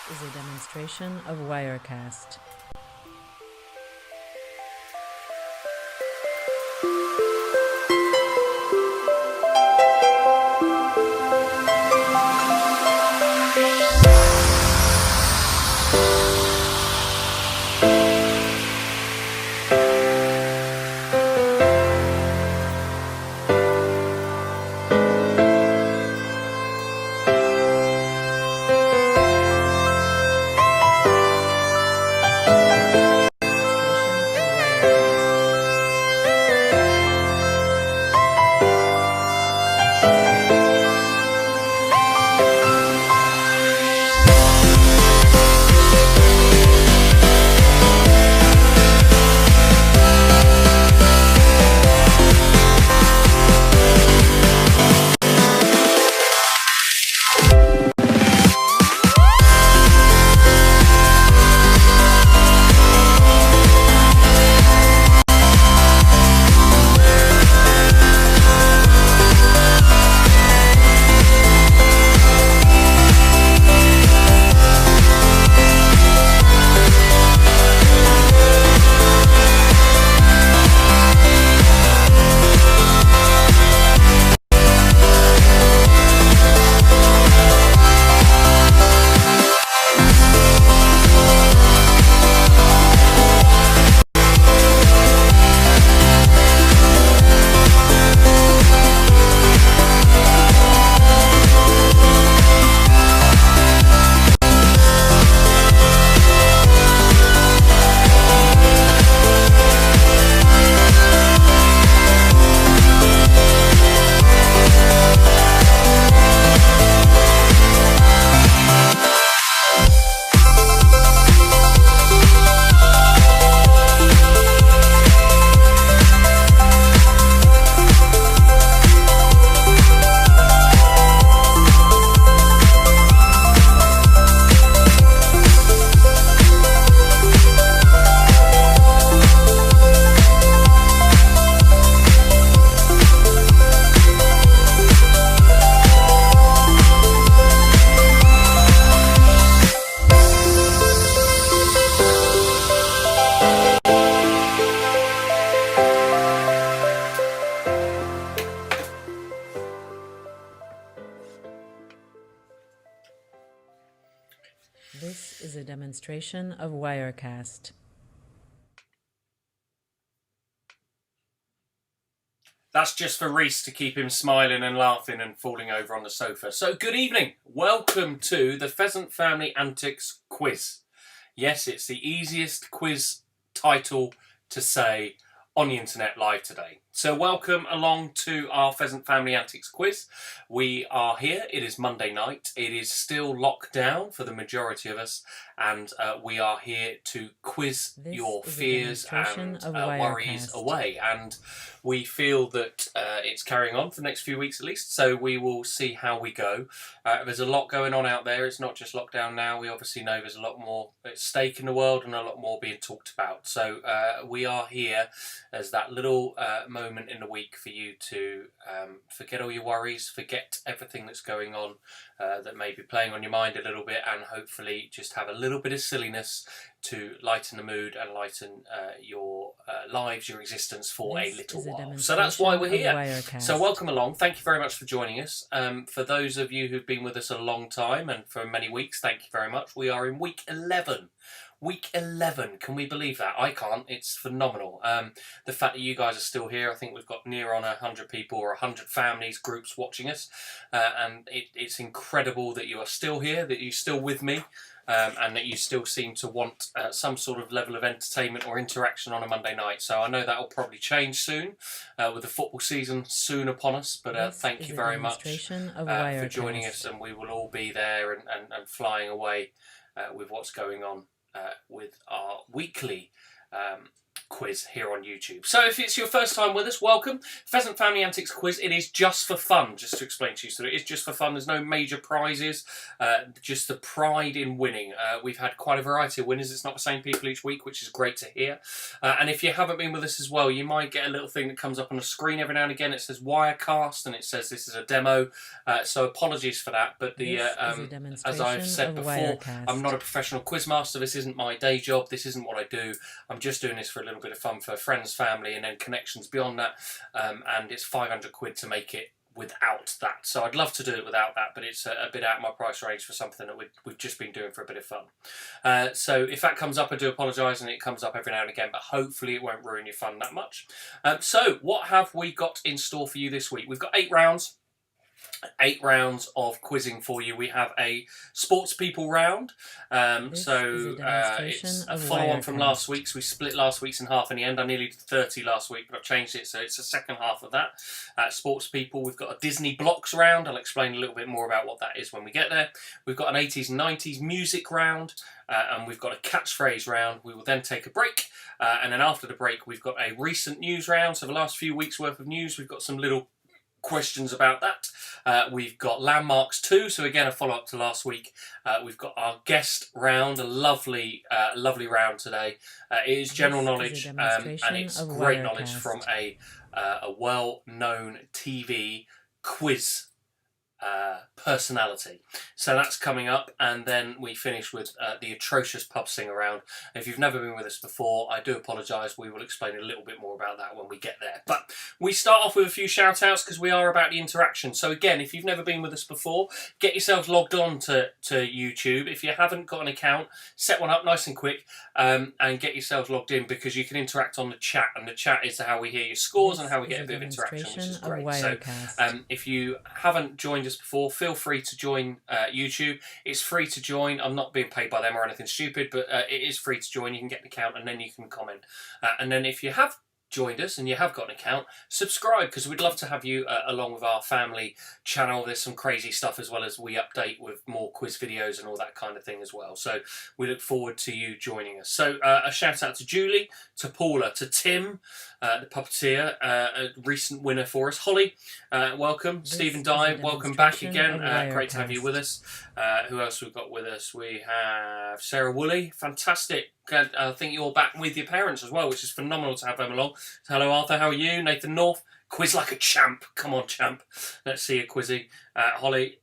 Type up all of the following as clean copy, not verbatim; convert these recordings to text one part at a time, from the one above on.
is a demonstration of Wirecast. This is a demonstration of Wirecast. That's just for Reese to keep him smiling and laughing and falling over on the sofa. So good evening. Welcome to the Pheasant Family Antics quiz. Yes, it's the easiest quiz title to say on the internet live today. So welcome along to our Pheasant Family Antics quiz. We are here. It is Monday night. It is still locked down for the majority of us, and we are here to quiz your fears and worries away. And we feel that it's carrying on for the next few weeks at least, so we will see how we go. There's a lot going on out there. It's not just lockdown now. We obviously know there's a lot more at stake in the world and a lot more being talked about. So we are here as that little moment in the week for you to forget all your worries, forget everything that's going on that may be playing on your mind a little bit, and hopefully just have a little bit of silliness to lighten the mood and lighten your lives, your existence for a little while. So that's why we're here. So welcome along. Thank you very much for joining us. For those of you who've been with us a long time and for many weeks, thank you very much. We are in week 11. Week 11, can we believe that? I can't. It's phenomenal. The fact that you guys are still here, I think we've got near on 100 people or 100 families, groups watching us, and it's incredible that you are still here, that you're still with me, and that you still seem to want some sort of level of entertainment or interaction on a Monday night. So I know that will probably change soon, with the football season soon upon us, but thank you very much for joining us, and we will all be there and flying away with what's going on with our weekly quiz here on YouTube. So if it's your first time with us, welcome. Pheasant Family Antics quiz. It is just for fun, just to explain to you. So it is just for fun. There's no major prizes, just the pride in winning. We've had quite a variety of winners. It's not the same people each week, which is great to hear. And if you haven't been with us as well, you might get a little thing that comes up on the screen every now and again. It says Wirecast and it says this is a demo. So apologies for that. But as I've said before, Wirecast. I'm not a professional quizmaster. This isn't my day job. This isn't what I do. I'm just doing this for a little bit of fun for friends, family, and then connections beyond that. And it's 500 quid to make it without that. So I'd love to do it without that, but it's a bit out of my price range for something that we've just been doing for a bit of fun. So if that comes up, I do apologise, and it comes up every now and again, but hopefully it won't ruin your fun that much. So what have we got in store for you this week? We've got 8 rounds. 8 rounds of quizzing for you. We have a sports people round. It's a follow-on from last week's. We split last week's in half in the end. I nearly did 30 last week, but I've changed it, so it's the second half of that. Sports people, we've got a Disney blocks round. I'll explain a little bit more about what that is when we get there. We've got an 80s and 90s music round, and we've got a catchphrase round. We will then take a break, and then after the break, we've got a recent news round. So the last few weeks' worth of news, we've got some little questions about that. We've got landmarks too, so again a follow-up to last week. We've got our guest round, a lovely round today. It is general knowledge, and it's great knowledge from a well-known TV quiz personality. So that's coming up, and then we finish with the atrocious pub sing around. If you've never been with us before, I do apologise. We will explain a little bit more about that when we get there. But we start off with a few shout outs because we are about the interaction. So again, if you've never been with us before, get yourselves logged on to YouTube. If you haven't got an account, set one up nice and quick, and get yourselves logged in, because you can interact on the chat, and the chat is how we hear your scores and how we get a bit of interaction, which is great. So if you haven't joined us before, feel free to join YouTube. It's free to join. I'm not being paid by them or anything stupid, but it is free to join. You can get an account and then you can comment. And then if you have joined us and you have got an account, subscribe, because we'd love to have you along with our family channel. There's some crazy stuff, as well as we update with more quiz videos and all that kind of thing as well. So we look forward to you joining us. So a shout out to Julie, to Paula, to Tim, the puppeteer, a recent winner for us. Holly, welcome. Stephen Dye, welcome back again. Great to have you with us. Who else we've got with us? We have Sarah Woolley, fantastic. I think you're back with your parents as well, which is phenomenal to have them along. So hello Arthur, how are you? Nathan North, quiz like a champ. Come on, champ. Let's see you quizzing. Holly,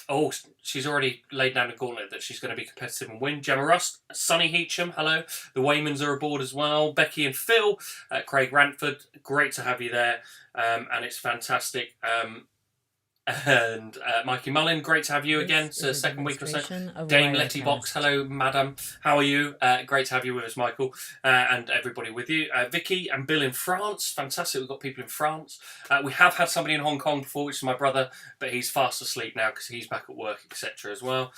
oh, she's already laid down the gauntlet that she's going to be competitive and win. Gemma Rust, Sunny Heacham, hello. The Waymans are aboard as well. Becky and Phil, Craig Ranford, great to have you there. And it's fantastic. And Mikey Mullin, great to have you again. It's the second week or so. Dame Letty Box, hello madam, how are you? Great to have you with us, Michael, and everybody with you. Vicky and Bill in France, fantastic, we've got people in France. We have had somebody in Hong Kong before, which is my brother, but he's fast asleep now because he's back at work, etc. as well.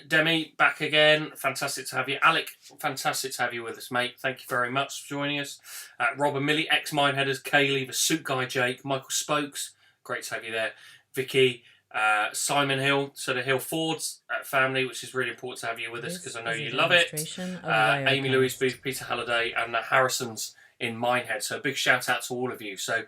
Demi, back again, fantastic to have you. Alec, fantastic to have you with us, mate, thank you very much for joining us. Rob and Millie, ex-Mineheaders, Kaylee, the Suit Guy Jake, Michael Spokes, great to have you there. Vicky, Simon Hill, so the Hill Fords family, which is really important to have you with us because I know you love it. Amy Louise Booth, Peter Halliday, and the Harrisons in Minehead. So a big shout out to all of you. So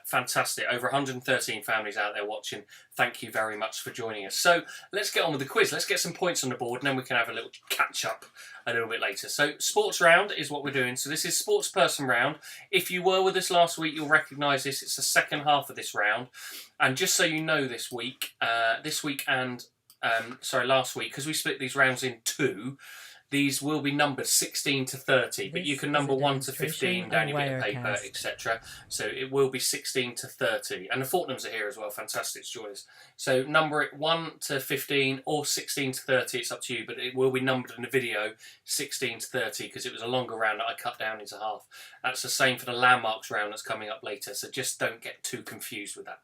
fantastic. Over 113 families out there watching. Thank you very much for joining us. So let's get on with the quiz. Let's get some points on the board and then we can have a little catch up a little bit later. So sports round is what we're doing. So this is sports person round. If you were with us last week, you'll recognise this. It's the second half of this round. And just so you know, last week, because we split these rounds in 2, these will be numbered 16 to 30, but you can number 1 to 15 down your bit of paper, etc. So it will be 16 to 30. And the Fortnums are here as well. Fantastic, it's joyous. So number it 1 to 15 or 16 to 30, it's up to you, but it will be numbered in the video 16 to 30 because it was a longer round that I cut down into half. That's the same for the landmarks round that's coming up later, so just don't get too confused with that.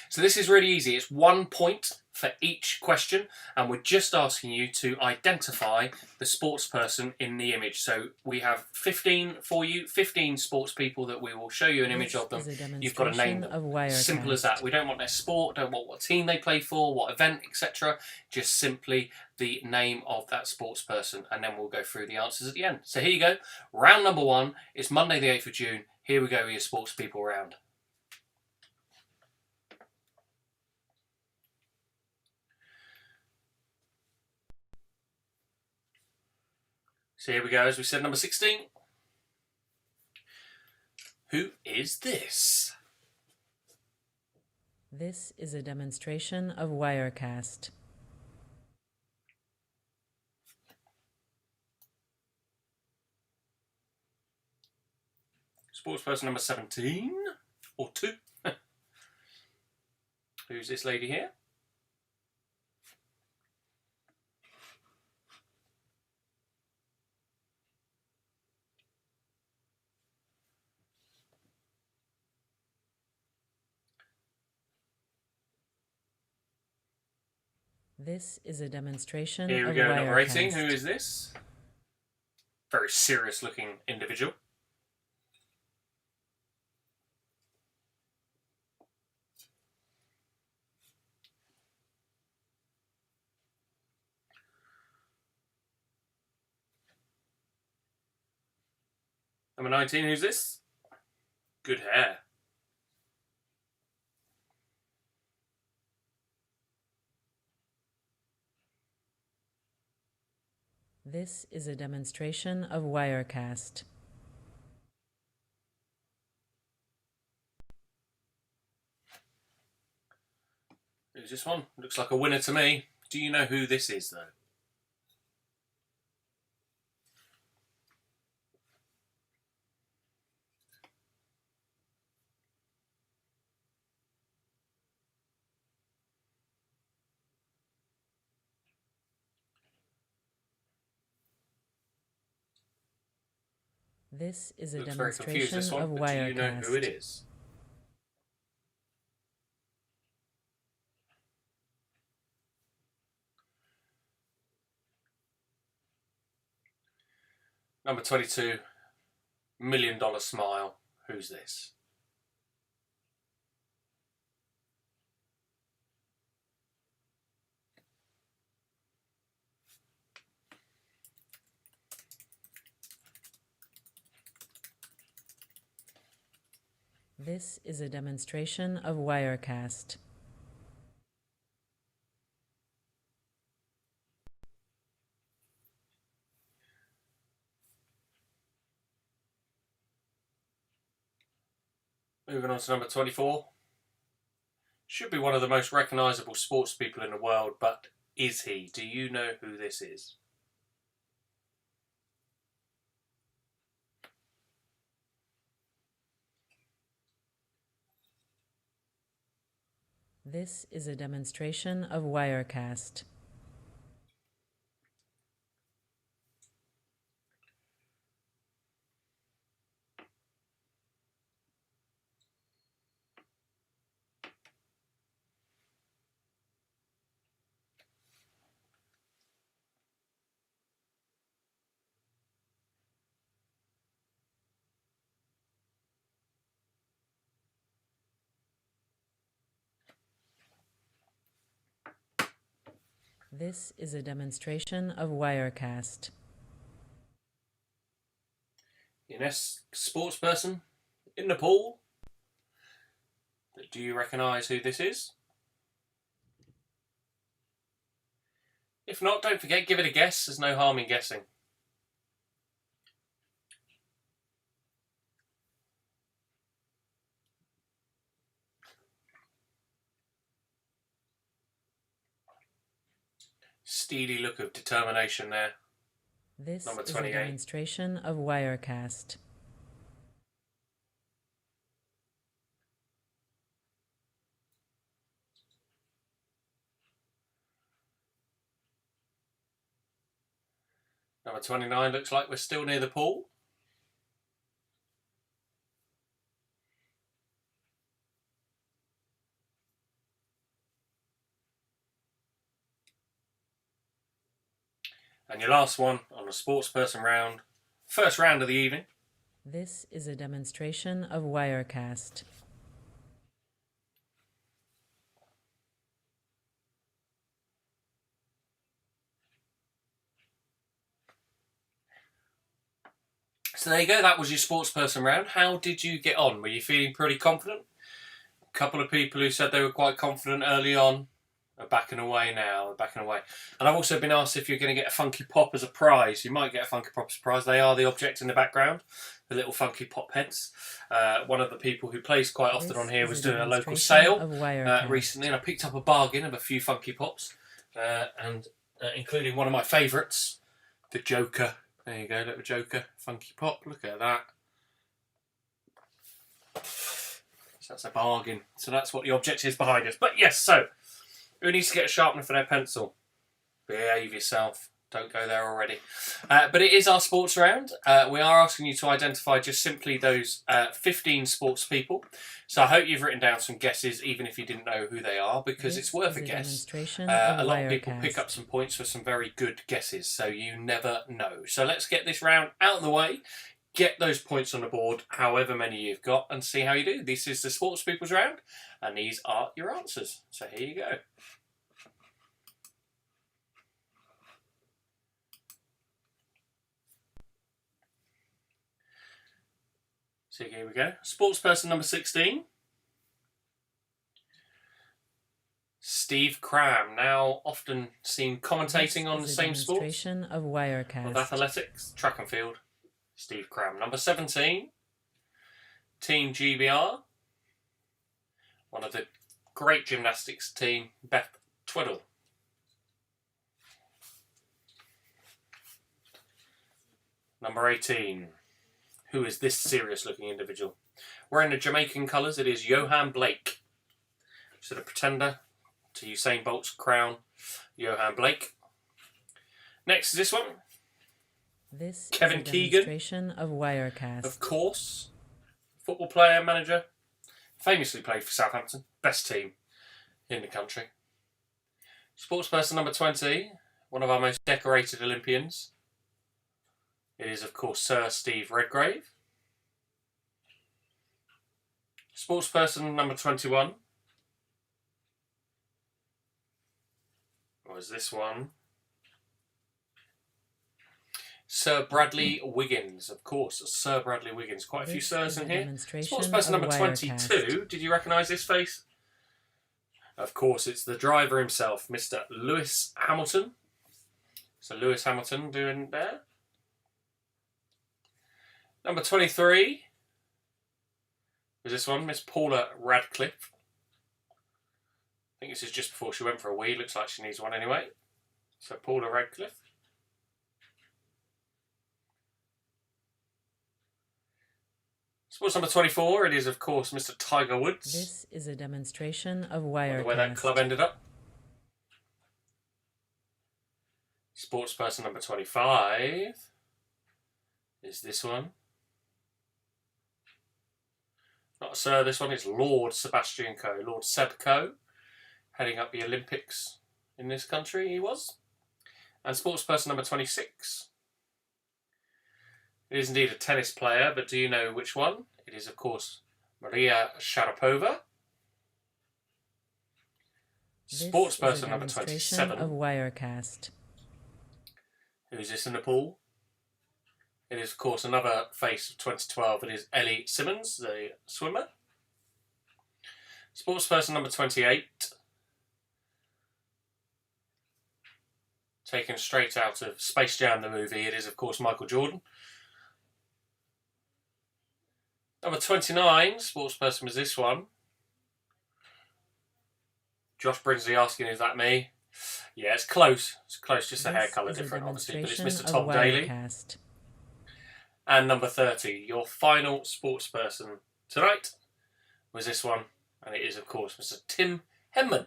So this is really easy. It's 1 point for each question, and we're just asking you to identify the sports person in the image. So we have 15 for you, 15 sports people that we will show you an image of them. You've got to name them. Simple as that. We don't want their sport, don't want what team they play for, what event, etc. Just simply the name of that sports person, and then we'll go through the answers at the end. So here you go. Round number 1. It's Monday the 8th of June. Here we go with your sports people round. So here we go, as we said, number 16. Who is this? This is a demonstration of Wirecast. Sports person number 17, or 2. Who's this lady here? This is a demonstration Here we of go, Wirecast. number 18. Who is this? Very serious looking individual. Number 19, who's this? Good hair. This is a demonstration of Wirecast. Who's this one? Looks like a winner to me. Do you know who this is, though? This is a Looks very confused, demonstration this one, of but do you know Wirecast. who it is? Number 22, $1 million smile. Who's this? This is a demonstration of Wirecast. Moving on to number 24. Should be one of the most recognisable sports people in the world, but is he? Do you know who this is? This is a demonstration of Wirecast. This is a demonstration of Wirecast. Ines, sports person in Nepal. Do you recognise who this is? If not, don't forget, give it a guess. There's no harm in guessing. Steely look of determination there. This Number is a 28. demonstration of Wirecast. Number 29, looks like we're still near the pool. And your last one on the sports person round, first round of the evening. This is a demonstration of Wirecast. So there you go, that was your sports person round. How did you get on? Were you feeling pretty confident? A couple of people who said they were quite confident early on are backing away now, And I've also been asked if you're going to get a Funky Pop as a prize. You might get a Funky Pop as a prize. They are the object in the background, the little Funky Pop heads. One of the people who plays quite often on here was doing a local sale recently, and I picked up a bargain of a few Funky Pops, including one of my favourites, the Joker. There you go, little Joker, Funky Pop, look at that. So that's a bargain. So that's what the object is behind us. But yes, so, who needs to get a sharpener for their pencil? Behave yourself. Don't go there already. But it is our sports round. We are asking you to identify just simply those 15 sports people. So I hope you've written down some guesses, even if you didn't know who they are, because it's worth a guess. A lot of people pick up some points for some very good guesses, so you never know. So let's get this round out of the way, get those points on the board, however many you've got, and see how you do. This is the sports people's round, and these are your answers. So here you go. So here we go. Sports person number 16. Steve Cram, now often seen commentating on the same sports. Of Wirecast. With athletics, track and field. Steve Cram. Number 17. Team GBR. One of the great gymnastics team, Beth Twiddle. Number 18. Who is this serious-looking individual? Wearing the Jamaican colours, it is Johan Blake. So the pretender to Usain Bolt's crown, Johan Blake. Next is this one. This Kevin is a Keegan. demonstration of Wirecast. Of course. Football player, manager. Famously played for Southampton. Best team in the country. Sportsperson number 20. One of our most decorated Olympians. It is, of course, Sir Steve Redgrave. Sportsperson number 21. Was this one? Sir Bradley Wiggins, of course, Sir Bradley Wiggins. Quite a few sirs in here. Sportsperson number 22. Did you recognise this face? Of course, it's the driver himself, Mr. Lewis Hamilton. So Lewis Hamilton doing there. Number 23 is this one, Miss Paula Radcliffe. I think this is just before she went for a wee. Looks like she needs one anyway. So Paula Radcliffe. Sports number 24, it is of course Mr. Tiger Woods. This is a demonstration of Wirecast. The way that club ended up. Sports person number 25 is this one. Not a sir, this one is Lord Sebastian Coe, Lord Seb Coe, heading up the Olympics in this country, he was. And sportsperson number 26. It is indeed a tennis player, but do you know which one? It is, of course, Maria Sharapova. Sportsperson number 27. Of Wirecast. Who is this in the pool? It is, of course, another face of 2012. It is Ellie Simmons, the swimmer. Sportsperson number 28. Taken straight out of Space Jam, the movie. It is, of course, Michael Jordan. Number 29, sportsperson was this one. Josh Brinsley asking, is that me? Yeah, it's close. It's close, just the hair colour different, obviously. But it's Mr. Tom Daly. And number 30, your final sportsperson tonight was this one. And it is, of course, Mr. Tim Henman.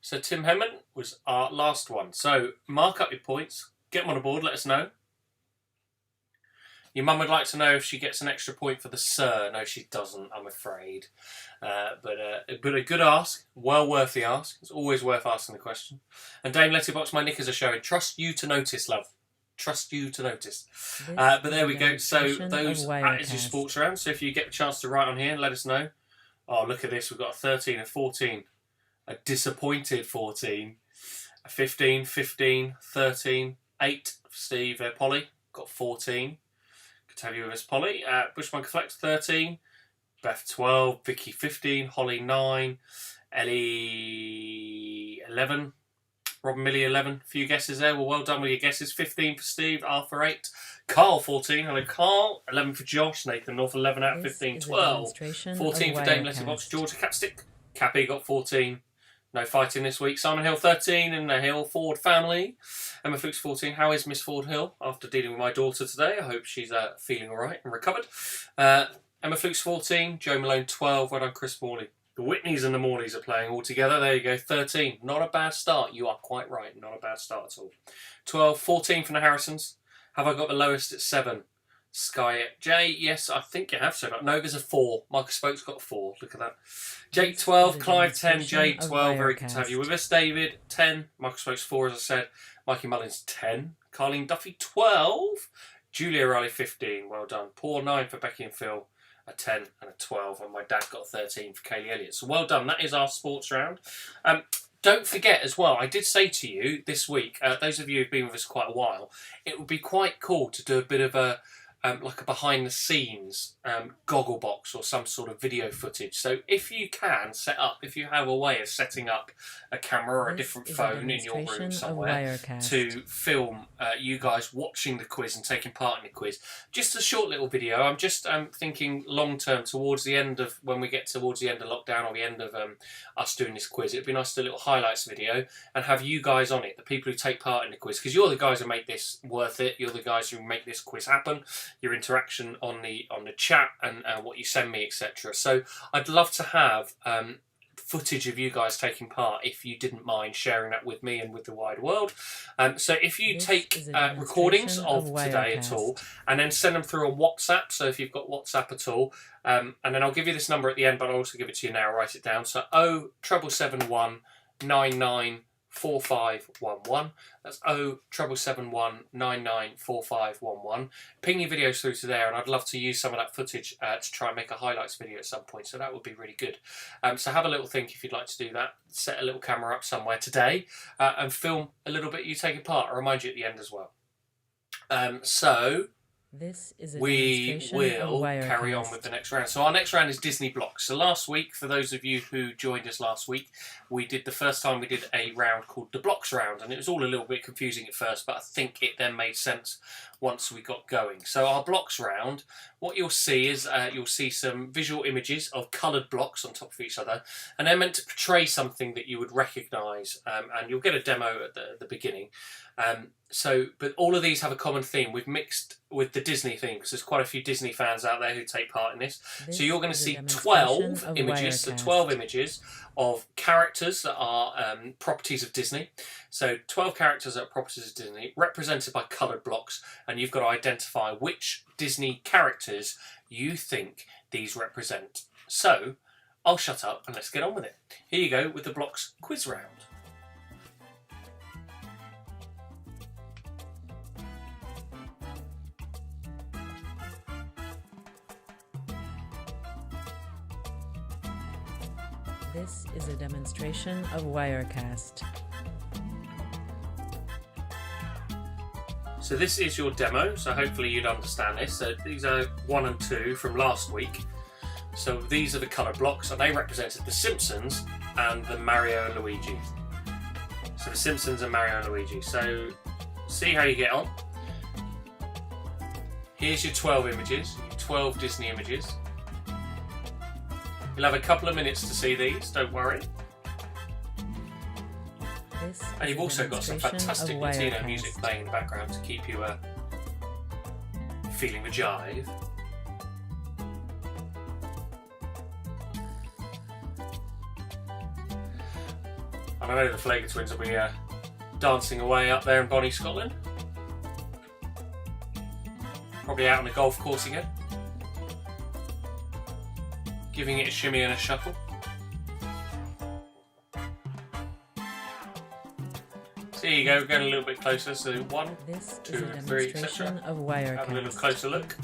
So Tim Henman was our last one. So mark up your points. Get them on the board. Let us know. Your mum would like to know if she gets an extra point for the sir. No, she doesn't, I'm afraid. But a good ask. Well worth the ask. It's always worth asking the question. And Dame Letterbox, my knickers are showing. Trust you to notice, love. Trust you to notice. But there we go. So that is your sports round. So if you get the chance to write on here, let us know. Oh, look at this. We've got a 13, a 14. A disappointed 14. A 15, 15, 13, 8 for Steve. Polly got 14. Good to have you with us, Polly. Bushman Flex 13. Beth 12. Vicky 15. Holly 9. Ellie 11. Robin Millie 11. A few guesses there. Well done with your guesses. 15 for Steve. Arthur 8. Carl 14. Hello, Carl. 11 for Josh. Nathan North 11 out of 15. 12. 14 for Dame Letterbox. Georgia Capstick. Cappy got 14. No fighting this week. Simon Hill 13 in the Hill Ford family. Emma Fuchs 14. How is Miss Ford Hill after dealing with my daughter today? I hope she's feeling all right and recovered. Emma Fuchs 14. Joe Malone 12. Well done, Chris Morley. The Whitneys and the Morleys are playing all together. There you go. 13. Not a bad start. You are quite right. Not a bad start at all. 12. 14 from the Harrisons. Have I got the lowest at 7? Sky J, yes, I think you have so far. No, there's a 4. Michael Spoke's got a 4. Look at that. Jake 12, Clive 10, Jade 12. Very good to have you with us. David 10, Michael Spoke's 4, as I said. Mikey Mullins 10, Carleen Duffy 12, Julia Riley 15. Well done. Paul 9 for Becky and Phil. A 10 and a 12, and my dad got 13 for Kaylee Elliott. So well done. That is our sports round. Don't forget as well, I did say to you this week, those of you who've been with us quite a while, it would be quite cool to do a bit of a like a behind the scenes goggle box or some sort of video footage. So if you can set up, if you have a way of setting up a camera or a different phone in your room somewhere to film you guys watching the quiz and taking part in the quiz, just a short little video. I'm just thinking long term, towards the end of, when we get towards the end of lockdown or the end of us doing this quiz, it'd be nice to do a little highlights video and have you guys on it, the people who take part in the quiz, because you're the guys who make this worth it. You're the guys who make this quiz happen. Your interaction on the chat and what you send me, etc. So I'd love to have footage of you guys taking part, if you didn't mind sharing that with me and with the wide world. So if you take recordings of today at all and then send them through on WhatsApp, so if you've got WhatsApp at all, and then I'll give you this number at the end, but I'll also give it to you now. Write it down. So 07771 99 4511. That's 07771 99 4511. Ping your videos through to there, and I'd love to use some of that footage to try and make a highlights video at some point, so that would be really good. So have a little think if you'd like to do that. Set a little camera up somewhere today and film a little bit you taking part. I'll remind you at the end as well. So this is a we will carry on with the next round. So our next round is Disney blocks. So last week, for those of you who joined us last week, we did a round called the blocks round, and it was all a little bit confusing at first, but I think it then made sense once we got going. So our blocks round, what you'll see is you'll see some visual images of coloured blocks on top of each other, and they're meant to portray something that you would recognise, and you'll get a demo at the beginning. But all of these have a common theme. We've mixed with the Disney theme because there's quite a few Disney fans out there who take part in this. So you're going to see 12 images, so 12 images of characters that are properties of Disney. So 12 characters that are properties of Disney represented by coloured blocks, and you've got to identify which Disney characters you think these represent. So I'll shut up and let's get on with it. Here you go with the blocks quiz round. This is a demonstration of Wirecast. So this is your demo, so hopefully you'd understand this. So these are 1 and 2 from last week. So these are the coloured blocks, and they represented the Simpsons and the Mario and Luigi. So the Simpsons and Mario and Luigi. So see how you get on. Here's your 12 images, 12 Disney images. You'll have a couple of minutes to see these, don't worry. And you've also got some fantastic Latino music playing in the background to keep you feeling the jive. And I know the Flager twins will be dancing away up there in Bonnie, Scotland. Probably out on the golf course again. Giving it a shimmy and a shuffle. So there you go, we're going a little bit closer. So 1, This 2, is a 3, demonstration etc. of Wirecast. Have a little closer look.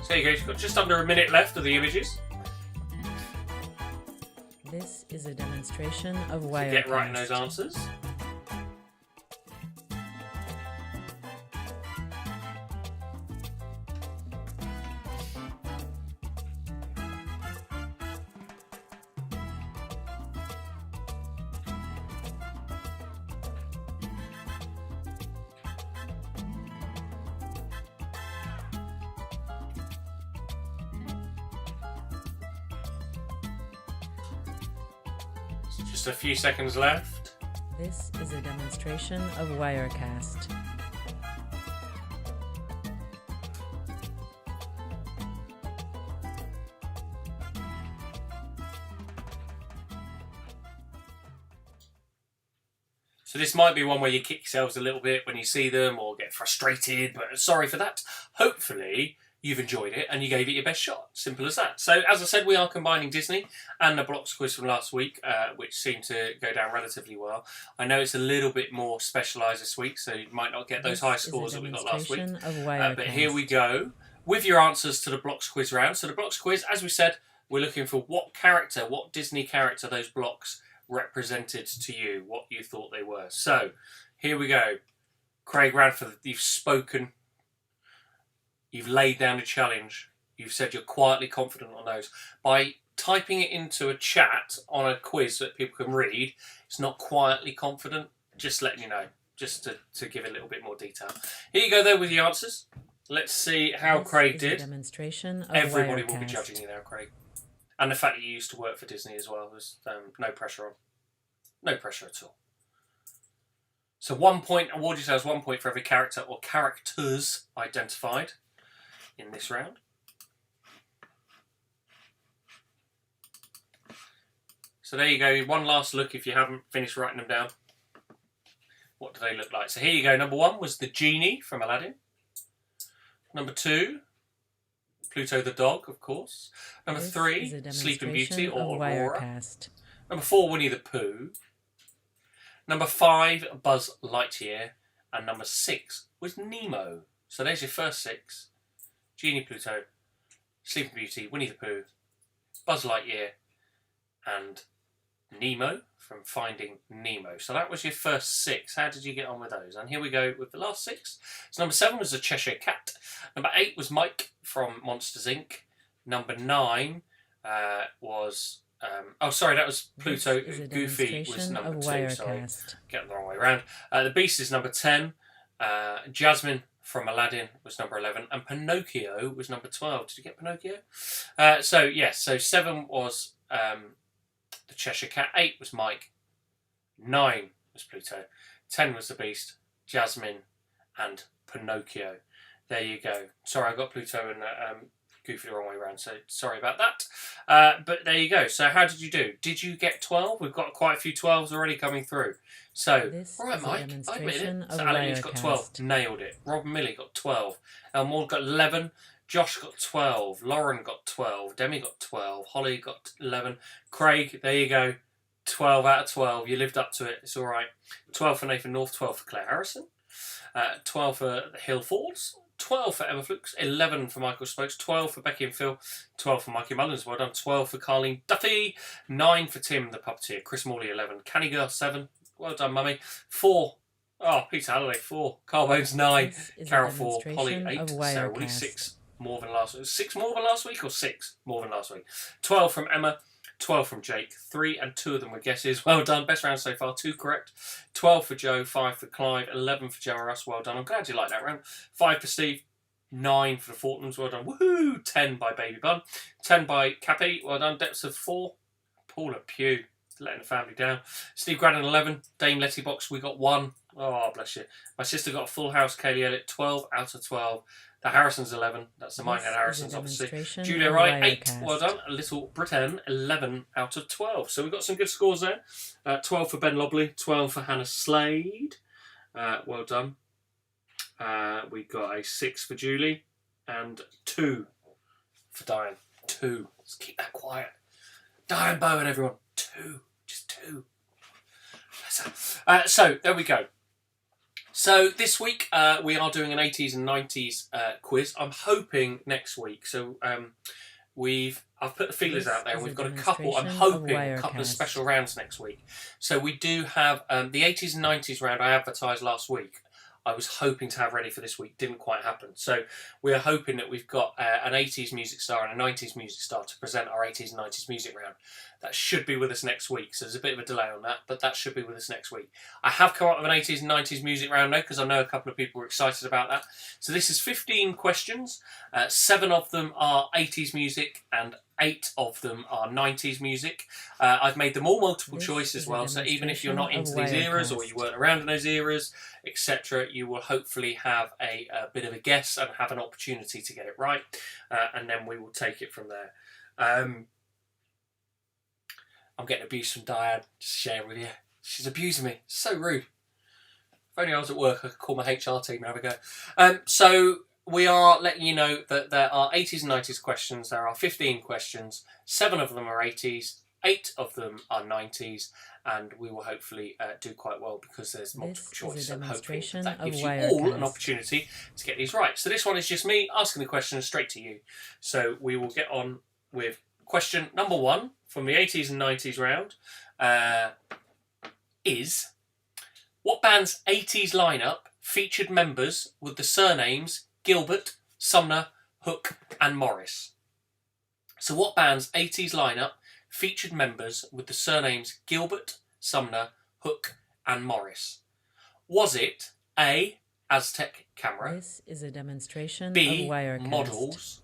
So there you go, you've got just under a minute left of the images. This is a demonstration of So Wirecast. get right in those answers. Just a few seconds left. This is a demonstration of Wirecast. So this might be one where you kick yourselves a little bit when you see them or get frustrated, but sorry for that. Hopefully you've enjoyed it and you gave it your best shot. Simple as that. So as I said, we are combining Disney and the blocks quiz from last week, which seemed to go down relatively well. I know it's a little bit more specialised this week, so you might not get those high scores that we got last week. But here we go with your answers to the blocks quiz round. So the blocks quiz, as we said, we're looking for what character, what Disney character those blocks represented to you, what you thought they were. So here we go. Craig Radford, you've spoken, you've laid down a challenge, you've said you're quietly confident on those. By typing it into a chat on a quiz that people can read, it's not quietly confident, just letting you know, just to give a little bit more detail. Here you go though with the answers. Let's see how Craig did. Demonstration of Everybody will be Wirecast. judging you now, Craig. And the fact that you used to work for Disney as well, there's no pressure on. No pressure at all. So 1 point, award yourselves 1 point for every character or characters identified in this round. So there you go, one last look if you haven't finished writing them down. What do they look like? So here you go, number 1 was the genie from Aladdin. Number 2, Pluto the dog, of course. Number This 3, is a Sleeping Beauty demonstration or of Aurora. Wirecast. Number 4, Winnie the Pooh. Number 5, Buzz Lightyear. And number 6 was Nemo. So there's your first 6. Genie, Pluto, Sleeping Beauty, Winnie the Pooh, Buzz Lightyear, and Nemo from Finding Nemo. So that was your first 6. How did you get on with those? And here we go with the last 6. So number 7 was the Cheshire Cat. Number 8 was Mike from Monsters Inc. Number 9 was... that was Pluto. This is a Goofy was demonstration number of 2. Sorry, Wirecast. getting the wrong way around. The Beast is number 10. Jasmine from Aladdin was number 11. And Pinocchio was number 12. Did you get Pinocchio? So 7 was the Cheshire Cat. 8 was Mike. 9 was Pluto. 10 was the Beast, Jasmine, and Pinocchio. There you go. Sorry, I got Pluto and Goofy the wrong way around, so sorry about that. But there you go. So how did you do? Did you get 12? We've got quite a few 12s already coming through. So, This all right, is a Mike, I admit demonstration it. of So Alan, got 12. Wirecast. Nailed it. Rob and Millie got 12. Elmore got 11. Josh got 12. Lauren got 12. Demi got 12. Holly got 11. Craig, there you go. 12 out of 12. You lived up to it. It's all right. 12 for Nathan North. 12 for Claire Harrison. 12 for the Hill Falls. 12 for Emma Flukes, 11 for Michael Spokes, 12 for Becky and Phil, 12 for Mikey Mullins, well done, 12 for Carleen Duffy, 9 for Tim the Puppeteer, Chris Morley 11, Canny Girl 7, well done Mummy, 4, Peter Halliday 4, Carbones 9, This is a Carol 4, Polly demonstration 8, of Sarah Woody Wirecast. 6, more than last week, 6 more than last week or 6 more than last week, 12 from Emma, 12 from Jake, 3 and 2 of them were guesses. Well done, best round so far, 2 correct. 12 for Joe, 5 for Clive, 11 for Gemma Russ, well done. I'm glad you liked that round. 5 for Steve, 9 for the Fortnums, well done. Woohoo! 10 by Baby Bun, 10 by Cappy, well done. Depths of 4, Paula Pugh, letting the family down. Steve Graddon, 11. Dame Lettybox, we got 1. Oh, bless you. My sister got a full house, Kaylee Elliott, 12 out of 12. The Harrisons, 11. That's the Minehead Harrisons, obviously. Julia Wright, 8. Well done. Little Britain, 11 out of 12. So we've got some good scores there. 12 for Ben Lobley, 12 for Hannah Slade. Well done. We got a 6 for Julie and 2 for Diane. 2. Let's keep that quiet. Diane Bowen, everyone. 2. Just 2. So there we go. So this week we are doing an 80s and 90s quiz. I'm hoping next week. So I've put the feelers out there, and we've got a couple. I'm hoping a couple of special rounds next week. So we do have the 80s and 90s round I advertised last week. I was hoping to have ready for this week. Didn't quite happen. So we are hoping that we've got an 80s music star and a 90s music star to present our 80s and 90s music round. That should be with us next week. So there's a bit of a delay on that, but that should be with us next week. I have come up with an 80s and 90s music round now because I know a couple of people were excited about that. So this is 15 questions. 7 of them are 80s music and 8 of them are 90s music. I've made them all multiple choice as well, so even if you're not into these eras or you weren't around in those eras, etc., you will hopefully have a bit of a guess and have an opportunity to get it right, and then we will take it from there. I'm getting abuse from Diane, just share with you. She's abusing me. So rude. If only I was at work, I could call my HR team and have a go. So we are letting you know that there are 80s and 90s questions. There are 15 questions. 7 of them are 80s. 8 of them are 90s. And we will hopefully do quite well because there's multiple choice. And hopefully that gives you all an opportunity to get these right. So this one is just me asking the question straight to you. So we will get on with question number 1 from the 80s and 90s round. Is what band's 80s lineup featured members with the surnames Gilbert, Sumner, Hook and Morris? So what band's 80s lineup featured members with the surnames Gilbert, Sumner, Hook and Morris? Was it A, Aztec Camera, This is a demonstration B, of Wirecast. Models,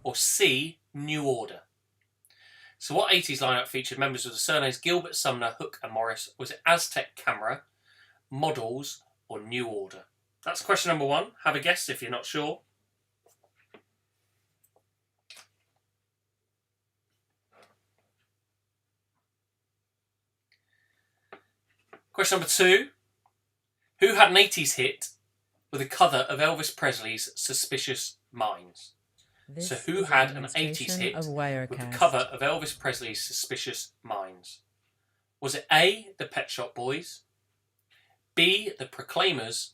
or C, New Order? So what 80s lineup featured members with the surnames Gilbert, Sumner, Hook and Morris? Was it Aztec Camera, Models or New Order? That's question number 1. Have a guess if you're not sure. Question number 2. Who had an 80s hit with a cover of Elvis Presley's Suspicious Minds? So who had an 80s hit with the cover of Elvis Presley's Suspicious Minds? Was it A, the Pet Shop Boys, B, the Proclaimers,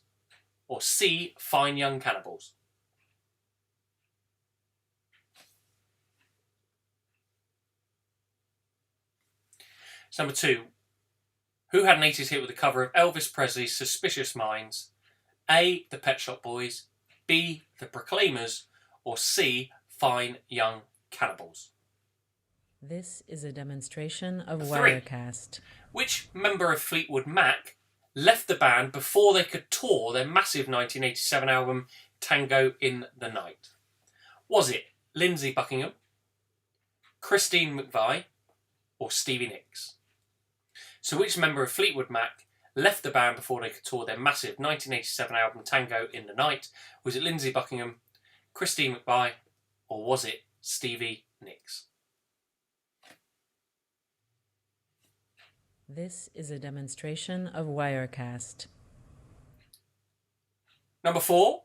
or C, Fine Young Cannibals? So number 2. Who had an 80s hit with the cover of Elvis Presley's Suspicious Minds? A, the Pet Shop Boys, B, the Proclaimers, or C, Fine Young Cannibals? This is a demonstration of 3. Wirecast. Which member of Fleetwood Mac left the band before they could tour their massive 1987 album Tango in the Night? Was it Lindsey Buckingham, Christine McVie, or Stevie Nicks? So which member of Fleetwood Mac left the band before they could tour their massive 1987 album Tango in the Night? Was it Lindsey Buckingham, Christine McVie, or was it Stevie Nicks? This is a demonstration of Wirecast. Number 4.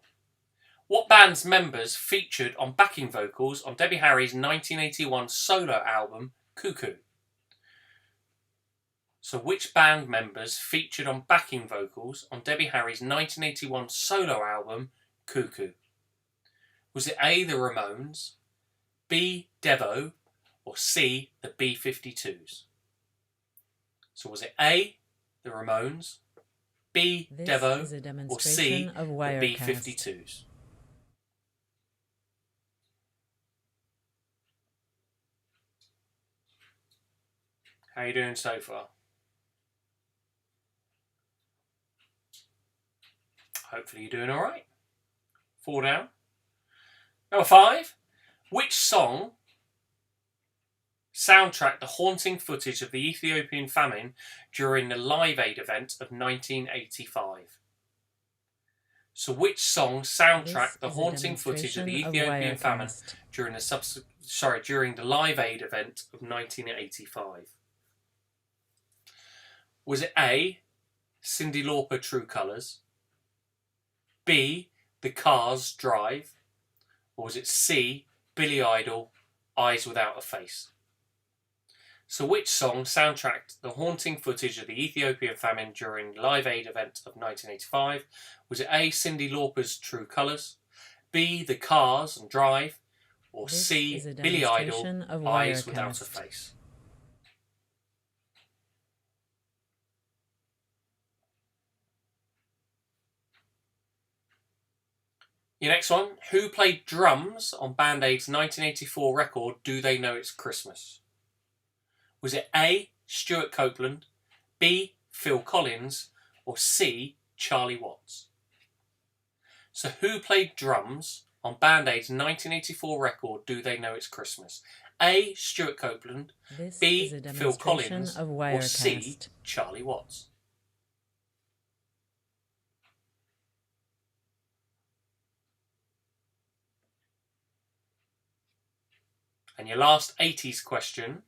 What band's members featured on backing vocals on Debbie Harry's 1981 solo album Cuckoo? So which band members featured on backing vocals on Debbie Harry's 1981 solo album Cuckoo? Was it A, the Ramones, B, Devo, or C, the B-52s? So was it A, the Ramones, B, Devo, or C, the B-52s? How are you doing so far? Hopefully you're doing all right. 4 down. Number 5. Which song soundtracked the haunting footage of the Ethiopian famine during the Live Aid event of 1985? So which song soundtracked the haunting footage of the Ethiopian famine during the Live Aid event of 1985? Was it A, Cyndi Lauper, True Colours, B, The Cars, Drive, or was it C, Billy Idol, Eyes Without a Face? So which song soundtracked the haunting footage of the Ethiopian famine during the Live Aid event of 1985? Was it A, Cyndi Lauper's True Colours, B, The Cars and Drive, or C, Billy Idol, Eyes Without a Face? Your next one, who played drums on Band Aid's 1984 record, Do They Know It's Christmas? Was it A, Stuart Copeland, B, Phil Collins, or C, Charlie Watts? So who played drums on Band Aid's 1984 record, Do They Know It's Christmas? A, Stuart Copeland, B, Phil Collins, or C, Charlie Watts? And your last 80s question,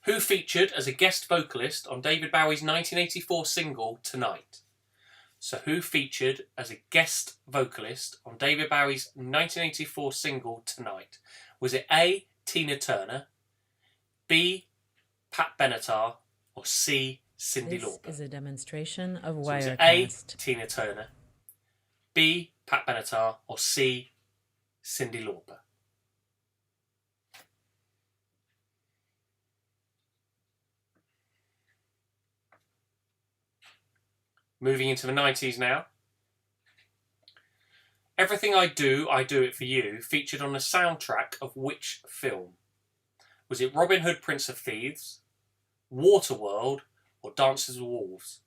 who featured as a guest vocalist on David Bowie's 1984 single, Tonight? So who featured as a guest vocalist on David Bowie's 1984 single, Tonight? Was it A, Tina Turner, B, Pat Benatar, or C, Cyndi Lauper? This is a demonstration of Wirecast. So was it A, Tina Turner, B, Pat Benatar, or C, Cyndi Lauper? Moving into the 90s now. Everything I Do It For You featured on the soundtrack of which film? Was it Robin Hood, Prince of Thieves, Waterworld, or Dances with Wolves?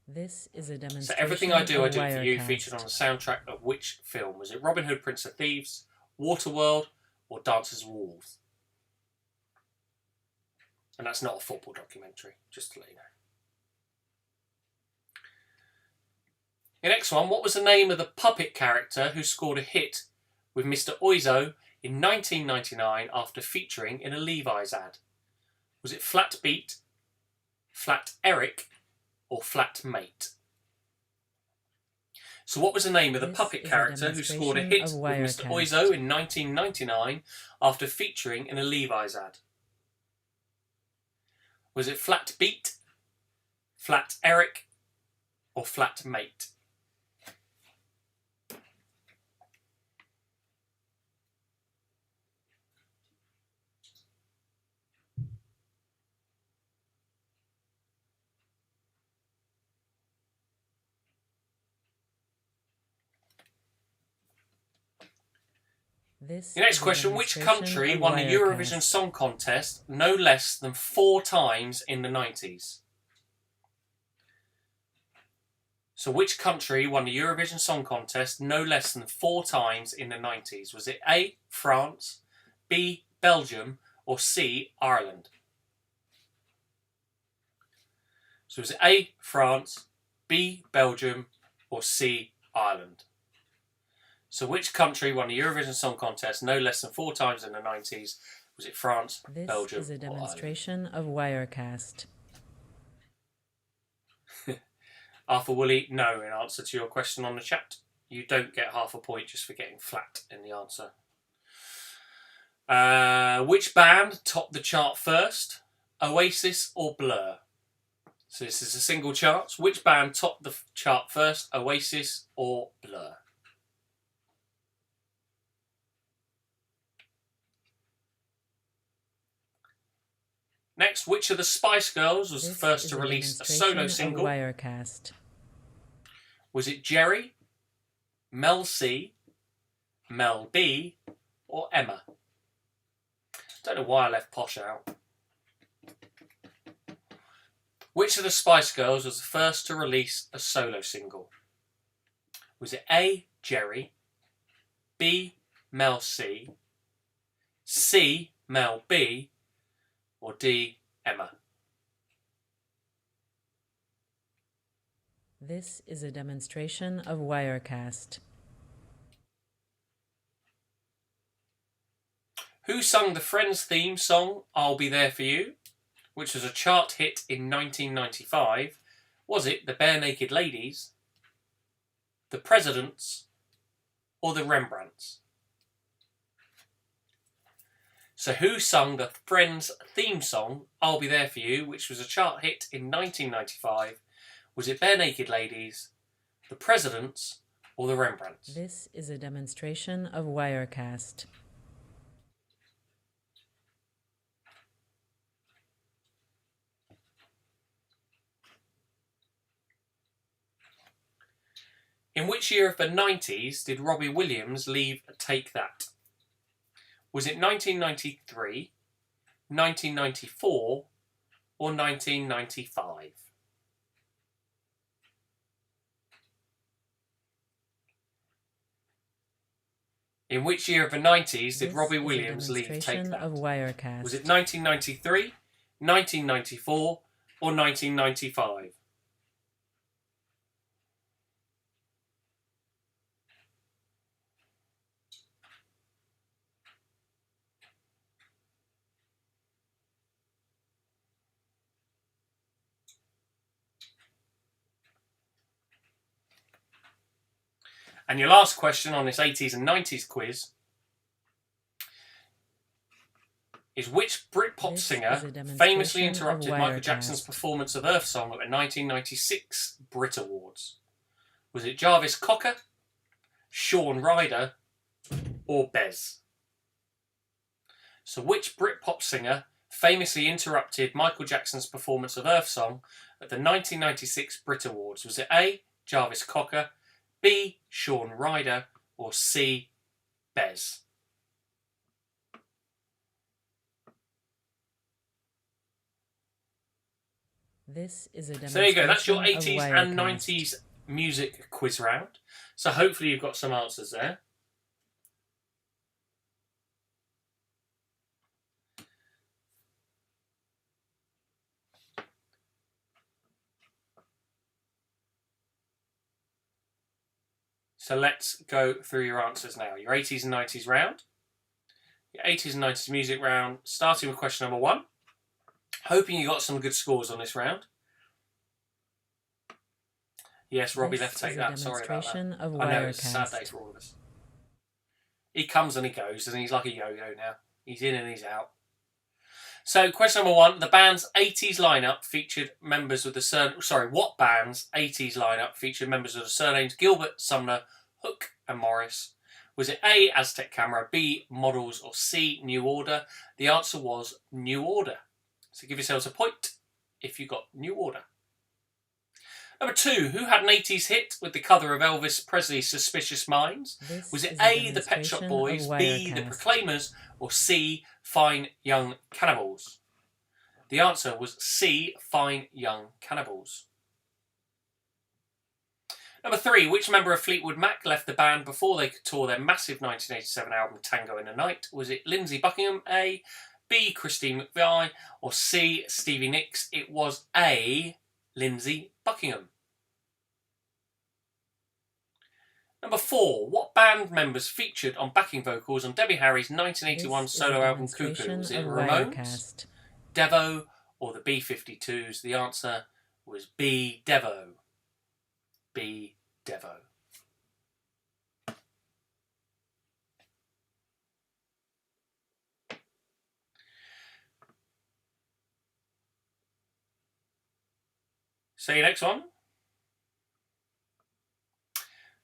This is a demonstration. So Everything I Do It For You featured on the soundtrack of which film? Was it Robin Hood, Prince of Thieves, Waterworld, or Dances with Wolves? And that's not a football documentary, just to let you know. The next one, what was the name of the puppet character who scored a hit with Mr. Oizo in 1999 after featuring in a Levi's ad? Was it Flat Beat, Flat Eric, or Flat Mate? So what was the name of the puppet character who scored a hit with Mr. Oizo in 1999 after featuring in a Levi's ad? Was it Flat Beat, Flat Eric, or Flat Mate? The next question, which country won the Eurovision Song Contest no less than 4 times in the 90s? So which country won the Eurovision Song Contest no less than 4 times in the 90s? Was it A, France, B, Belgium, or C, Ireland? So was it A, France, B, Belgium, or C, Ireland? So which country won the Eurovision Song Contest no less than 4 times in the 90s? Was it France, Belgium, This is a demonstration of Wirecast. Arthur Woolley, no, in answer to your question on the chat. You don't get half a point just for getting flat in the answer. Which band topped the chart first? Oasis or Blur? So this is a single chart. Which band topped the chart first? Oasis or Blur? Next, which of the Spice Girls was the first to release a solo single? Wirecast. Was it Jerry, Mel C, Mel B, or Emma? Don't know why I left Posh out. Which of the Spice Girls was the first to release a solo single? Was it A, Jerry, B, Mel C, Mel B, or D, Emma? This is a demonstration of Wirecast. Who sung the Friends theme song, I'll Be There For You, which was a chart hit in 1995? Was it the Bare Naked Ladies, the Presidents, or the Rembrandts? So who sung the Friends theme song, I'll Be There For You, which was a chart hit in 1995? Was it Bare Naked Ladies, the Presidents, or the Rembrandts? This is a demonstration of Wirecast. In which year of the 90s did Robbie Williams leave Take That? Was it 1993, 1994, or 1995? In which year of the 90s did Robbie Williams leave Take That? Of Wirecast. Was it 1993, 1994, or 1995? And your last question on this 80s and 90s quiz is which Britpop singer famously interrupted Michael Jackson's performance of Earth Song at the 1996 Brit Awards? Was it Jarvis Cocker, Shaun Ryder, or Bez? So which Britpop singer famously interrupted Michael Jackson's performance of Earth Song at the 1996 Brit Awards? Was it A, Jarvis Cocker, B, Shaun Ryder, or C, Bez? This is a demonstration. So there you go, that's your 80s and 90s music quiz round. So hopefully you've got some answers there. So let's go through your answers now. Your 80s and 90s round. Your 80s and 90s music round, starting with question number 1. Hoping you got some good scores on this round. Yes, Robbie left Take That. Sorry about that. I know, it's a sad day for all of us. He comes and he goes, and he's like a yo-yo now. He's in and he's out. So, question number 1. The band's 80s lineup featured members with the what band's 80s lineup featured members of the surnames Gilbert, Sumner, Hook, and Morris? Was it A, Aztec Camera, B, Models, or C, New Order? The answer was New Order. So give yourselves a point if you got New Order. Number 2, who had an 80s hit with the cover of Elvis Presley's Suspicious Minds? Was it A, the Pet Shop Boys, B, the Proclaimers, or C, Fine Young Cannibals? The answer was C, Fine Young Cannibals. Number 3, which member of Fleetwood Mac left the band before they could tour their massive 1987 album Tango in the Night? Was it Lindsey Buckingham, A, B, Christine McVie, or C, Stevie Nicks? It was A, Lindsey Buckingham. Number 4, what band members featured on backing vocals on Debbie Harry's 1981 solo album Cuckoo? Was it Ramones, Devo, or the B-52s? The answer was B, Devo. B, Devo. See you next one.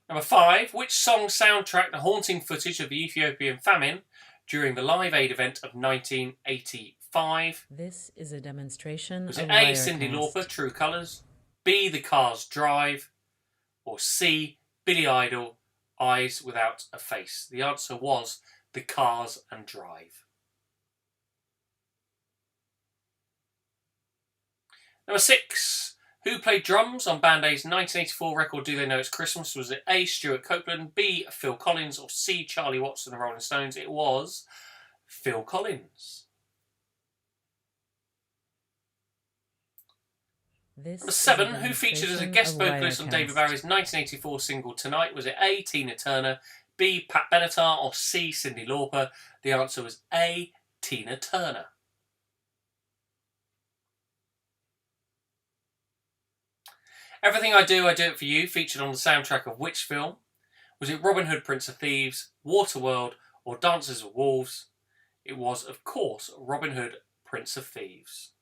Number 5, which song soundtracked the haunting footage of the Ethiopian famine during the Live Aid event of 1985? This is a demonstration Was of it A, Cyndi Lauper, True Colours, B, The Cars Drive, or C, Billy Idol, Eyes Without a Face? The answer was The Cars and Drive. Number 6, who played drums on Band Aid's 1984 record Do They Know It's Christmas? Was it A, Stuart Copeland, B, Phil Collins, or C, Charlie Watts and the Rolling Stones? It was Phil Collins. This Number is a 7, who featured as a demonstration guest of vocalist on David Wirecast. Bowie's 1984 single Tonight? Was it A, Tina Turner, B, Pat Benatar, or C, Cyndi Lauper? The answer was A, Tina Turner. Everything I Do It For You featured on the soundtrack of which film? Was it Robin Hood, Prince of Thieves, Waterworld, or Dances with Wolves? It was, of course, Robin Hood, Prince of Thieves.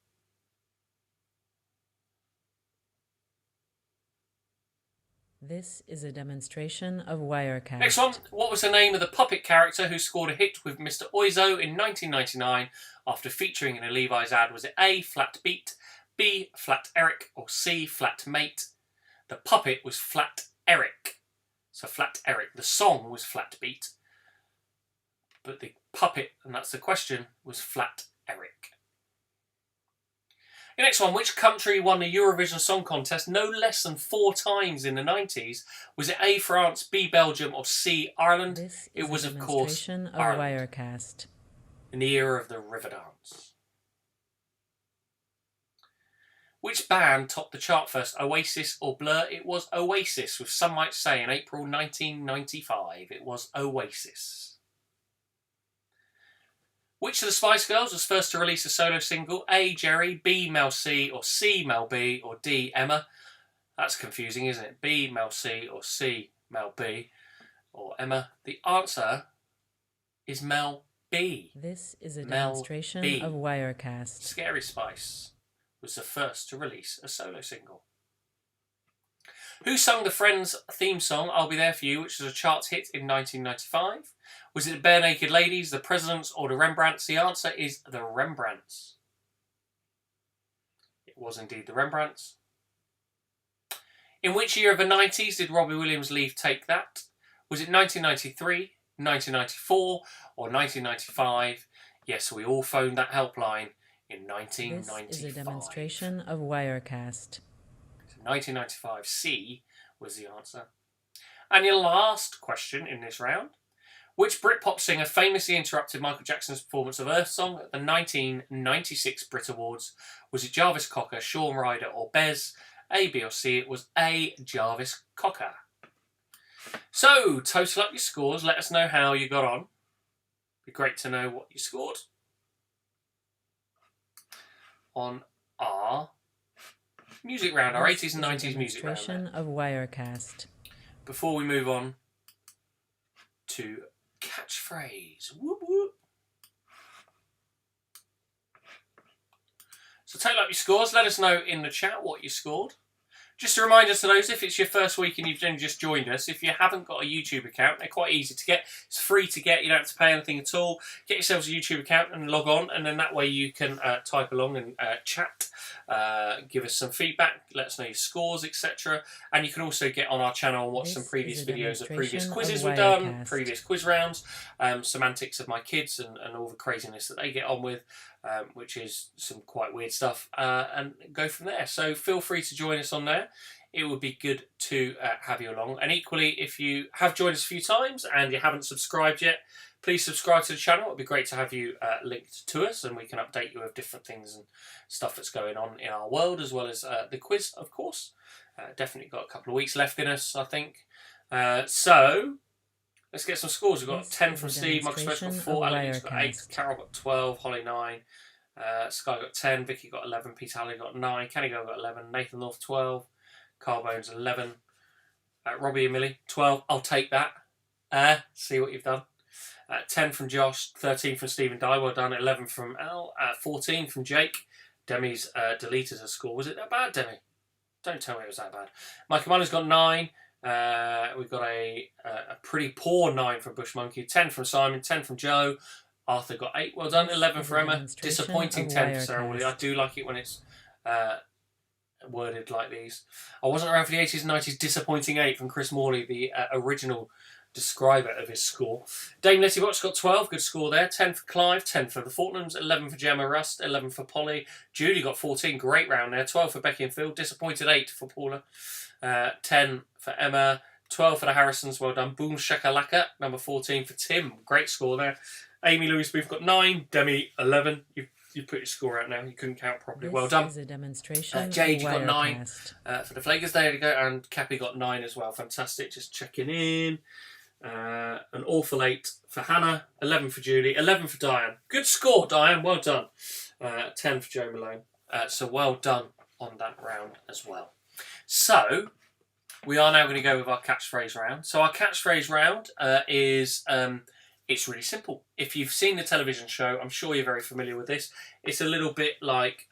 This is a demonstration of Wirecast. Next one. What was the name of the puppet character who scored a hit with Mr. Oizo in 1999 after featuring in a Levi's ad? Was it A, Flat Beat, B, Flat Eric, or C, Flat Mate? The puppet was Flat Eric. So Flat Eric. The song was Flat Beat, but the puppet, and that's the question, was Flat Eric. The next one, which country won the Eurovision Song Contest no less than 4 times in the 90s? Was it A, France, B, Belgium, or C, Ireland? This It is was, a of course, demonstration of Ireland, Wirecast. in the era of the river dance. Which band topped the chart first, Oasis or Blur? It was Oasis, with some might say in April 1995. It was Oasis. Which of the Spice Girls was first to release a solo single? A, Jerry, B, Mel C, or C, Mel B, or D, Emma? That's confusing, isn't it? B, Mel C, or C, Mel B, or Emma. The answer is Mel B. This is a Mel demonstration B. of Wirecast. Scary Spice was the first to release a solo single. Who sung the Friends theme song, I'll Be There For You, which was a charts hit in 1995? Was it the Bare Naked Ladies, the Presidents, or the Rembrandts? The answer is the Rembrandts. It was indeed the Rembrandts. In which year of the 90s did Robbie Williams leave Take That? Was it 1993, 1994, or 1995? Yes, we all phoned that helpline in 1995. This is a demonstration of Wirecast. 1995, C was the answer. And your last question in this round. Which Britpop singer famously interrupted Michael Jackson's performance of Earth Song at the 1996 Brit Awards? Was it Jarvis Cocker, Shawn Ryder, or Bez? A, B, or C? It was A, Jarvis Cocker. So, total up your scores. Let us know how you got on. Be great to know what you scored on our music round, our 80s and 90s music round. Demonstration of Wirecast. Before we move on to catchphrase. Whoop, whoop. So total up your scores. Let us know in the chat what you scored. Just a reminder to those, if it's your first week and you've only just joined us, if you haven't got a YouTube account, they're quite easy to get. It's free to get. You don't have to pay anything at all. Get yourselves a YouTube account and log on, and then that way you can type along and chat, give us some feedback, let us know your scores, etc. And you can also get on our channel and watch some previous videos of previous quizzes we've done, previous quiz rounds, some antics of my kids and all the craziness that they get on with, which is some quite weird stuff, and go from there. So feel free to join us on there. It would be good to have you along. And equally, if you have joined us a few times and you haven't subscribed yet, please subscribe to the channel. It would be great to have you linked to us, and we can update you with different things and stuff that's going on in our world, as well as the quiz, of course. Definitely got a couple of weeks left in us, I think. So let's get some scores. We've got 10 from Steve, Michael Smith got 4, Alex got 8, Carol got 12, Holly 9, Sky got 10, Vicky got 11, Peter Halley got 9, Kenny Go got 11, Nathan North 12, Carl Bones 11, Robbie and Millie 12. I'll take that. See what you've done. 10 from Josh, 13 from Stephen Dye, well done. 11 from Al, 14 from Jake. Demi's deleted her score. Was it that bad, Demi? Don't tell me it was that bad. Michael Mullen's got 9. We've got a pretty poor 9 from Bush Monkey. 10 from Simon. 10 from Joe. Arthur got 8. Well done. 11 for Emma. Disappointing 10 for Sarah Woolley. I do like it when it's worded like these. I wasn't around for the 80s and 90s. Disappointing 8 from Chris Morley, the original describer of his score. Dame Letty Watts got 12, good score there. 10 for Clive, 10 for the Fortnams, 11 for Gemma Rust, 11 for Polly. Judy got 14, great round there. 12 for Becky and Phil, disappointed 8 for Paula. 10 for Emma, 12 for the Harrisons, well done. Boom Shakalaka, number 14 for Tim, great score there. Amy Louise Booth got 9. Demi, 11. You put your score out now. You couldn't count properly. Well done. This is a demonstration Jade, of you got 9 Wirecast. for the Flakers. There you go. And Cappy got 9 as well. Fantastic. Just checking in. An awful 8 for Hannah. 11 for Julie. 11 for Diane. Good score, Diane. Well done. 10 for Joe Malone. So well done on that round as well. So we are now going to go with our catchphrase round. So our catchphrase round is... it's really simple. If you've seen the television show, I'm sure you're very familiar with this. It's a little bit like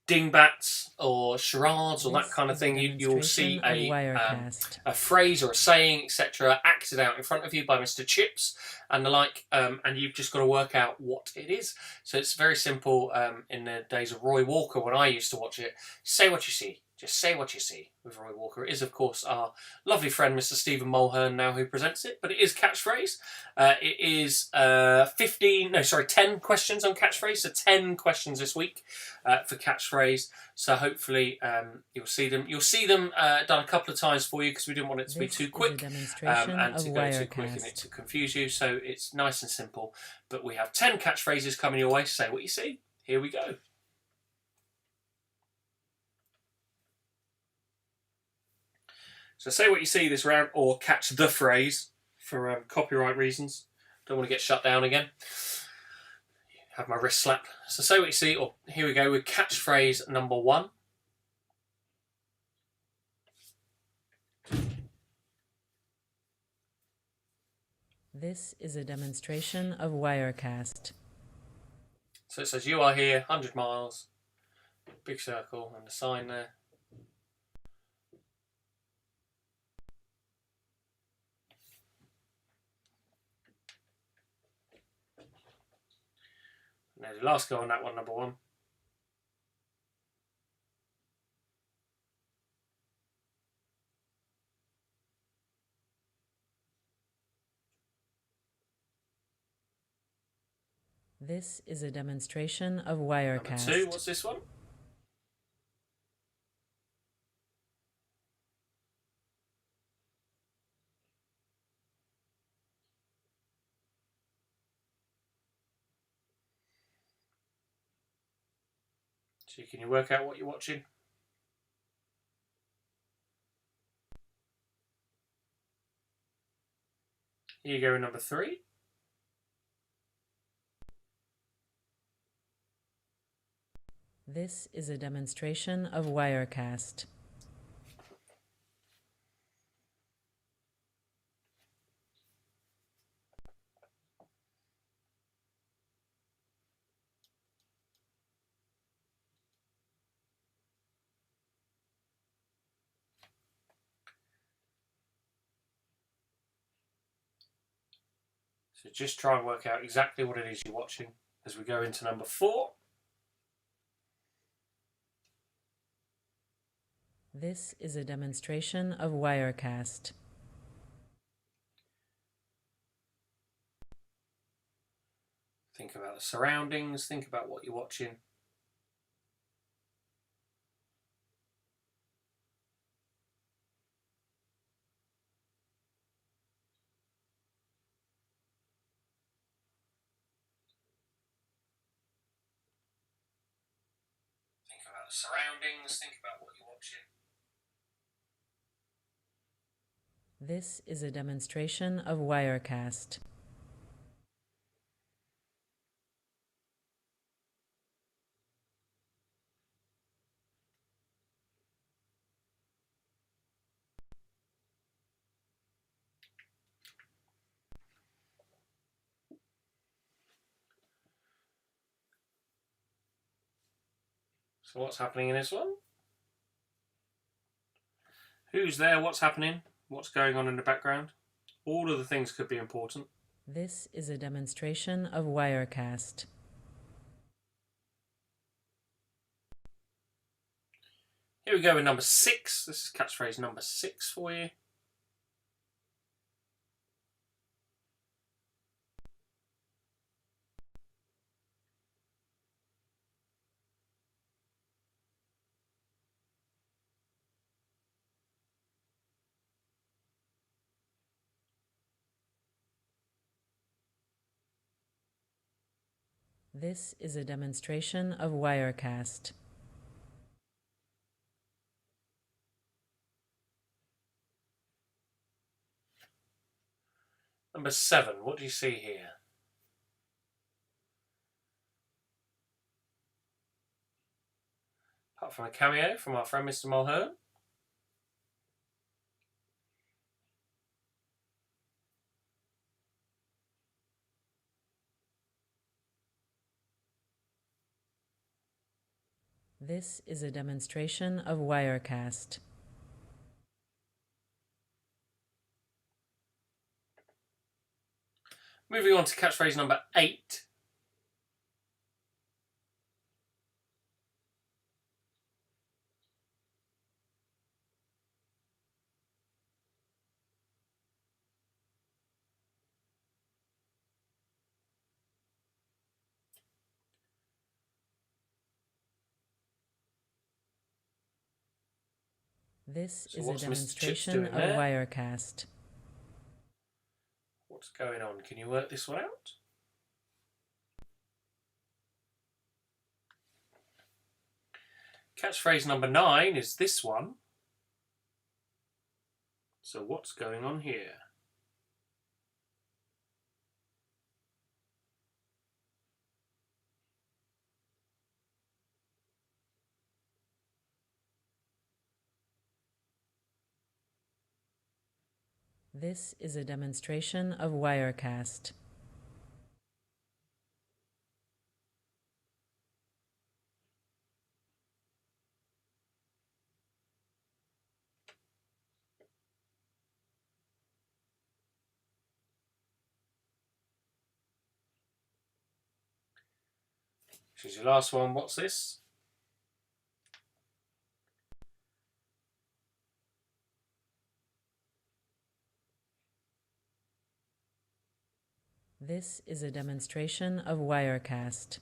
dingbats or charades or that kind of thing. You'll see a phrase or a saying, etc., acted out in front of you by Mr. Chips and the like, and you've just got to work out what it is. So it's very simple. In the days of Roy Walker, when I used to watch it, say what you see. Just say what you see with Roy Walker. It is, of course, our lovely friend, Mr. Stephen Mulhern, now who presents it, but it is catchphrase. It is 10 questions on catchphrase, so 10 questions this week for catchphrase. So hopefully you'll see them. You'll see them done a couple of times for you because we didn't want it to be too quick and to go too quick and it to confuse you. So it's nice and simple. But we have 10 catchphrases coming your way. Say what you see. Here we go. So say what you see this round, or catch the phrase for copyright reasons. Don't want to get shut down again. Have my wrist slapped. So say what you see, or here we go with catchphrase number 1. This is a demonstration of Wirecast. So it says you are here, 100 miles, big circle and the sign there. Now the last go on that one, number 1. This is a demonstration of Wirecast. Number 2, what's this one? So can you work out what you're watching? Here you go with number 3. This is a demonstration of Wirecast. So just try and work out exactly what it is you're watching as we go into number 4. This is a demonstration of Wirecast. Think about the surroundings, think about what you're watching. Think about the surroundings, think about what you're watching. This is a demonstration of Wirecast. So what's happening in this one? Who's there? What's happening? What's going on in the background? All of the things could be important. This is a demonstration of Wirecast. Here we go with number 6. This is catchphrase number 6 for you. This is a demonstration of Wirecast. Number 7, what do you see here? Apart from a cameo from our friend Mr. Mulhern. This is a demonstration of Wirecast. Moving on to catchphrase number 8. This So is a what's Mr. Chips demonstration doing of there? Wirecast. What's going on? Can you work this one out? Catchphrase number 9 is this one. So what's going on here? This is a demonstration of Wirecast. This is your last one. What's this? This is a demonstration of Wirecast.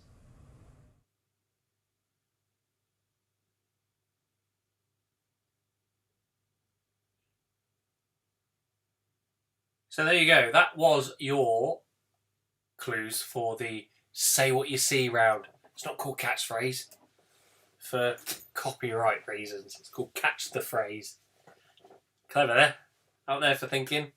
So there you go. That was your clues for the Say What You See round. It's not called catchphrase for copyright reasons. It's called Catch the Phrase. Clever there. Out there for thinking.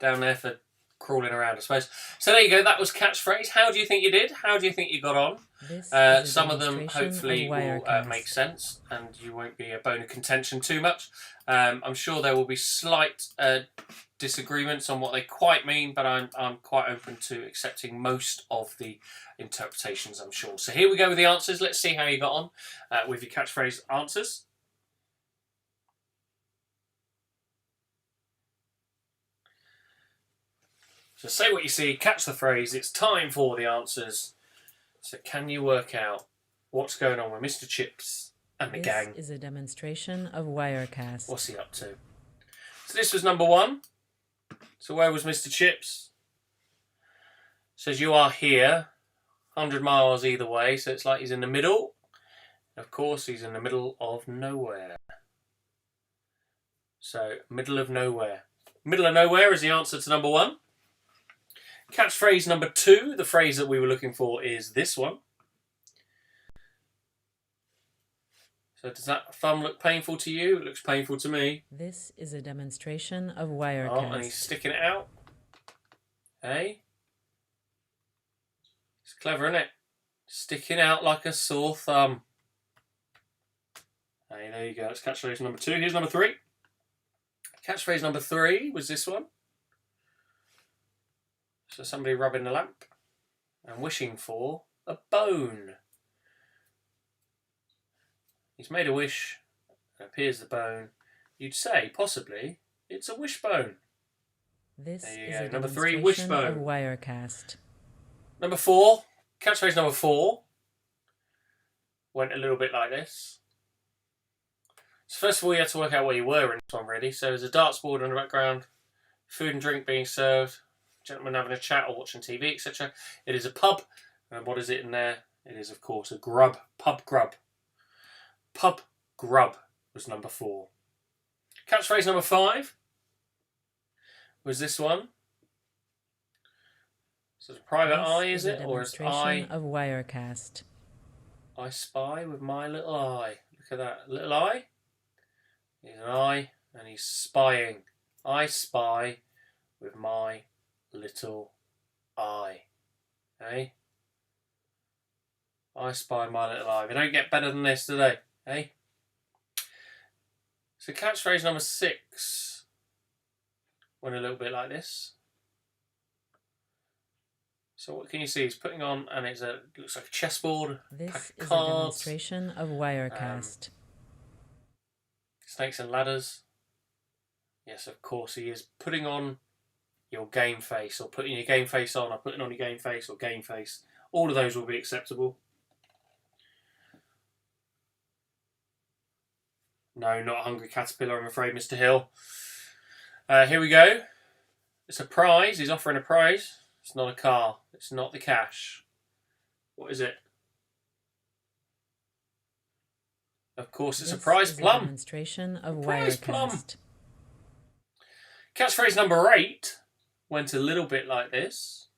Down there for crawling around, I suppose. So there you go. That was catchphrase. How do you think you did? How do you think you got on? Some of them hopefully will make sense and you won't be a bone of contention too much. I'm sure there will be slight disagreements on what they quite mean, but I'm quite open to accepting most of the interpretations, I'm sure. So here we go with the answers. Let's see how you got on with your catchphrase answers. So say what you see, catch the phrase. It's time for the answers. So can you work out what's going on with Mr. Chips and the gang? This is a demonstration of Wirecast. What's he up to? So this was number 1. So where was Mr. Chips? Says you are here, 100 miles either way, so it's like he's in the middle. Of course, he's in the middle of nowhere. So, middle of nowhere. Middle of nowhere is the answer to number 1. Catchphrase number 2, the phrase that we were looking for is this one. So does that thumb look painful to you? It looks painful to me. This is a demonstration of Wirecast. Oh, and he's sticking it out. Hey? It's clever, isn't it? Sticking out like a sore thumb. Hey, there you go. That's catchphrase number 2. Here's number 3. Catchphrase number 3 was this one. So somebody rubbing the lamp and wishing for a bone. He's made a wish, and appears the bone. You'd say, possibly, it's a wishbone. This There you is go. a Number 3, demonstration wishbone. of Wirecast. Number 4, catchphrase number 4, went a little bit like this. So first of all, you had to work out where you were in this one, really. So there's a darts board in the background, food and drink being served, gentlemen having a chat or watching TV, etc. It is a pub, and what is it in there? It is, of course, a grub. Pub grub. Pub grub was number 4. Catchphrase number 5 was this one. So it's a private This eye, is a it? Or is demonstration of Wirecast. I spy with my little eye. Look at that little eye. He's an eye and he's spying. I spy with my little eye. Hey? I spy my little eye. We don't get better than this, do they? Hey? So catchphrase number 6 went a little bit like this. So what can you see? He's putting on, and looks like a chessboard, This pack of is a cards, demonstration of Wirecast. snakes and ladders. Yes, of course he is putting on your game face, or putting your game face on, or putting on your game face, or game face. All of those will be acceptable. No, not a hungry caterpillar, I'm afraid, Mr. Hill. Here we go. It's a prize. He's offering a prize. It's not a car. It's not the cash. What is it? Of course, it's a prize This plum. is a demonstration of Prize plum. Wirecast. Catchphrase number 8 went a little bit like this.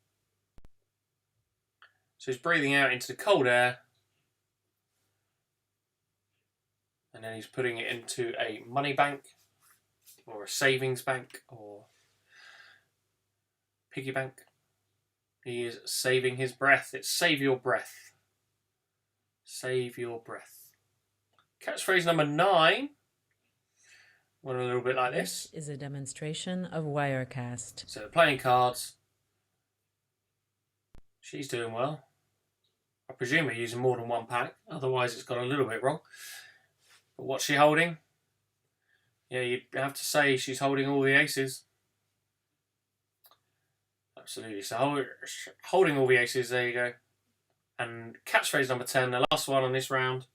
So he's breathing out into the cold air. And then he's putting it into a money bank, or a savings bank, or piggy bank. He is saving his breath. It's save your breath. Save your breath. Catchphrase number 9 went a little bit like this. This is a demonstration of Wirecast. So playing cards. She's doing well. I presume we're using more than one pack, otherwise it's got a little bit wrong. But what's she holding? Yeah, you'd have to say she's holding all the aces. Absolutely. So holding all the aces, there you go. And catchphrase number 10, the last one on this round.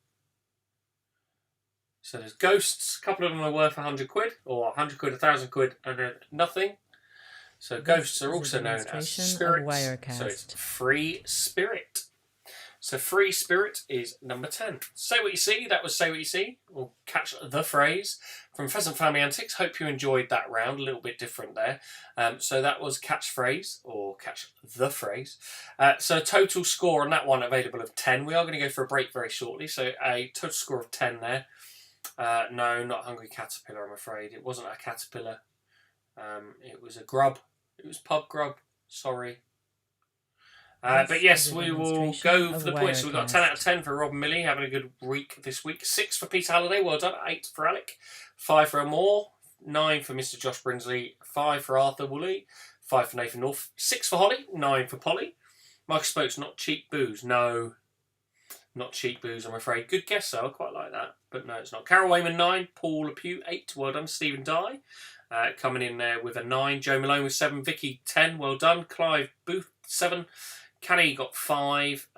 So there's ghosts. A couple of them are worth 100 quid, or 100 quid, 1,000 quid, and then nothing. So ghosts are also known as spirits. So it's free spirit. So free spirit is number 10. Say what you see. That was Say What You See. We'll catch the phrase from Pheasant Family Antics. Hope you enjoyed that round. A little bit different there. So that was catchphrase, or catch the phrase. So total score on that one available of 10. We are going to go for a break very shortly. So a total score of 10 there. No, not hungry caterpillar, I'm afraid. It wasn't a caterpillar. It was a grub. It was pub grub. Sorry. But yes, we will go for the points. So we've got a 10 out of 10 for Rob and Millie, having a good week this week. 6 for Peter Halliday, well done. 8 for Alec. 5 for Amor. 9 for Mr. Josh Brinsley. 5 for Arthur Woolley. 5 for Nathan North. 6 for Holly. 9 for Polly. Michael Spokes, not cheap booze. No, not cheap booze, I'm afraid. Good guess, though. I quite like that. But no, it's not. Carol Wayman, 9. Paul Lepew, 8. Well done. Stephen Dye coming in there with a 9. Joe Malone with 7. Vicky, 10. Well done. Clive Booth, 7. Canny got 5.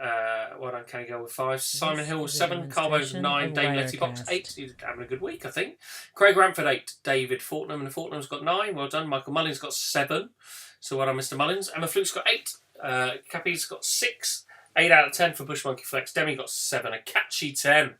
Well done, Canny go with 5. Simon Hill with 7. Carbo's 9. Dave Lettybox 8. He's having a good week, I think. Craig Ramford 8. David Fortnum, and Fortnum's got 9. Well done. Michael Mullins got 7. So well done, Mr. Mullins. Emma Fluke's got 8. Cappy's got 6. 8 out of 10 for Bush Monkey Flex. Demi got 7. A catchy 10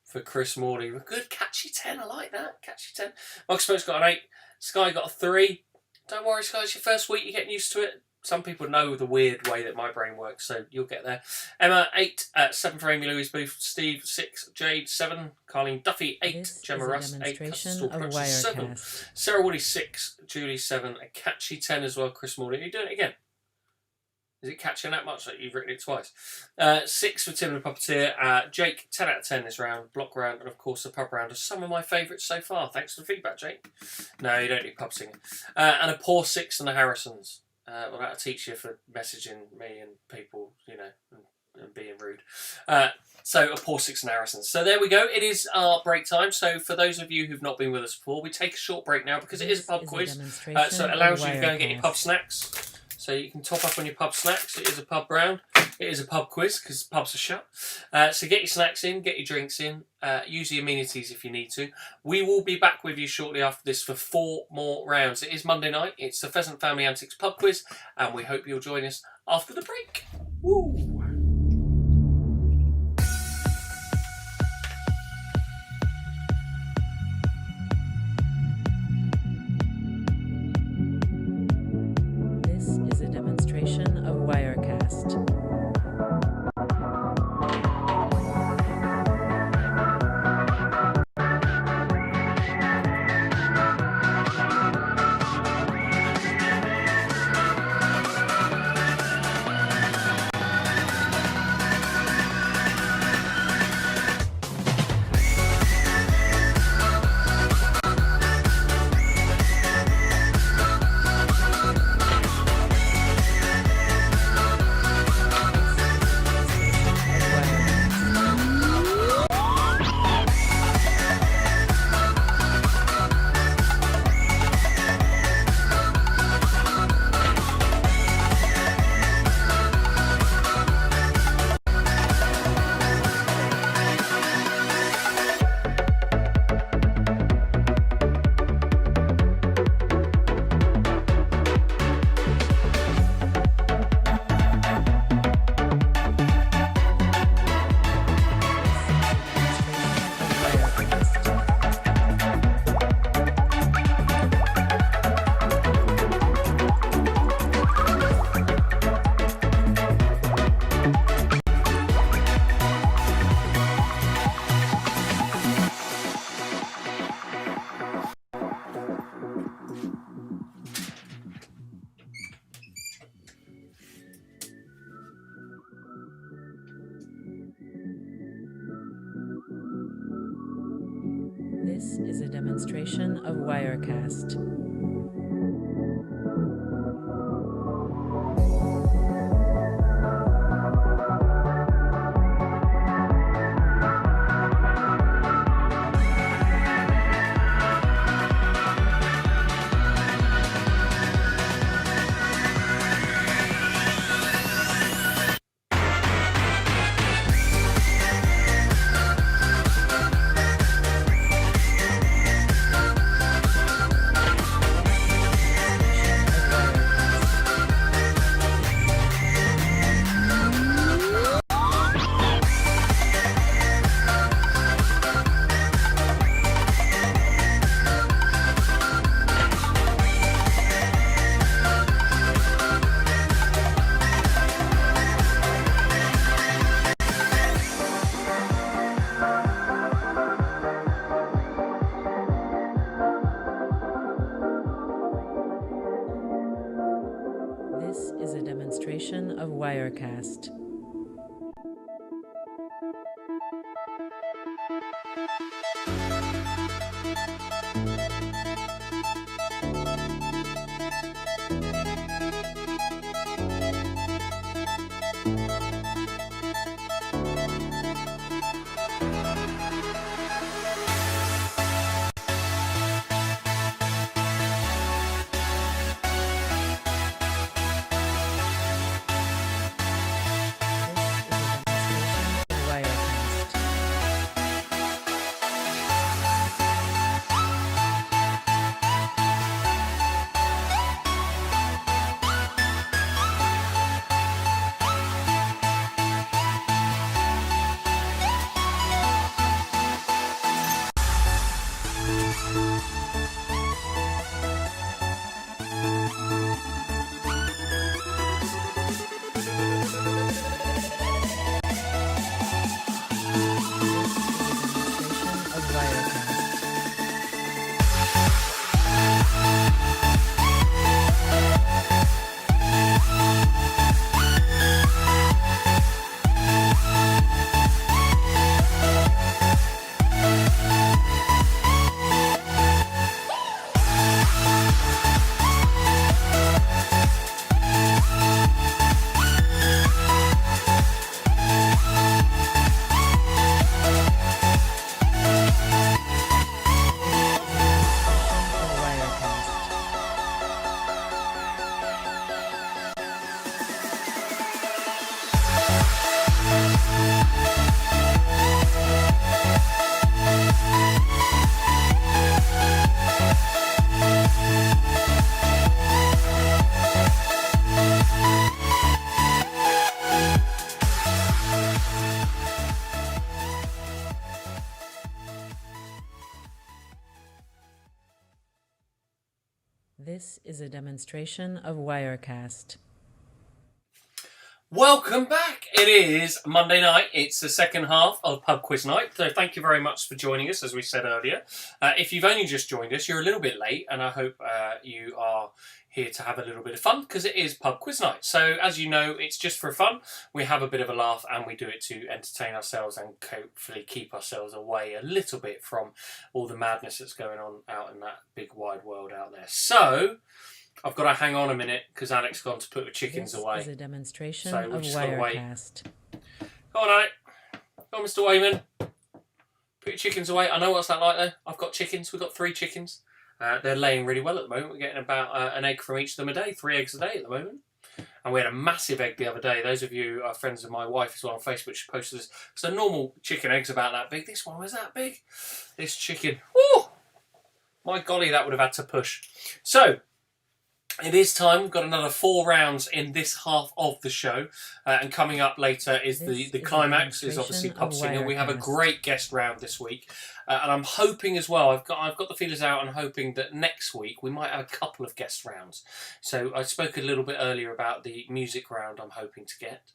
for Chris Morley. A good catchy 10. I like that. Catchy 10. Michael Spoke's got an 8. Sky got a 3. Don't worry, Sky. It's your first week. You're getting used to it. Some people know the weird way that my brain works, so you'll get there. Emma, 8. 7 for Amy Louise Booth. Steve, 6. Jade, 7. Carleen Duffy, 8. Gemma Russ, 8. Custard 7. Sarah Woody, 6. Julie, 7. A catchy 10 as well. Chris Morley. Are you doing it again? Is it catching that much that you've written it twice? 6 for Tim and the Puppeteer. Jake, 10 out of 10 this round. Block round, and of course the pub round are some of my favourites so far. Thanks for the feedback, Jake. No, you don't need pub singing. And a poor 6 on the Harrisons. Well, that'll teach you for messaging me and people, you know, and being rude. So a poor 6 on the Harrisons. So there we go. It is our break time. So for those of you who've not been with us before, we take a short break now because it is a pub quiz. So it allows you to go and get your pub snacks. So you can top up on your pub snacks. It is a pub round. It is a pub quiz because pubs are shut. So get your snacks in, get your drinks in, use the amenities if you need to. We will be back with you shortly after this for 4 more rounds. It is Monday night. It's the Pheasant Family Antics pub quiz, and we hope you'll join us after the break. Woo! This is a demonstration of Wirecast. This is a demonstration of Wirecast. This is a demonstration of Wirecast. This is a demonstration of Wirecast. Welcome back. It is Monday night. It's the second half of Pub Quiz Night. So thank you very much for joining us, as we said earlier. If you've only just joined us, you're a little bit late, and I hope you are here to have a little bit of fun, because it is Pub Quiz Night. So as you know, it's just for fun. We have a bit of a laugh, and we do it to entertain ourselves and hopefully keep ourselves away a little bit from all the madness that's going on out in that big wide world out there. So I've got to hang on a minute because Alex gone to put the chickens away. This is a demonstration So we're of just gonna wait. Wirecast. Go on, Alex. Go on, Mr. Wayman. Put your chickens away. I know what's that like, though. I've got chickens. We've got 3 chickens. They're laying really well at the moment. We're getting about an egg from each of them a day. 3 eggs a day at the moment. And we had a massive egg the other day. Those of you who are friends of my wife as well on Facebook, she posted this. So normal chicken eggs about that big. This one was that big. This chicken. Woo! My golly, that would have had to push. So it is time. We've got another 4 rounds in this half of the show, and coming up later is the climax. Is obviously Pub Singer. We have a great guest round this week, and I'm hoping as well. I've got the feelers out, and hoping that next week we might have a couple of guest rounds. So I spoke a little bit earlier about the music round I'm hoping to get.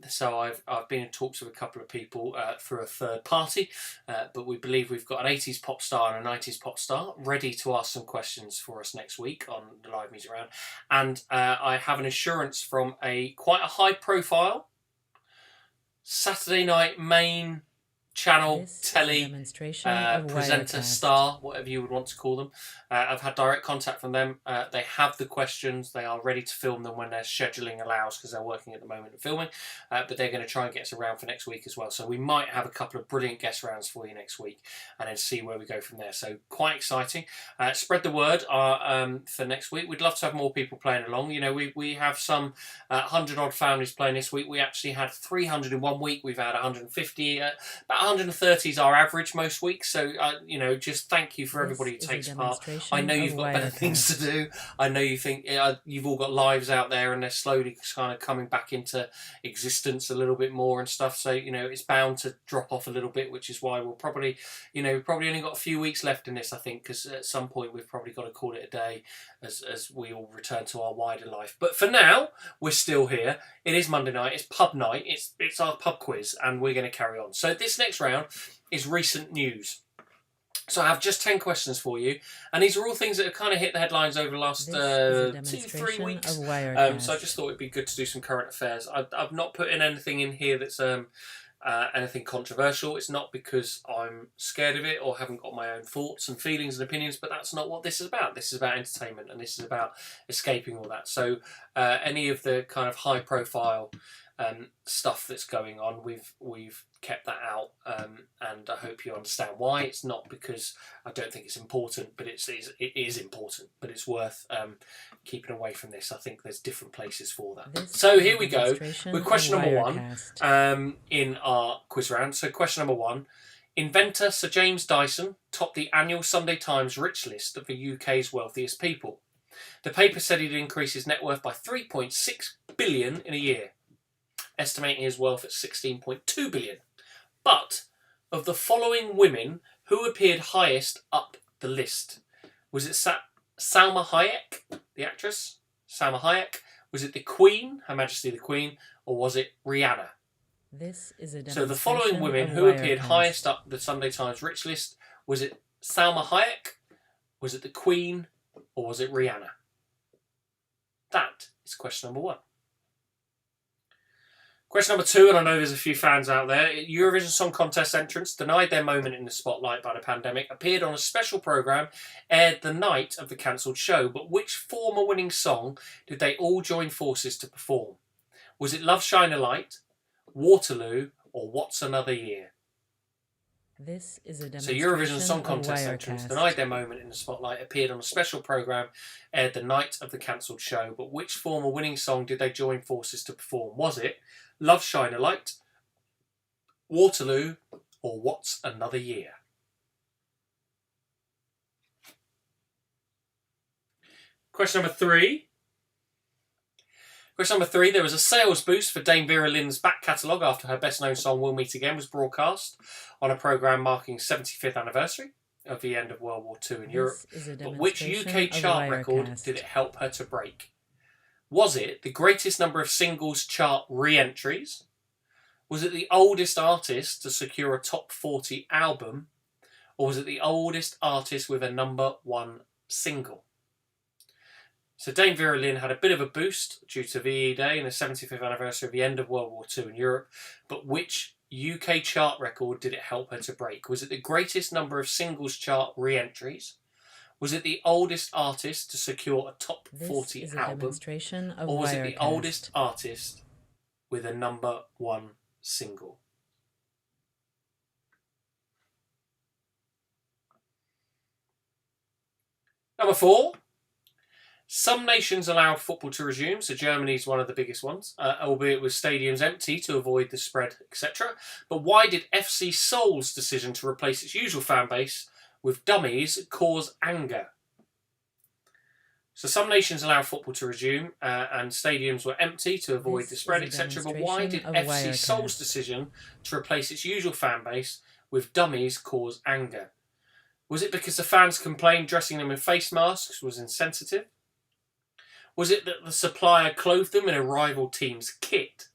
So I've been in talks with a couple of people for a third party, but we believe we've got an 80s pop star and a 90s pop star ready to ask some questions for us next week on the live music round. And I have an assurance from quite a high profile Saturday night main channel, This is a telly, demonstration of presenter, Wirecast. star, whatever you would want to call them. I've had direct contact from them. They have the questions. They are ready to film them when their scheduling allows, because they're working at the moment and filming. But they're going to try and get us around for next week as well. So we might have a couple of brilliant guest rounds for you next week, and then see where we go from there. So quite exciting. Spread the word for next week. We'd love to have more people playing along. You know, we have some 100 odd families playing this week. We actually had 300 in 1 week. We've had 150. About 130 is our average most weeks. So you know, just thank you for everybody who takes part. I know you've got better things to do. I know you think you've all got lives out there, and they're slowly kind of coming back into existence a little bit more and stuff. So you know, it's bound to drop off a little bit, which is why we'll probably, you know, probably only got a few weeks left in this, I think, because at some point we've probably got to call it a day as we all return to our wider life. But for now, we're still here. It is Monday night. It's pub night. It's our pub quiz, and we're going to carry on. So this next round is recent news. So I have just 10 questions for you, and these are all things that have kind of hit the headlines over the last 2-3 weeks. So I just thought it'd be good to do some current affairs. I've not put in anything in here that's anything controversial. It's not because I'm scared of it or haven't got my own thoughts and feelings and opinions, but that's not what this is about. This is about entertainment, and this is about escaping all that. So any of the kind of high profile stuff that's going on, we've kept that out, and I hope you understand why. It's not because I don't think it's important, but it is important, but it's worth keeping away from this. I think there's different places for that. So here we go with question number one in our quiz round. So question number one: inventor Sir James Dyson topped the annual Sunday Times Rich list of the UK's wealthiest people. The paper said he'd increase his net worth by 3.6 billion in a year, estimating his wealth at 16.2 billion. But of the following women, who appeared highest up the list? Was it Salma Hayek, the actress? Salma Hayek? Was it the Queen, Her Majesty the Queen? Or was it Rihanna? This is a So the following women, who appeared highest up the Sunday Times Rich list? Was it Salma Hayek? Was it the Queen? Or was it Rihanna? That is question number one. Question number two, and I know there's a few fans out there. Eurovision Song Contest entrants denied their moment in the spotlight by the pandemic appeared on a special programme aired the night of the cancelled show. But which former winning song did they all join forces to perform? Was it Love Shine a Light, Waterloo, or What's Another Year? This is a So Eurovision Song Contest entrants denied their moment in the spotlight appeared on a special programme aired the night of the cancelled show. But which former winning song did they join forces to perform? Was it Love Shine a Light, Waterloo, or What's Another Year? Question number three. Question number three, there was a sales boost for Dame Vera Lynn's back catalogue after her best-known song We'll Meet Again was broadcast on a programme marking 75th anniversary of the end of World War II in Europe. But which UK chart record did it help her to break? Was it the greatest number of singles chart re-entries? Was it the oldest artist to secure a top 40 album? Or was it the oldest artist with a number one single? So Dame Vera Lynn had a bit of a boost due to VE Day and the 75th anniversary of the end of World War II in Europe. But which UK chart record did it help her to break? Was it the greatest number of singles chart re-entries? Was it the oldest artist to secure a top 40 album? Or was it the oldest artist with a number one single? Number four. Some nations allowed football to resume, so Germany's one of the biggest ones, albeit with stadiums empty to avoid the spread, etc. But why did FC Seoul's decision to replace its usual fan base with dummies cause anger? So some nations allowed football to resume, and stadiums were empty to avoid the spread, etc. But why did FC Seoul's decision to replace its usual fan base with dummies cause anger? Was it because the fans complained dressing them in face masks was insensitive? Was it that the supplier clothed them in a rival team's kit?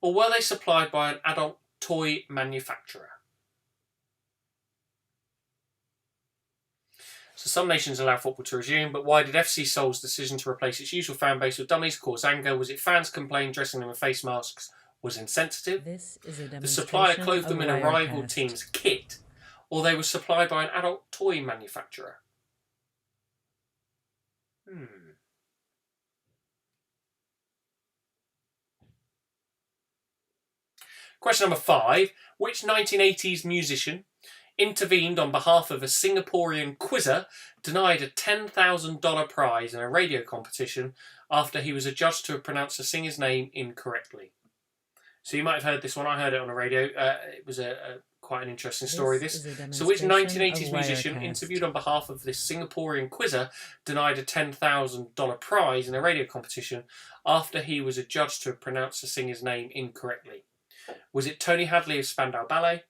Or were they supplied by an adult toy manufacturer? So some nations allow football to resume, but why did FC Seoul's decision to replace its usual fan base with dummies cause anger? Was it fans complained dressing them in face masks was insensitive, This is a the supplier demonstration clothed of them in a rival Wirecast. team's kit, or they were supplied by an adult toy manufacturer. Question number 5. Which 1980s musician intervened on behalf of a Singaporean quizzer denied a $10,000 prize in a radio competition after he was adjudged to have pronounced a singer's name incorrectly? So you might have heard this one. I heard it on the radio. It was quite an interesting story. So which 1980s musician interviewed on behalf of this Singaporean quizzer denied a $10,000 prize in a radio competition after he was adjudged to have pronounced a singer's name incorrectly? Was it Tony Hadley of Spandau Ballet?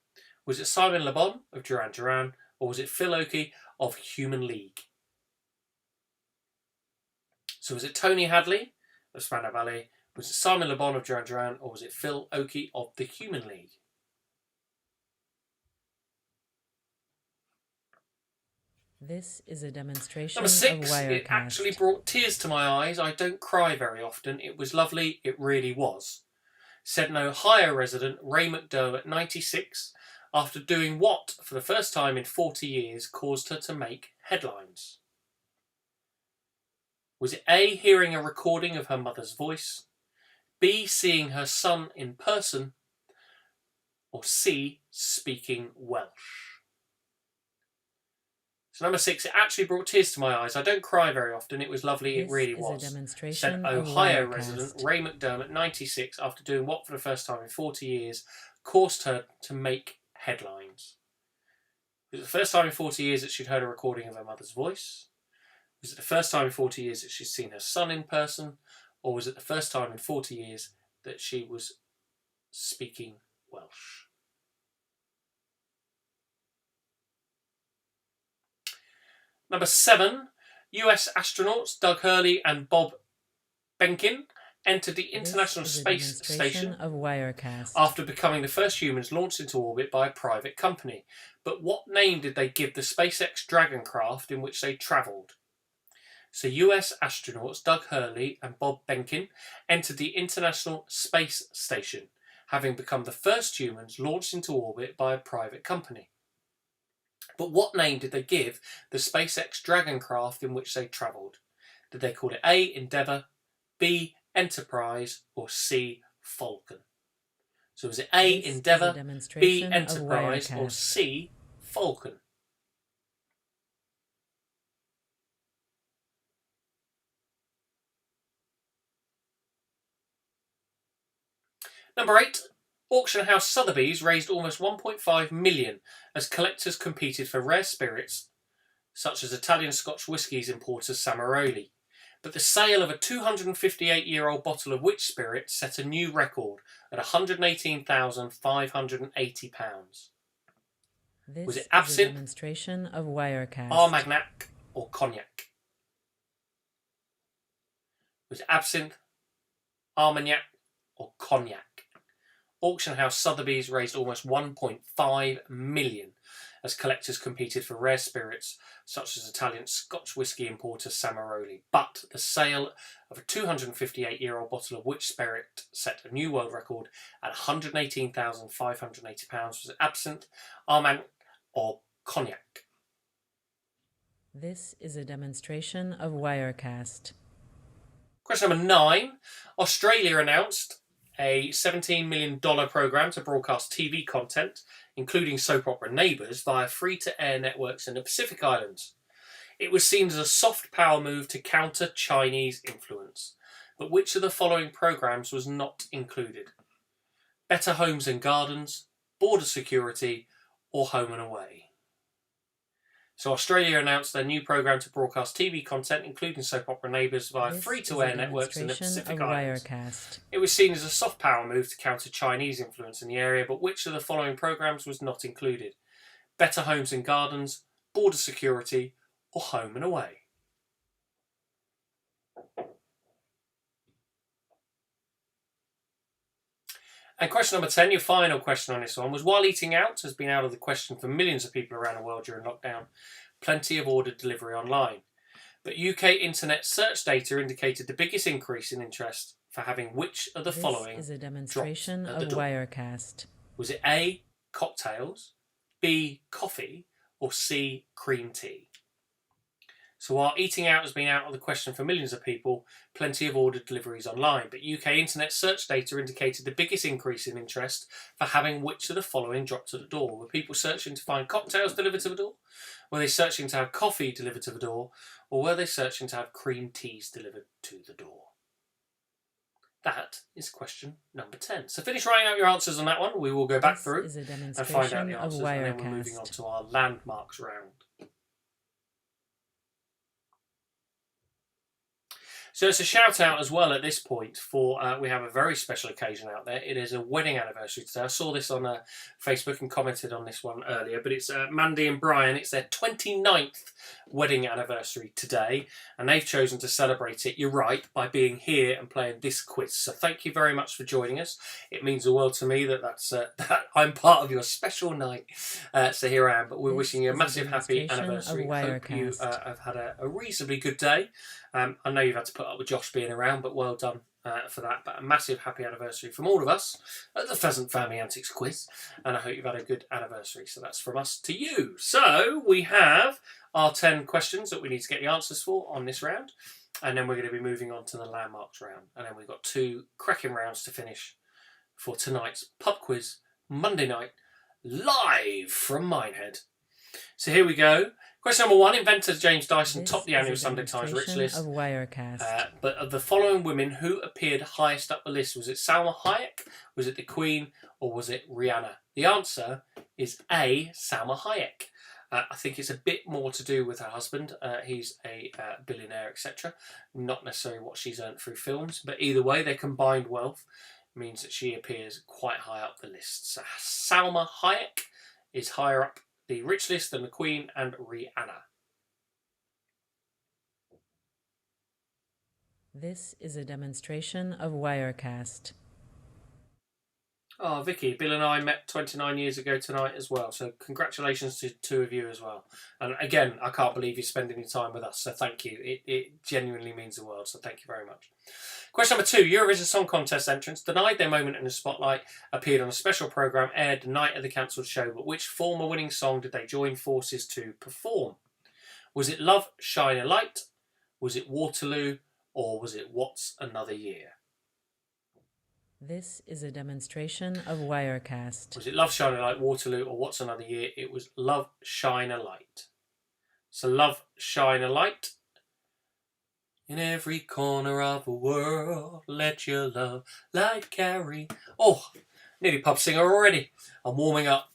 Was it Simon Le Bon of Duran Duran? Or was it Phil Oakey of Human League? So was it Tony Hadley of Spandau Ballet? Was it Simon Le Bon of Duran Duran? Or was it Phil Oakey of the Human League? This is a demonstration Number 6. of Wirecast. It actually brought tears to my eyes. I don't cry very often. It was lovely. It really was. Said an Ohio resident, Ray McDermott, 96, after doing what, for the first time in 40 years, caused her to make headlines. Was it A, hearing a recording of her mother's voice, B, seeing her son in person, or C, speaking Welsh? So number 6, it actually brought tears to my eyes. I don't cry very often. It was lovely. It really was. Said Ohio resident Ray McDermott, 96, after doing what for the first time in 40 years, caused her to make headlines. Was it the first time in 40 years that she'd heard a recording of her mother's voice? Was it the first time in 40 years that she'd seen her son in person? Or was it the first time in 40 years that she was speaking Welsh? Number 7, US astronauts Doug Hurley and Bob Behnken entered the International Space Station of Wirecast. after becoming the first humans launched into orbit by a private company. But what name did they give the SpaceX Dragon craft in which they travelled? So US astronauts Doug Hurley and Bob Behnken entered the International Space Station, having become the first humans launched into orbit by a private company. But what name did they give the SpaceX Dragon craft in which they travelled? Did they call it A, Endeavour, B, Enterprise, or C, Falcon? So was it A, Endeavour, B, Enterprise, or C, Falcon? Number 8. Auction house Sotheby's raised almost $1.5 million as collectors competed for rare spirits such as Italian Scotch whiskies importer Samaroli. But the sale of a 258-year-old bottle of which spirit set a new record at £118,580. Was it absinthe, demonstration of Wirecast. Armagnac, or cognac? Was it absinthe, Armagnac, or cognac? Auction house Sotheby's raised almost $1.5 million as collectors competed for rare spirits such as Italian Scotch whisky importer Samaroli. But the sale of a 258-year-old bottle of which spirit set a new world record at £118,580. Was it absinthe, Armagnac, or cognac? This is a demonstration of Wirecast. Question number 9. Australia announced a $17 million programme to broadcast TV content, including soap opera Neighbours, via free-to-air networks in the Pacific Islands. It was seen as a soft power move to counter Chinese influence. But which of the following programmes was not included? Better Homes and Gardens, Border Security, or Home and Away? So Australia announced their new programme to broadcast TV content, including soap opera Neighbours, via free-to-air networks in the Pacific Islands. It was seen as a soft power move to counter Chinese influence in the area, but which of the following programmes was not included? Better Homes and Gardens, Border Security, or Home and Away? And question number 10, your final question on this one, was while eating out has been out of the question for millions of people around the world during lockdown, plenty of ordered delivery online. But UK internet search data indicated the biggest increase in interest for having which of the This following is a demonstration at the of door? Wirecast. Was it A, cocktails, B, coffee, or C, cream tea? So while eating out has been out of the question for millions of people, plenty have ordered deliveries online. But UK internet search data indicated the biggest increase in interest for having which of the following dropped to the door. Were people searching to find cocktails delivered to the door? Were they searching to have coffee delivered to the door? Or were they searching to have cream teas delivered to the door? That is question number 10. So finish writing out your answers on that one. We will go back This through is a and find out demonstration the of answers, and then we're moving on Wirecast. to our landmarks round. So it's a shout out as well at this point for we have a very special occasion out there. It is a wedding anniversary today. I saw this on Facebook and commented on this one earlier, but it's Mandy and Brian. It's their 29th wedding anniversary today, and they've chosen to celebrate it, you're right, by being here and playing this quiz. So thank you very much for joining us. It means the world to me that that I'm part of your special night. So here I am, but we're wishing you a massive happy anniversary. Hope you have had a reasonably good day. I know you've had to put up with Josh being around, but well done for that. But a massive happy anniversary from all of us at the Pheasant Family Antics Quiz, and I hope you've had a good anniversary. So that's from us to you. So we have our 10 questions that we need to get the answers for on this round, and then we're going to be moving on to the landmarks round, and then we've got 2 cracking rounds to finish for tonight's pub quiz Monday night, live from Minehead. So here we go. Question number 1. Inventor James Dyson topped the annual Sunday Times Rich List. Of Wirecast. But of the following women, who appeared highest up the list? Was it Salma Hayek, was it the Queen, or was it Rihanna? The answer is A, Salma Hayek. I think it's a bit more to do with her husband. He's a billionaire, etc. Not necessarily what she's earned through films, but either way, their combined wealth means that she appears quite high up the list. So Salma Hayek is higher up the rich list than the Queen and Rihanna. This is a demonstration of Wirecast. Oh, Vicky, Bill and I met 29 years ago tonight as well. So congratulations to 2 of you as well. And again, I can't believe you're spending your time with us. So thank you. It genuinely means the world. So thank you very much. Question number 2. Eurovision Song Contest entrants denied their moment in the spotlight, appeared on a special programme aired the night of the cancelled show. But which former winning song did they join forces to perform? Was it Love, Shine a Light? Was it Waterloo? Or was it What's Another Year? This is a demonstration of Wirecast. Was it Love, Shine a Light, Waterloo, or What's Another Year? It was Love, Shine a Light. So Love, Shine a Light. In every corner of the world, let your love light carry. Oh, nearly pub singer already. I'm warming up.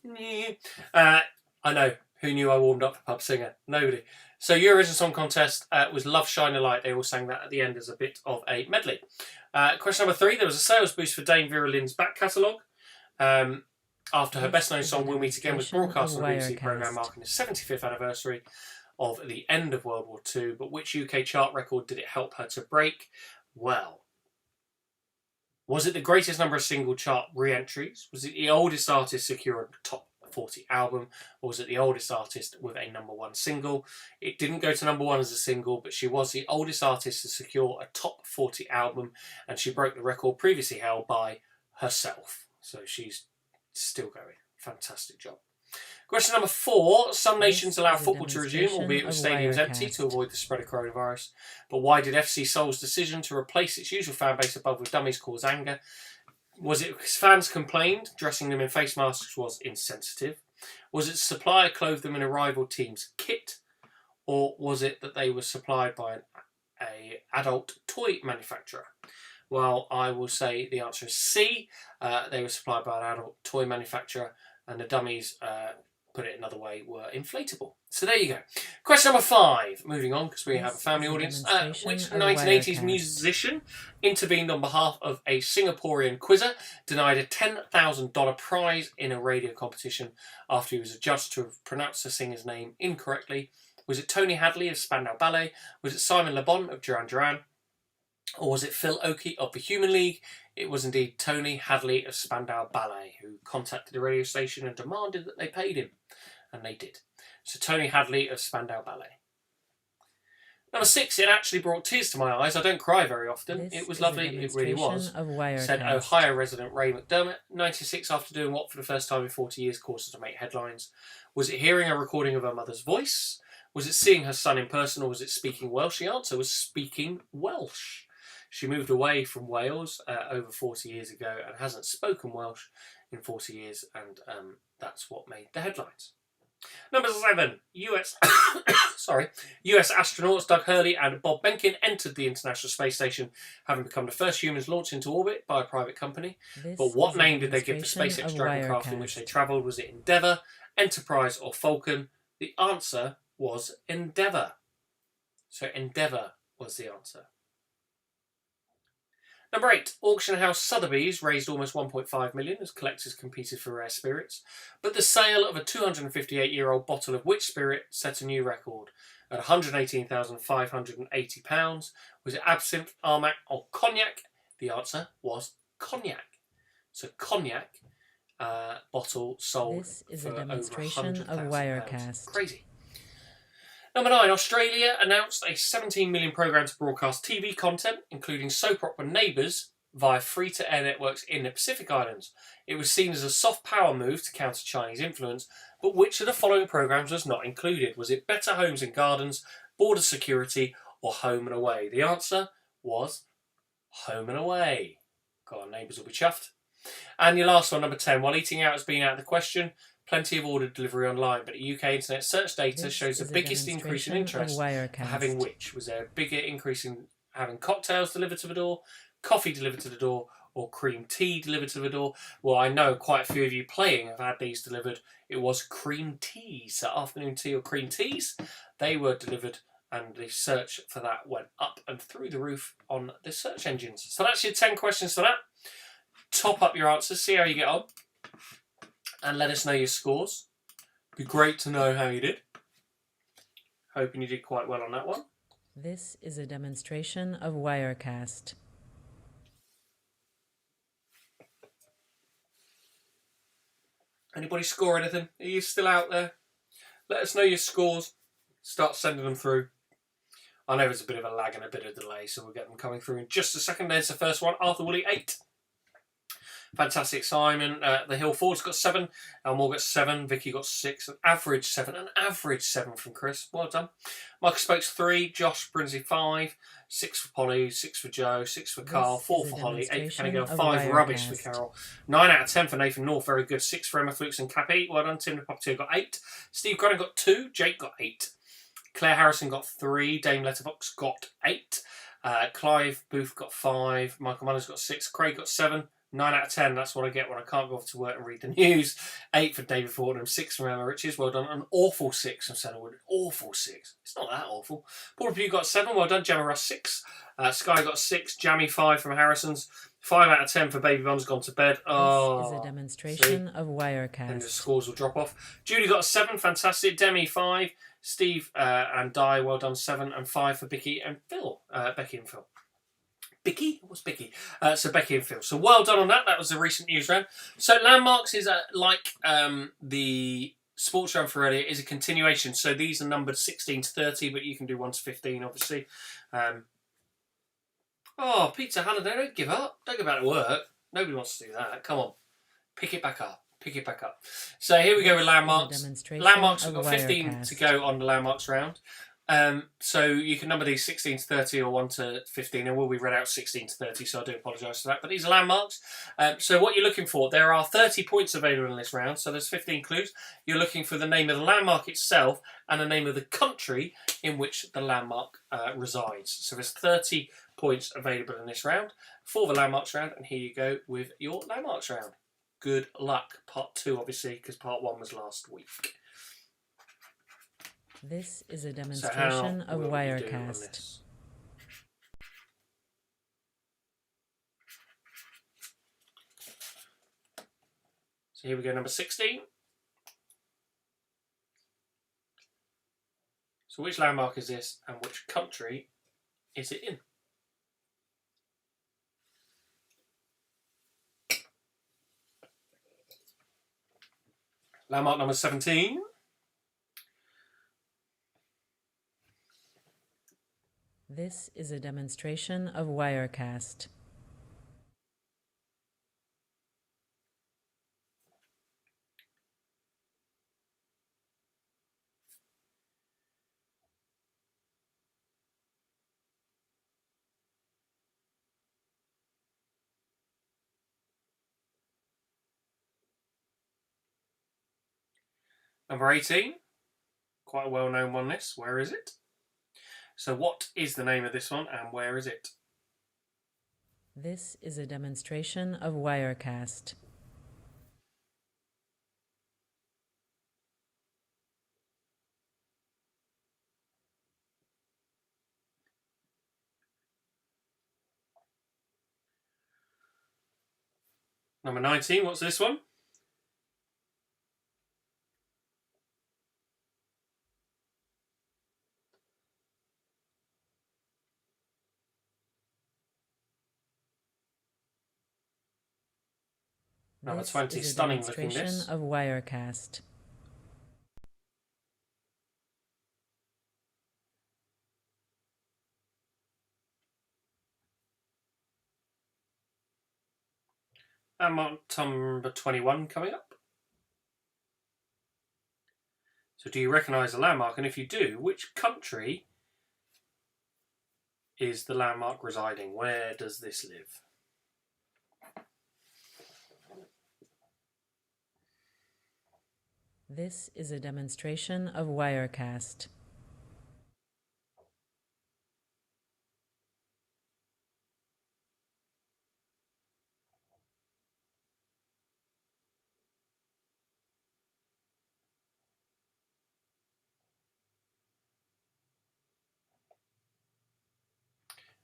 I know. Who knew I warmed up for pub singer? Nobody. So Eurovision Song Contest was Love, Shine a Light. They all sang that at the end as a bit of a medley. Question number 3. There was a sales boost for Dame Vera Lynn's back catalogue. After her best-known song, We'll Meet Again, was broadcast on the BBC programme marking the 75th anniversary of the end of World War II. But which UK chart record did it help her to break? Well, was it the greatest number of single chart re-entries? Was it the oldest artist securing a top 40 album? Or was it the oldest artist with a number 1 single? It didn't go to number 1 as a single, but she was the oldest artist to secure a top 40 album, and she broke the record previously held by herself. So she's still going. Fantastic job. Question number 4. Some nations allow football to resume, albeit with stadiums empty, to avoid the spread of coronavirus. But why did FC Seoul's decision to replace its usual fan base above with dummies cause anger? Was it because fans complained dressing them in face masks was insensitive? Was it the supplier clothed them in a rival team's kit? Or was it that they were supplied by an adult toy manufacturer? Well, I will say the answer is C. They were supplied by an adult toy manufacturer, and the dummies, put it another way, were inflatable. So there you go. Question number 5. Moving on, because we have a family audience. Which 1980s musician intervened on behalf of a Singaporean quizzer, denied a $10,000 prize in a radio competition after he was adjudged to have pronounced the singer's name incorrectly? Was it Tony Hadley of Spandau Ballet? Was it Simon Le Bon of Duran Duran? Or was it Phil Oakey of the Human League? It was indeed Tony Hadley of Spandau Ballet who contacted the radio station and demanded that they paid him. And they did. So Tony Hadley of Spandau Ballet. Number 6, it actually brought tears to my eyes. I don't cry very often. This it was is a lovely, it really was. demonstration of Wirecast. Said Ohio resident Ray McDermott, 96, after doing what for the first time in 40 years causes to make headlines. Was it hearing a recording of her mother's voice? Was it seeing her son in person, or was it speaking Welsh? The answer was speaking Welsh. She moved away from Wales over 40 years ago and hasn't spoken Welsh in 40 years, and that's what made the headlines. Number 7, US astronauts Doug Hurley and Bob Behnken entered the International Space Station, having become the first humans launched into orbit by a private company. But what name did they give the SpaceX Dragon craft in which they travelled? Was it Endeavour, Enterprise, or Falcon? The answer was Endeavour. So Endeavour was the answer. Number 8, auction house Sotheby's raised almost $1.5 million as collectors competed for rare spirits, but the sale of a 258-year-old bottle of which spirit set a new record at £118,580. Was it absinthe, Armagnac, or cognac? The answer was cognac. So cognac bottle sold This is for a demonstration over of £100,000. Wirecast. Crazy. Number 9, Australia announced a $17 million programme to broadcast TV content, including soap opera Neighbours, via free-to-air networks in the Pacific Islands. It was seen as a soft power move to counter Chinese influence, but which of the following programmes was not included? Was it Better Homes and Gardens, Border Security, or Home and Away? The answer was Home and Away. God, Neighbours will be chuffed. And your last one, number 10, while eating out has been out of the question, plenty of order delivery online, but UK internet search data shows the biggest increase in interest for having which? Was there a bigger increase in having cocktails delivered to the door, coffee delivered to the door, or cream tea delivered to the door? Well, I know quite a few of you playing have had these delivered. It was cream teas, so afternoon tea or cream teas. They were delivered, and the search for that went up and through the roof on the search engines. So that's your 10 questions for that. Top up your answers, see how you get on, and let us know your scores. Be great to know how you did. Hoping you did quite well on that one. This is a demonstration of Wirecast. Anybody score anything? Are you still out there? Let us know your scores. Start sending them through. I know there's a bit of a lag and a bit of delay, so we'll get them coming through in just a second. There's the first one. Arthur Woolley, 8. Fantastic, Simon. The Hill Ford's got 7. Elmore got 7. Vicky got 6. An average 7. An average 7 from Chris. Well done. Michael Spokes 3. Josh Brinsley 5. 6 for Polly. 6 for Joe. 6 for Carl. 4 for Holly. 8 for Kenny Girl. 5 rubbish for Carol. 9 out of 10 for Nathan North. Very good. 6 for Emma Flukes and Cappy. Well done. Tim the Puppeteer got 8. Steve Grudden got 2. Jake got 8. Claire Harrison got 3. Dame Letterbox got 8. Clive Booth got 5. Michael Mullins got 6. Craig got 7. 9 out of 10, that's what I get when I can't go off to work and read the news. 8 for David Fortnum, 6 from Emma Riches, well done. An awful 6 from Senna Wood, awful 6. It's not that awful. Paul Pugh got 7, well done. Gemma Ross 6. Sky got 6. Jammy 5 from Harrison's. 5 out of 10 for Baby Bum's gone to bed. Oh, this is a demonstration of Wirecast. And the scores will drop off. Judy got 7, fantastic. Demi 5. Steve and Di, well done, 7 and 5 for Becky and Phil. Becky and Phil. Bicky? What's Bicky? So Becky and Phil. So well done on that. That was a recent news round. So Landmarks is like the sports round for earlier, is a continuation. So these are numbered 16 to 30, but you can do 1 to 15, obviously. Oh, Peter Halliday, don't give up. Don't go back to work. Nobody wants to do that. Come on. Pick it back up. Pick it back up. So here we go with Landmarks. Landmarks, we've got 15 to go on the Landmarks round. So you can number these 16 to 30 or 1 to 15, and will be read out 16 to 30, so I do apologise for that. But these are landmarks. So what you're looking for, there are 30 points available in this round, so there's 15 clues. You're looking for the name of the landmark itself and the name of the country in which the landmark resides. So there's 30 points available in this round for the landmarks round, and here you go with your landmarks round. Good luck. Part 2, obviously, because part 1 was last week. This is a demonstration of Wirecast. So here we go, number 16. So which landmark is this and which country is it in? Landmark number 17. This is a demonstration of Wirecast. Number 18, quite a well-known one this. Where is it? So what is the name of this one and where is it? This is a demonstration of Wirecast. Number 19, what's this one? Number 20, stunning looking this. This is a demonstration of Wirecast. And number 21 coming up. So do you recognise the landmark? And if you do, which country is the landmark residing? Where does this live? This is a demonstration of Wirecast.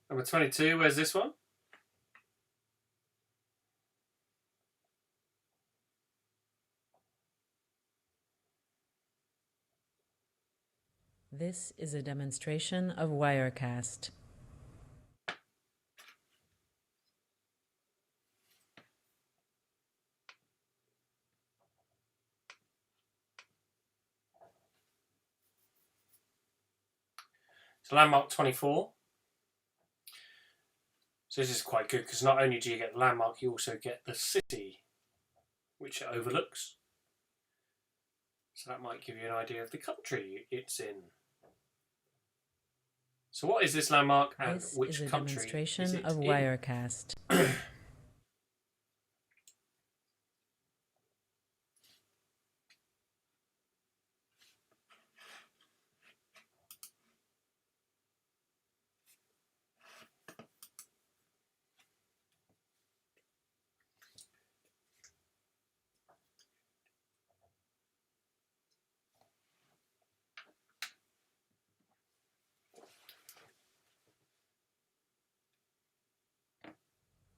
Number 22, where's this one? This is a demonstration of Wirecast. So landmark 24. So this is quite good because not only do you get the landmark, you also get the city which it overlooks. So that might give you an idea of the country it's in. So what is this landmark and This which is a country demonstration is it of in? Wirecast.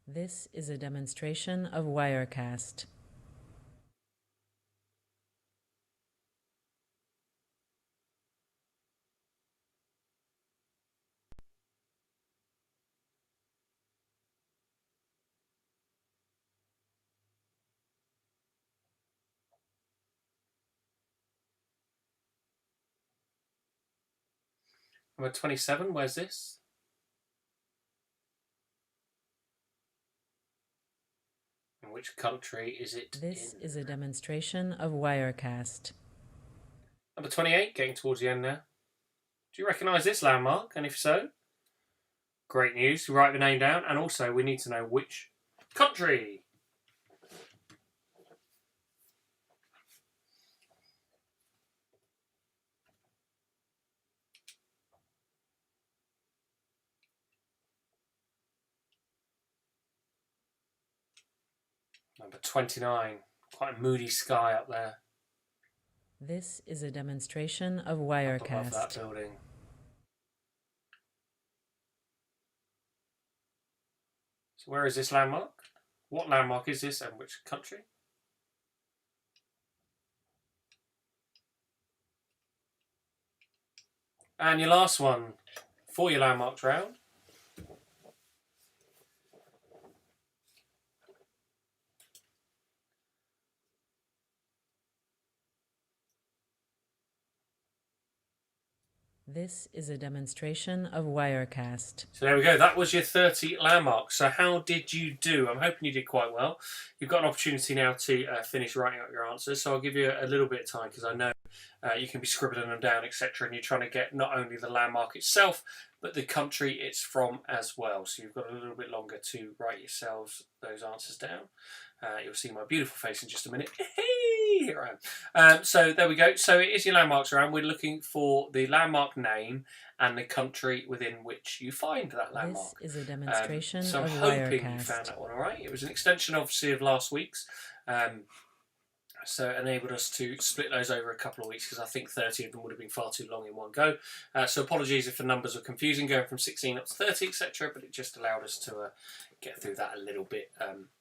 This is a demonstration of Wirecast. Number 27, where's this? And which country is it This in? is a demonstration of Wirecast. Number 28, getting towards the end now. Do you recognise this landmark? And if so, great news. Write the name down. And also, we need to know which country. Number 29, quite a moody sky up there. This is a demonstration of Up above that Wirecast. building. So where is this landmark? What landmark is this and which country? And your last one for your landmarks round. This is a demonstration of Wirecast. So there we go. That was your 30 landmarks. So how did you do? I'm hoping you did quite well. You've got an opportunity now to finish writing out your answers. So I'll give you a little bit of time because I know you can be scribbling them down, etc. And you're trying to get not only the landmark itself, but the country it's from as well. So you've got a little bit longer to write yourselves those answers down. You'll see my beautiful face in just a minute. Here I am. So there we go. So it is your landmarks round. We're looking for the landmark name and the country within which you find that landmark. This is a demonstration So I'm of hoping Wirecast. you found that one all right. It was an extension, obviously, of last week's. So it enabled us to split those over a couple of weeks because I think 30 of them would have been far too long in one go. So apologies if the numbers were confusing going from 16 up to 30, etc. But it just allowed us to get through that a little bit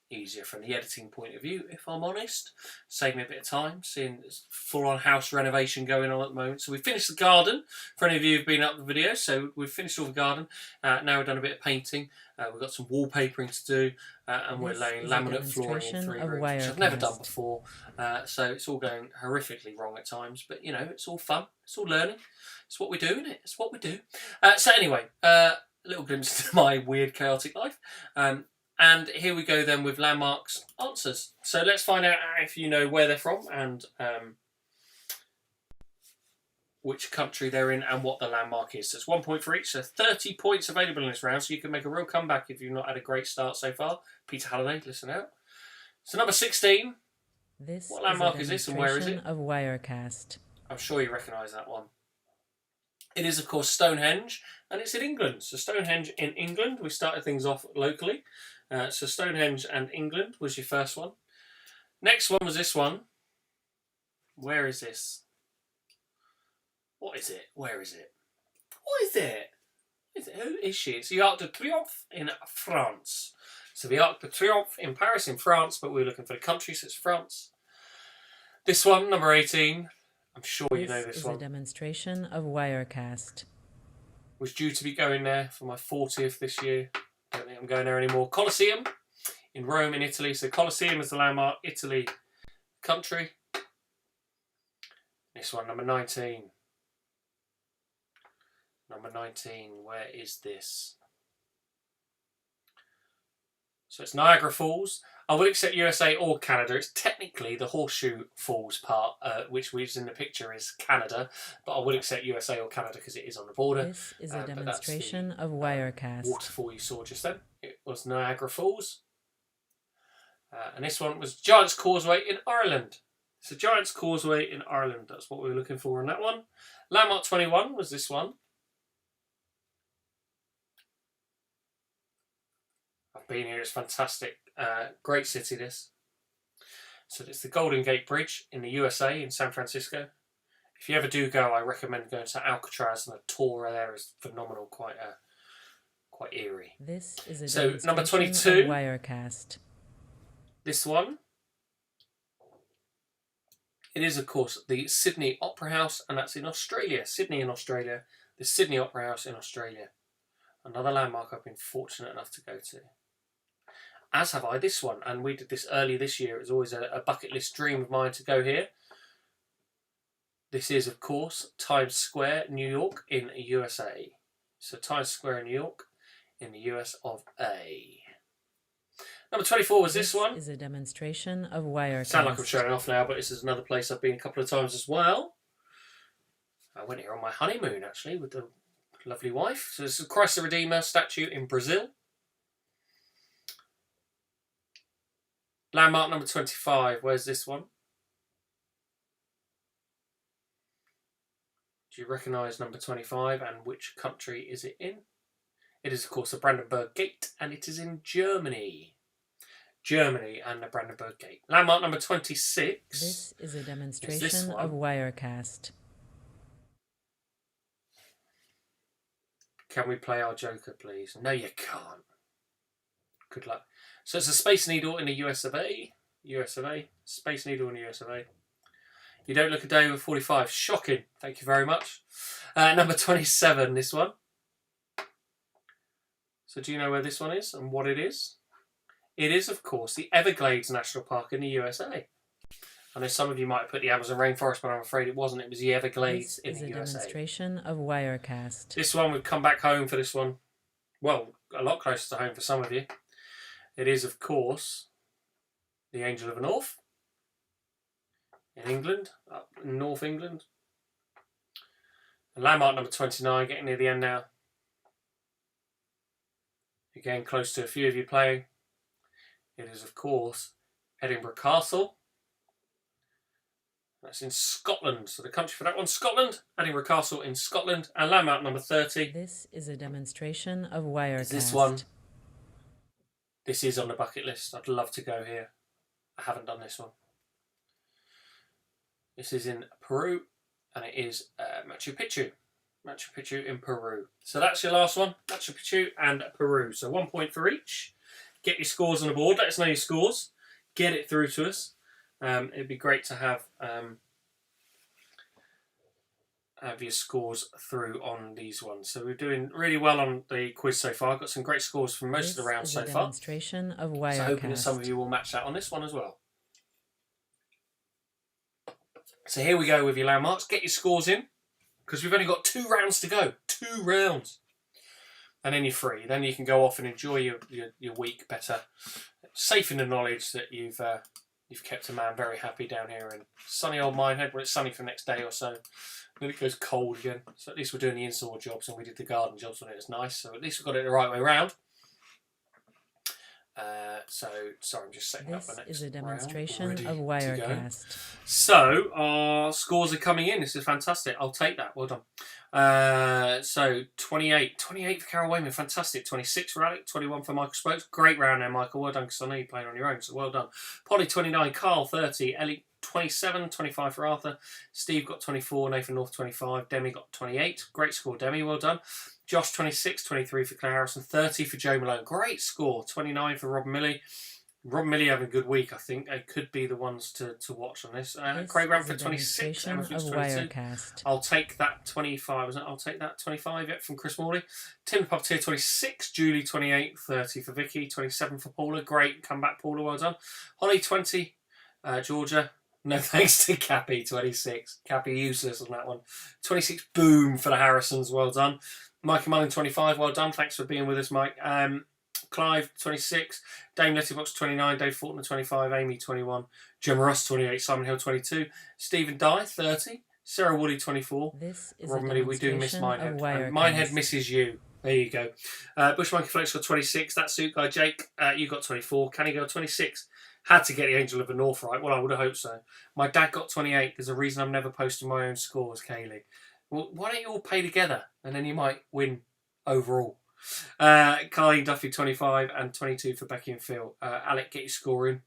easier from the editing point of view, if I'm honest. Saved me a bit of time, seeing full-on house renovation going on at the moment. So we finished the garden, for any of you who've been up the video. So we've finished all the garden. Now we've done a bit of painting. We've got some wallpapering to do. And we're laying laminate flooring in 3 rooms, which I've never done before. So it's all going horrifically wrong at times. But, you know, it's all fun. It's all learning. It's what we do, isn't it? It's what we do. So anyway, a little glimpse into my weird, chaotic life. And here we go then with landmarks answers. So let's find out if you know where they're from and which country they're in and what the landmark is. So it's 1 point for each. So 30 points available in this round. So you can make a real comeback if you've not had a great start so far. Peter Halliday, listen out. So number 16. What landmark is this and where is it? Of Wirecast. I'm sure you recognise that one. It is, of course, Stonehenge, and it's in England. So Stonehenge in England. We started things off locally. So Stonehenge and England was your first one. Next one was this one. Where is this? What is it? Where is it? What is it? Who is she? It's the Arc de Triomphe in France. So the Arc de Triomphe in Paris in France, but we're looking for the country, so it's France. This one, number 18. I'm sure you know this one. This is a demonstration of Wirecast. Was due to be going there for my 40th this year. Don't think I'm going there anymore. Colosseum in Rome in Italy. So Colosseum is the landmark. Italy, country. This one, number 19. Number 19, where is this? So it's Niagara Falls. I will accept USA or Canada. It's technically the Horseshoe Falls part, which is in the picture is Canada, but I will accept USA or Canada because it is on the border. This is a demonstration of Wirecast. Waterfall you saw just then. It was Niagara Falls. And this one was Giant's Causeway in Ireland. So Giant's Causeway in Ireland. That's what we were looking for in that one. Landmark 21 was this one. I've been here. It's fantastic. Great city, this. So it's the Golden Gate Bridge in the USA, in San Francisco. If you ever do go, I recommend going to Alcatraz, and the tour there is phenomenal, quite eerie. This is a so number 22. Of Wirecast. This one. It is, of course, the Sydney Opera House, and that's in Australia. Sydney in Australia. The Sydney Opera House in Australia. Another landmark I've been fortunate enough to go to. As have I this one, and we did this early this year. It was always a bucket list dream of mine to go here. This is, of course, Times Square, New York in USA. So Times Square in New York in the US of A. Number 24 was this one. This is a demonstration of Wirecast. Sound like I'm showing off now, but this is another place I've been a couple of times as well. I went here on my honeymoon, actually, with the lovely wife. So this is Christ the Redeemer statue in Brazil. Landmark number 25. Where's this one? Do you recognise number 25 and which country is it in? It is, of course, the Brandenburg Gate, and it is in Germany. Germany and the Brandenburg Gate. Landmark number 26. This is a demonstration of Wirecast. Can we play our Joker, please? No, you can't. Good luck. So it's a Space Needle in the US of A. US of A. Space Needle in the US of A. You don't look a day over 45. Shocking. Thank you very much. Number 27, this one. So do you know where this one is and what it is? It is, of course, the Everglades National Park in the USA. I know some of you might have put the Amazon rainforest, but I'm afraid it wasn't. It was the Everglades This in is the a USA. demonstration of Wirecast. This one, we've come back home for this one. Well, a lot closer to home for some of you. It is, of course, the Angel of the North in England, up in North England. And landmark number 29, getting near the end now. Again, close to a few of you playing. It is, of course, Edinburgh Castle. That's in Scotland. So the country for that one, Scotland. Edinburgh Castle in Scotland. And landmark number 30. This is a demonstration of Wirecast. Is this one. This is on the bucket list. I'd love to go here. I haven't done this one. This is in Peru. And it is Machu Picchu. Machu Picchu in Peru. So that's your last one. Machu Picchu and Peru. So 1 point for each. Get your scores on the board. Let us know your scores. Get it through to us. It'd be great to have your scores through on these ones. So we're doing really well on the quiz so far. I've got some great scores from most of the rounds so far. Demonstration of Wirecast. So hoping that some of you will match that on this one as well. So here we go with your landmarks. Get your scores in, because we've only got 2 rounds to go. 2 rounds. And then you're free. Then you can go off and enjoy your week better. Safe in the knowledge that you've kept a man very happy down here in sunny old Minehead, where it's sunny for the next day or so. Then it goes cold again. So at least we're doing the install jobs and we did the garden jobs when it was nice. So at least we got it the right way round. So, sorry, I'm just setting up the next This is a demonstration round, of ready to go. Wirecast. So, our scores are coming in. This is fantastic. I'll take that. Well done. So, 28. 28 for Carol Wayman. Fantastic. 26 for Alec. 21 for Michael Spokes. Great round there, Michael. Well done, because I know you're playing on your own, so well done. Polly, 29. Carl, 30. Ellie, 27. 25 for Arthur. Steve got 24. Nathan North, 25. Demi got 28. Great score, Demi. Well done. Josh, 26, 23 for Claire Harrison, 30 for Joe Malone. Great score. 29 for Rob Milley. Rob Milley having a good week, I think. They could be the ones to watch on this. Craig Ramford, 26. Emma Fuchs, 22. I'll take that 25. I'll take that 25 from Chris Morley. Tim Puppeteer, 26. Julie, 28. 30 for Vicky. 27 for Paula. Great comeback, Paula. Well done. Holly, 20. Georgia. No thanks to Cappy, 26. Cappy useless on that one. 26. Boom for the Harrisons. Well done. Mikey Mullen, 25. Well done. Thanks for being with us, Mike. Clive, 26. Dame Letterbox, 29. Dave Fortner, 25. Amy, 21. Gemma Ross, 28. Simon Hill, 22. Stephen Dye, 30. Sarah Woody, 24. Rob Millie, we do miss Minehead. Minehead misses you. There you go. Bush Monkey Flex got 26. That Suit Guy Jake, you got 24. Canny Girl, 26. Had to get the Angel of the North right. Well, I would have hoped so. My dad got 28. There's a reason I'm never posting my own scores, Kaylee. Well, why don't you all pay together and then you might win overall. Carleen Duffy, 25 and 22 for Becky and Phil. Alec, get your score in.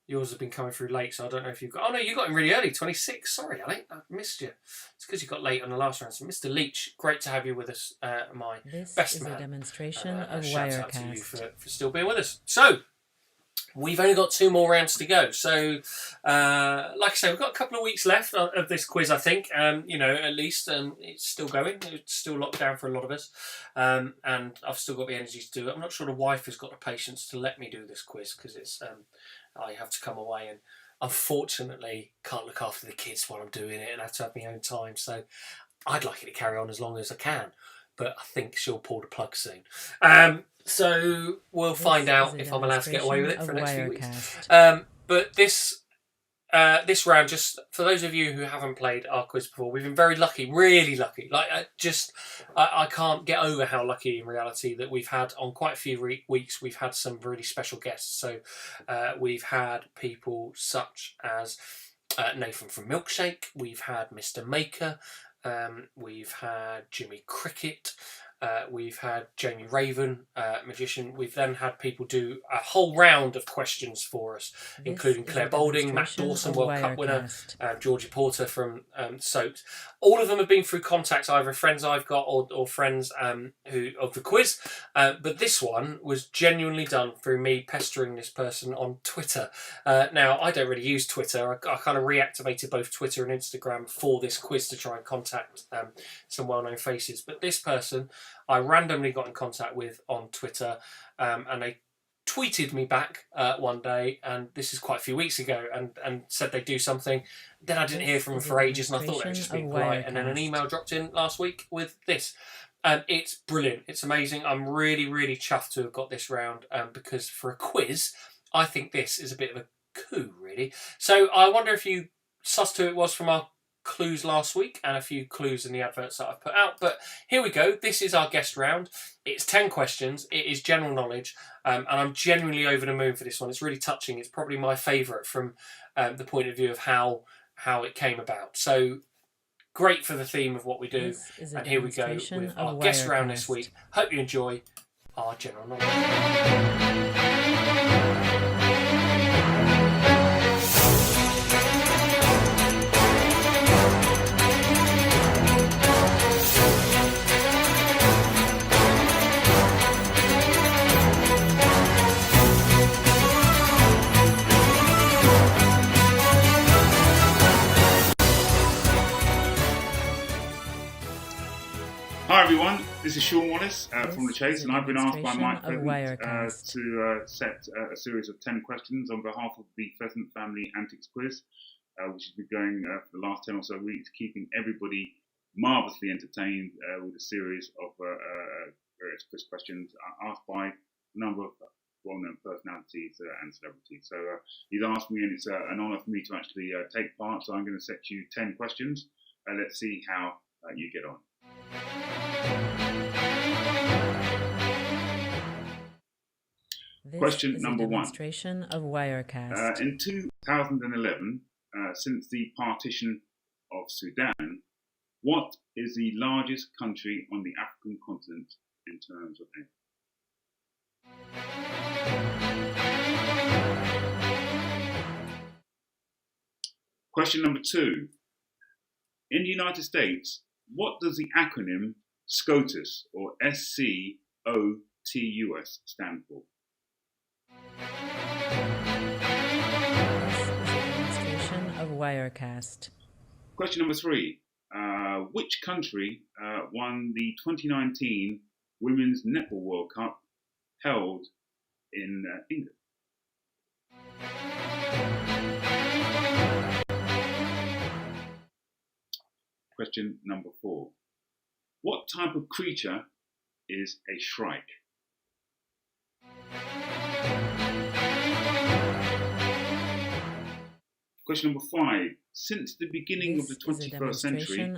Yours have been coming through late, so I don't know if you've got... Oh, no, you got in really early, 26. Sorry, Alec, I missed you. It's because you got late on the last round. So, Mr. Leach, great to have you with us, my best man. This is a demonstration of shout out to you Wirecast. for still being with us. So, we've only got 2 more rounds to go. So, like I say, we've got a couple of weeks left of this quiz, I think. At least it's still going. It's still locked down for a lot of us. And I've still got the energy to do it. I'm not sure the wife has got the patience to let me do this quiz because it's I have to come away and unfortunately can't look after the kids while I'm doing it and have to have my own time. So I'd like it to carry on as long as I can. But I think she'll pull the plug soon. So we'll find out if I'm allowed to get away with it for the next few weeks. But this round, just for those of you who haven't played our quiz before, we've been very lucky, really lucky. I can't get over how lucky in reality that we've had on quite a few weeks. We've had some really special guests. So we've had people such as Nathan from Milkshake. We've had Mr. Maker. We've had Jimmy Cricket. We've had Jamie Raven, magician. We've then had people do a whole round of questions for us, including Claire Boulding, Matt Dawson, World Cup winner, Georgie Porter from Soaps. All of them have been through contacts, either friends I've got or friends who of the quiz. But this one was genuinely done through me pestering this person on Twitter. Now, I don't really use Twitter. I kind of reactivated both Twitter and Instagram for this quiz to try and contact some well-known faces. But this person I randomly got in contact with on Twitter, and they tweeted me back one day, and this is quite a few weeks ago, and said they'd do something. Then I didn't hear from them for ages, and I thought they were just being polite. And then an email dropped in last week with this. It's brilliant. It's amazing. I'm really, really chuffed to have got this round because for a quiz, I think this is a bit of a coup, really. So I wonder if you sussed who it was from our clues last week and a few clues in the adverts that I've put out. But here we go. This is our guest round. It's 10 questions. It is general knowledge. And I'm genuinely over the moon for this one. It's really touching. It's probably my favourite from the point of view of how it came about. So great for the theme of what we do. And here we go with our guest round this week. Hope you enjoy our general knowledge. Hi everyone, this is Sean Wallace from The Chase, and I've been asked by Mike Pheasant to set a series of 10 questions on behalf of the Pheasant Family Antics Quiz, which has been going for the last 10 or so weeks, keeping everybody marvellously entertained with a series of various quiz questions asked by a number of well-known personalities and celebrities. So he's asked me, and it's an honour for me to actually take part, so I'm going to set you 10 questions. Let's see how you get on. Question number one. Demonstration of Wirecast. In 2011, since the partition of Sudan, what is the largest country on the African continent in terms of area? Question number two. In the United States, what does the acronym SCOTUS, or SCOTUS, stand for? Demonstration of Wirecast. Question number three. Which country won the 2019 Women's Netball World Cup held in England? Question number four. What type of creature is a shrike? Question number five. Since the beginning of the 21st century,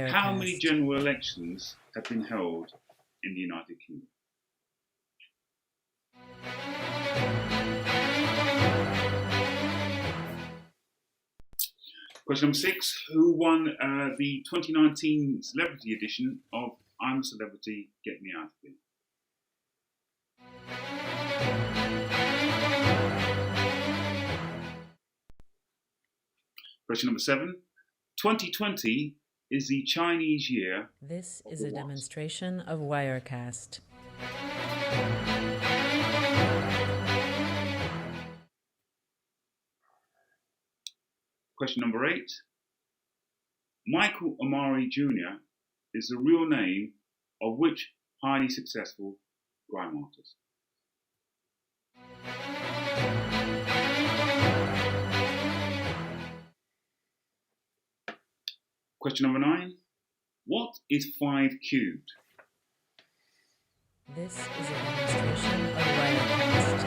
how many general elections have been held in the United Kingdom? Question number six. Who won the 2019 celebrity edition of I'm a Celebrity, Get Me Out of Here? Question number seven. 2020 is the Chinese year. This is a demonstration of Wirecast. Question number eight. Michael Amari Jr. is the real name of which highly successful grime artist? Question number nine. What is 5 cubed? This is a demonstration of Wirecast.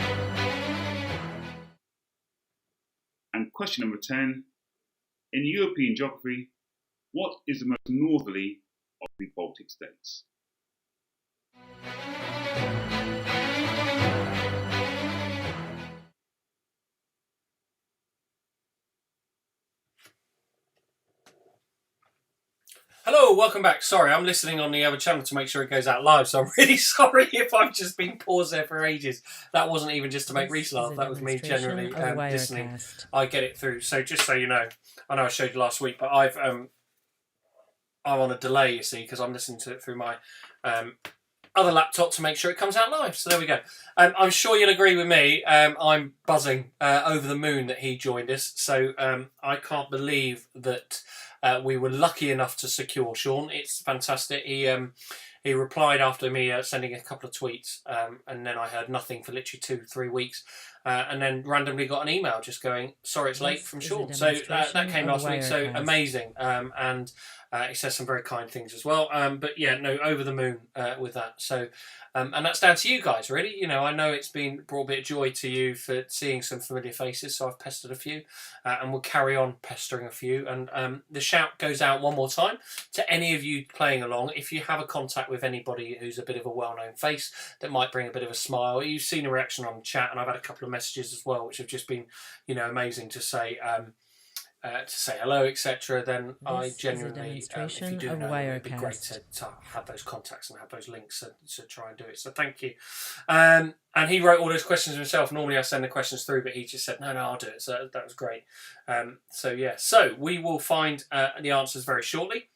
And question number 10. In European geography, what is the most northerly of the Baltic states? Hello, welcome back. Sorry, I'm listening on the other channel to make sure it goes out live, so I'm really sorry if I've just been paused there for ages. That wasn't even just to make Reese laugh, that was me generally listening. I get it through. So just so you know, I know I showed you last week, but I'm on a delay, you see, because I'm listening to it through my other laptop to make sure it comes out live. So there we go. I'm sure you'll agree with me. I'm buzzing over the moon that he joined us. So I can't believe that we were lucky enough to secure Sean. It's fantastic. he replied after me sending a couple of tweets, and then I heard nothing for literally 2-3 weeks, and then randomly got an email just going, "Sorry, it's late," from Sean. So that came last week. So amazing, and he says some very kind things as well. But yeah, no, over the moon with that. So. And that's down to you guys, really. You know, I know it's brought a bit of joy to you for seeing some familiar faces, so I've pestered a few, and we'll carry on pestering a few. And the shout goes out one more time to any of you playing along. If you have a contact with anybody who's a bit of a well-known face that might bring a bit of a smile, you've seen a reaction on chat, and I've had a couple of messages as well, which have just been, you know, amazing to say hello, etc. Then I genuinely, if you do know, it'd be great to have those contacts and have those links to try and do it. So thank you. And he wrote all those questions himself. Normally I send the questions through, but he just said, no, I'll do it. So that was great. So we will find the answers very shortly.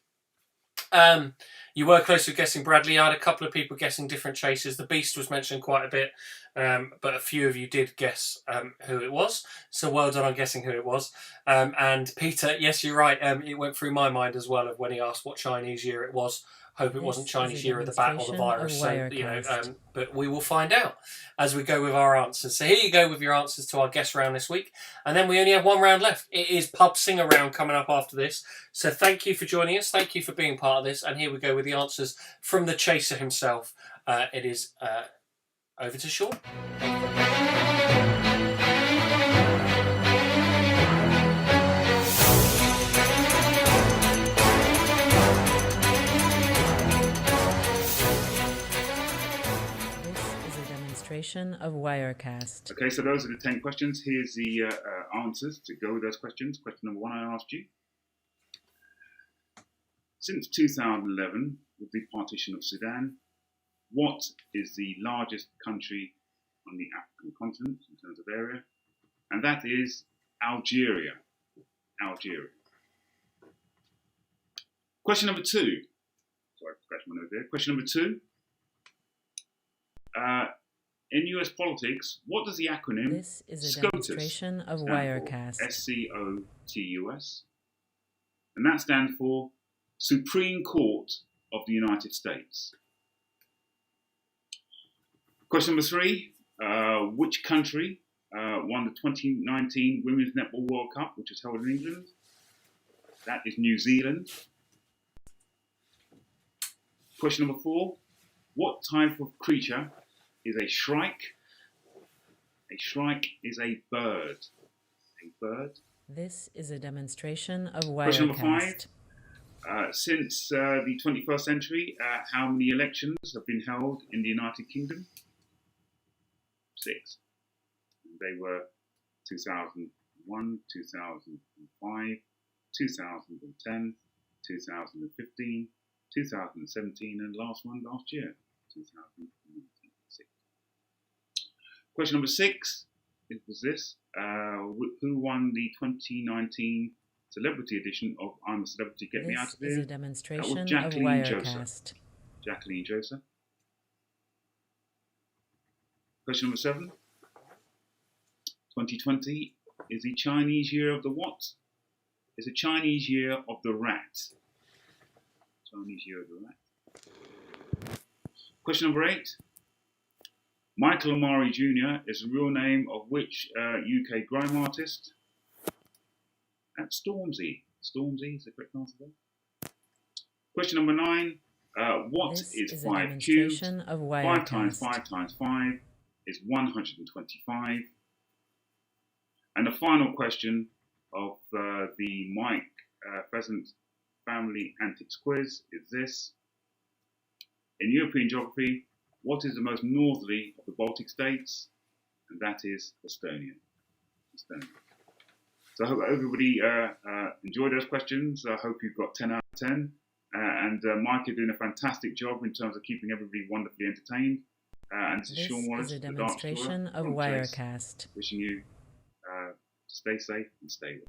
You were close to guessing Bradley. I had a couple of people guessing different chases. The Beast was mentioned quite a bit, but a few of you did guess who it was. So well done on guessing who it was. And Peter, yes, you're right. It went through my mind as well of when he asked what Chinese year it was. Hope it wasn't Chinese year of the bat or the virus. So, you know, but we will find out as we go with our answers. So here you go with your answers to our guess round this week. And then we only have one round left. It is Pub Singer round coming up after this. So thank you for joining us. Thank you for being part of this. And here we go with the answers from the chaser himself. It is over to Sean. Of Wirecast. Okay, so those are the 10 questions. Here's the answers to go with those questions. Question number 1 I asked you. Since 2011, with the partition of Sudan, what is the largest country on the African continent in terms of area? And that is Algeria. Algeria. Question number 2. Sorry, scratch my nose there. Question number 2. In US politics, what does the acronym This is a SCOTUS demonstration of Wirecast. SCOTUS. And that stands for Supreme Court of the United States. Question number 3. Which country won the 2019 Women's Netball World Cup, which was held in England? That is New Zealand. Question number 4. What type of creature is a shrike? A shrike is a bird. A bird. This is a demonstration of Question number Wirecast. 5. Since the 21st century, how many elections have been held in the United Kingdom? 6. They were 2001, 2005, 2010, 2015, 2017, and last one last year, 2019. Question number 6 was this. Who won the 2019 celebrity edition of I'm a Celebrity, Get Me Out of Here? This is a demonstration of Jacqueline Wirecast. Joseph. Jacqueline Joseph. Question number 7. 2020 is the Chinese year of the what? It's a Chinese year of the rat. Chinese year of the rat. Question number 8. Michael Amari Jr. is the real name of which UK grime artist? That's Stormzy. Stormzy is the correct answer there. Question number 9. What is 5 cubed? 5 times 5 times 5 is 125. And the final question of the Mike Pheasant Family Antics Quiz is this. In European geography, what is the most northerly of the Baltic states? And that is Estonia. So I hope everybody enjoyed those questions. I hope you've got 10 out of 10. And Mike is doing a fantastic job in terms of keeping everybody wonderfully entertained. And this is Sean Wallace, is a demonstration of Wirecast. Wishing you to stay safe and stay well.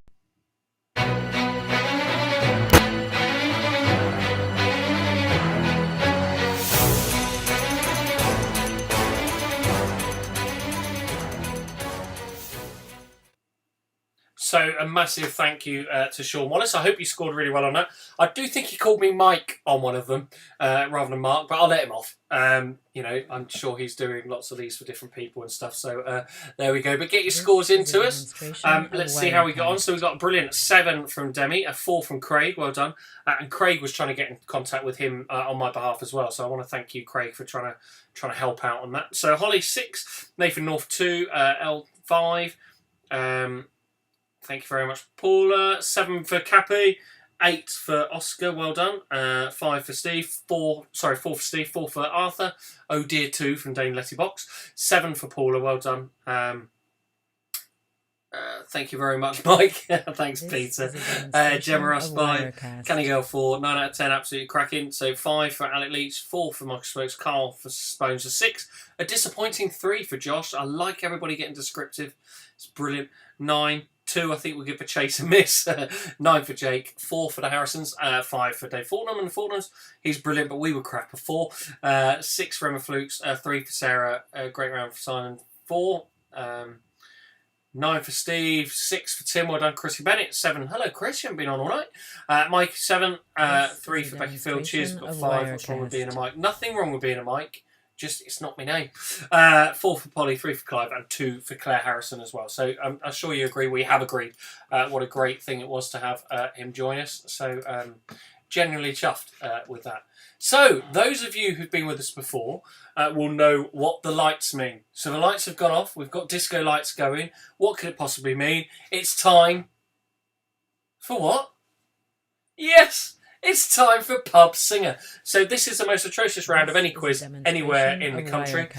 So a massive thank you to Sean Wallace. I hope you scored really well on that. I do think he called me Mike on one of them rather than Mark, but I'll let him off. I'm sure he's doing lots of these for different people and stuff. So there we go. But get your scores into us. Let's see how we got on. So we got a brilliant 7 from Demi, a 4 from Craig. Well done. And Craig was trying to get in contact with him on my behalf as well. So I want to thank you, Craig, for trying to help out on that. So Holly 6, Nathan North 2, L 5. Thank you very much, Paula. 7 for Cappy, 8 for Oscar. Well done. 5 for Steve. 4 for Steve. 4 for Arthur. Oh dear, 2 from Dane Lettybox. 7 for Paula. Well done. Thank you very much, Mike. Thanks, Peter. Gemma Ross 5. Canny Girl 4. 9 out of 10. Absolutely cracking. So 5 for Alec Leach. 4 for Michael Spokes. Carl for Spones. 6. A disappointing 3 for Josh. I like everybody getting descriptive. It's brilliant. 9. 2, I think we'll give a chase and miss. 9 for Jake. 4 for the Harrisons. 5 for Dave Fortnum and the Fortnums. He's brilliant, but we were crap. A 4. 6 for Emma Flukes. 3 for Sarah. Great round for Simon. 4. 9 for Steve. 6 for Tim. Well done, Chrissy Bennett. 7. Hello, Chris. You haven't been on all night. Mike 7. 3 for Becky Field. Cheers. Got 5. What's wrong with being a Mike? Nothing wrong with being a Mike. Just, it's not my name. 4 for Polly, 3 for Clive, and 2 for Claire Harrison as well. So I'm sure you agree. We have agreed. What a great thing it was to have him join us. So generally chuffed with that. So those of you who've been with us before will know what the lights mean. So the lights have gone off. We've got disco lights going. What could it possibly mean? It's time for what? Yes! It's time for Pub Singer. So this is the most atrocious round of any quiz anywhere in the country.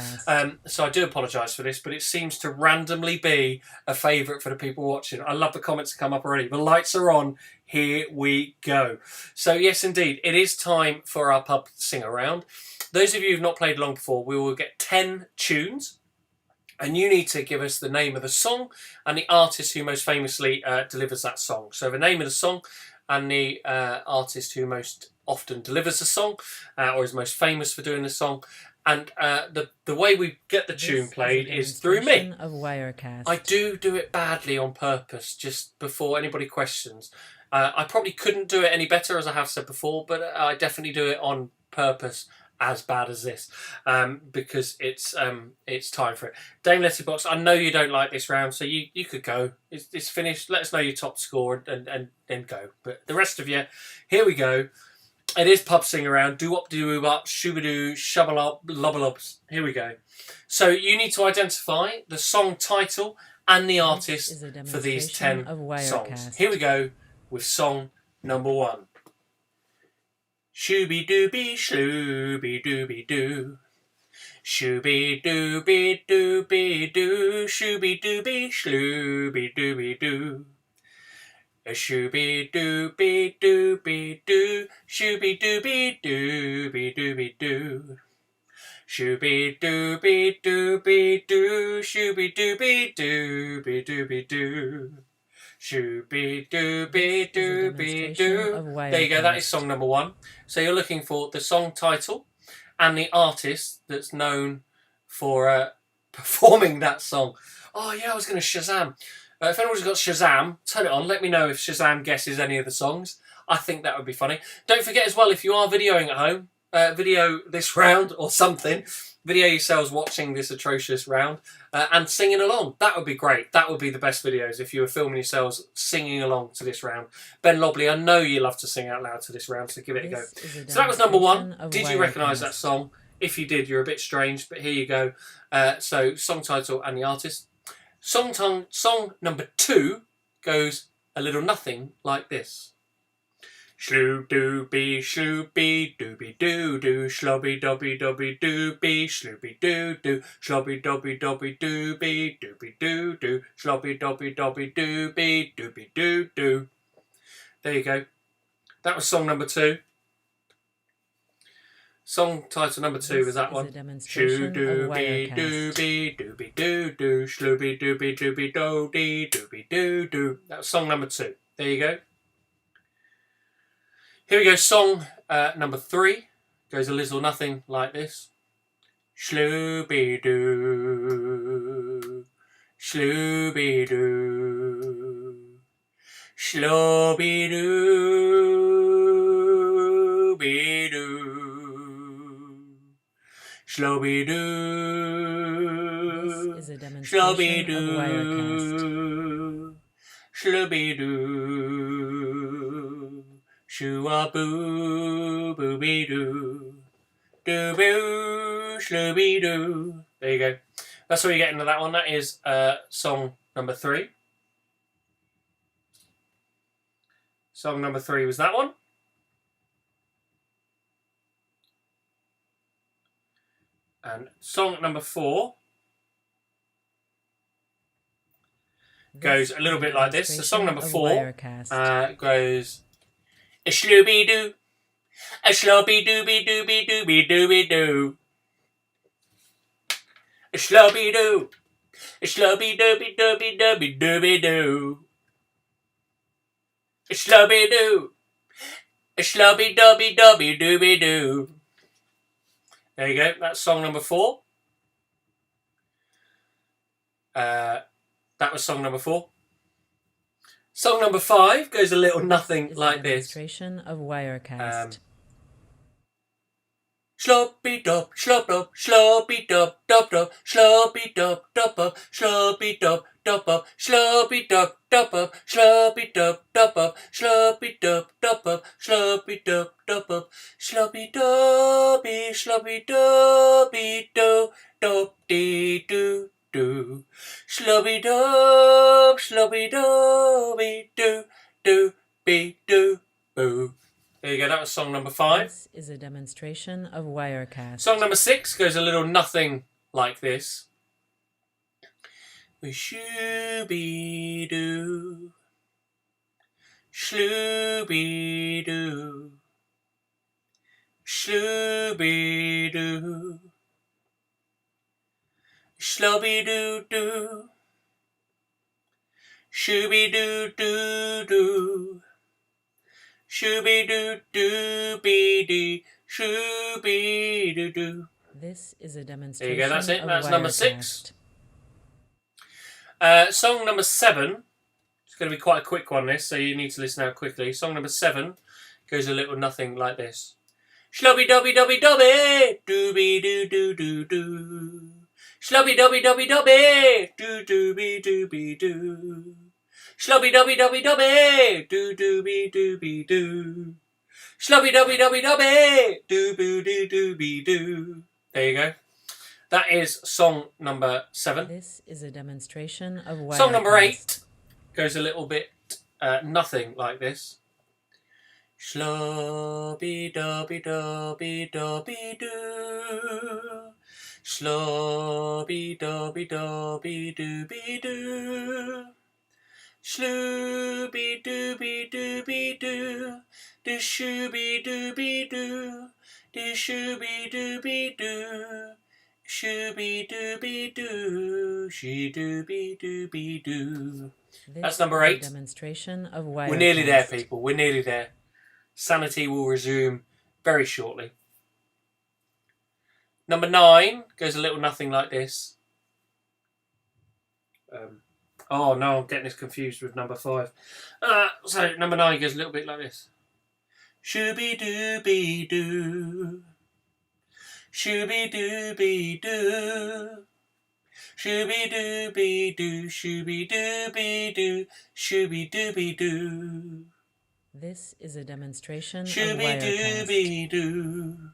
So I do apologise for this, but it seems to randomly be a favourite for the people watching. I love the comments that come up already. The lights are on. Here we go. So yes, indeed, it is time for our Pub Singer round. Those of you who've not played along before, we will get 10 tunes. And you need to give us the name of the song and the artist who most famously delivers that song. So the name of the song and the artist who most often delivers the song or is most famous for doing the song. And the way we get the tune played is through me. Of Wirecast. I do it badly on purpose, just before anybody questions. I probably couldn't do it any better, as I have said before, but I definitely do it on purpose as bad as this, because it's time for it. Dame Letterbox, I know you don't like this round, so you could go. It's finished. Let us know your top score and then go. But the rest of you, here we go. It is Pub Singer round. Do-wop-do-wop, shoo-ba-doo, shubba-lop, lobba-lobs. Here we go. So you need to identify the song title and the artist for these 10 songs. Here we go with song number 1. Shooby-dooby, slooby-dooby-doo. Shooby-dooby-dooby-doo. Shooby-dooby, slooby-dooby-doo. A shooby-dooby-dooby-doo. Shooby-dooby-dooby-dooby-doo. Shooby-dooby-dooby-doo. Shooby-dooby-dooby-dooby-doo. Shooby-dooby-dooby-doo. There you go, that is song number 1. So you're looking for the song title and the artist that's known for performing that song. Oh yeah, I was going to Shazam. If anyone's got Shazam, turn it on. Let me know if Shazam guesses any of the songs. I think that would be funny. Don't forget as well, if you are videoing at home, video this round or something. Video yourselves watching this atrocious round and singing along. That would be great. That would be the best videos if you were filming yourselves singing along to this round. Ben Lobley, I know you love to sing out loud to this round, so give it a go. So that was number 1. Did you recognise that song? If you did, you're a bit strange, but here you go. So song title and the artist. Song number 2 goes a little nothing like this. Shloo-doo-bee, dooby-doo-doo, slobby-dobby-dobby-doo-bee, slooby-doo-doo, slobby-dobby-dobby-doo-bee, dooby-doo-doo, slobby-dobby-dobby-doo-bee, dooby-doo-doo. There you go. That was song number 2. Song title number 2 was that one. Shoo-doo-bee-doo-bee, dooby-doo-doo, slooby-dooby-dooby-doo-dee, dooby-doo-doo. That was song number 2. There you go. Here we go, song number 3 goes a little nothing like this. Shlooby-doo, shlooby-doo. Slobby-doo-be-doo. Slobby-doo. This is a demonstration of Wirecast. Slobby-doo. Shoo-a-boo, booby-doo. Doo-boo, slooby-doo. There you go. That's where you get into that one. That is song number 3. Song number 3 was that one. And song number 4 goes a little bit like this. So song number 4 goes a slooby-doo. A slobby-dooby-dooby-dooby-dooby-doo. A slobby-doo. A slobby-dooby-dooby-dooby-dooby-doo. A slobby-doo. A slobby-dooby-dooby-dooby-doo. There you go. That's song number 4. That was song number 4. Song number 5 goes a little nothing like this. Demonstration of Wirecast. Sloppy dub, slop dub, sloppy dub, dub dub, sloppy dub, dub up, sloppy dub, dub up, sloppy dub, dub up, sloppy dub, dub up, sloppy dub, dub up, sloppy dub, dub up, sloppy dubby, sloppy dubby, do, dub dee doo doo, sloppy dubby, do, do, be do, boo. There you go, that was song number 5. This is a demonstration of Wirecast. Song number 6 goes a little nothing like this. We shooby-doo, slooby-doo, slooby-doo, slobby-doo-doo, shooby-doo-doo-doo. Shooby-doo-doo-be-dee, shooby-doo-doo. This is a There demonstration you go, that's it. of That's number Wirecast. 6. Song number 7. It's going to be quite a quick one, this, so you need to listen out quickly. Song number 7 goes a little nothing like this. Shlobby-dobby-dobby-dobby, dooby-doo-doo-doo-doo. Shlobby-dobby-dobby-dobby, doo-dooby-dooby-doo. Shlobby-dobby-dobby-dobby, doo-dooby-dooby-doo. Shlobby-dobby-dobby-dobby, doo-boo-doo-dooby-doo. There you go. That is song number 7. This is a demonstration of Wirecast. Song number 8 goes a little bit nothing like this. Slobby-dobby-dobby-dobby-dobby-doo. Slobby-dobby-dobby-dooby-doo. Slooby-dooby-dooby-doo. Do shooby-dooby-doo. Do shooby-dooby-doo. Shooby-dooby-doo. She-dooby-dooby-doo. That's number 8. Demonstration of Wirecast. We're nearly there, people. We're nearly there. Sanity will resume very shortly. Number 9 goes a little nothing like this. Oh no, I'm getting this confused with number 5. So number 9 goes a little bit like this. Shooby-dooby-doo. Shooby-dooby-doo. Shooby-dooby-doo. Shooby-dooby-doo. Shooby-dooby-doo. This is a demonstration of Wirecast. Shooby-dooby-doo.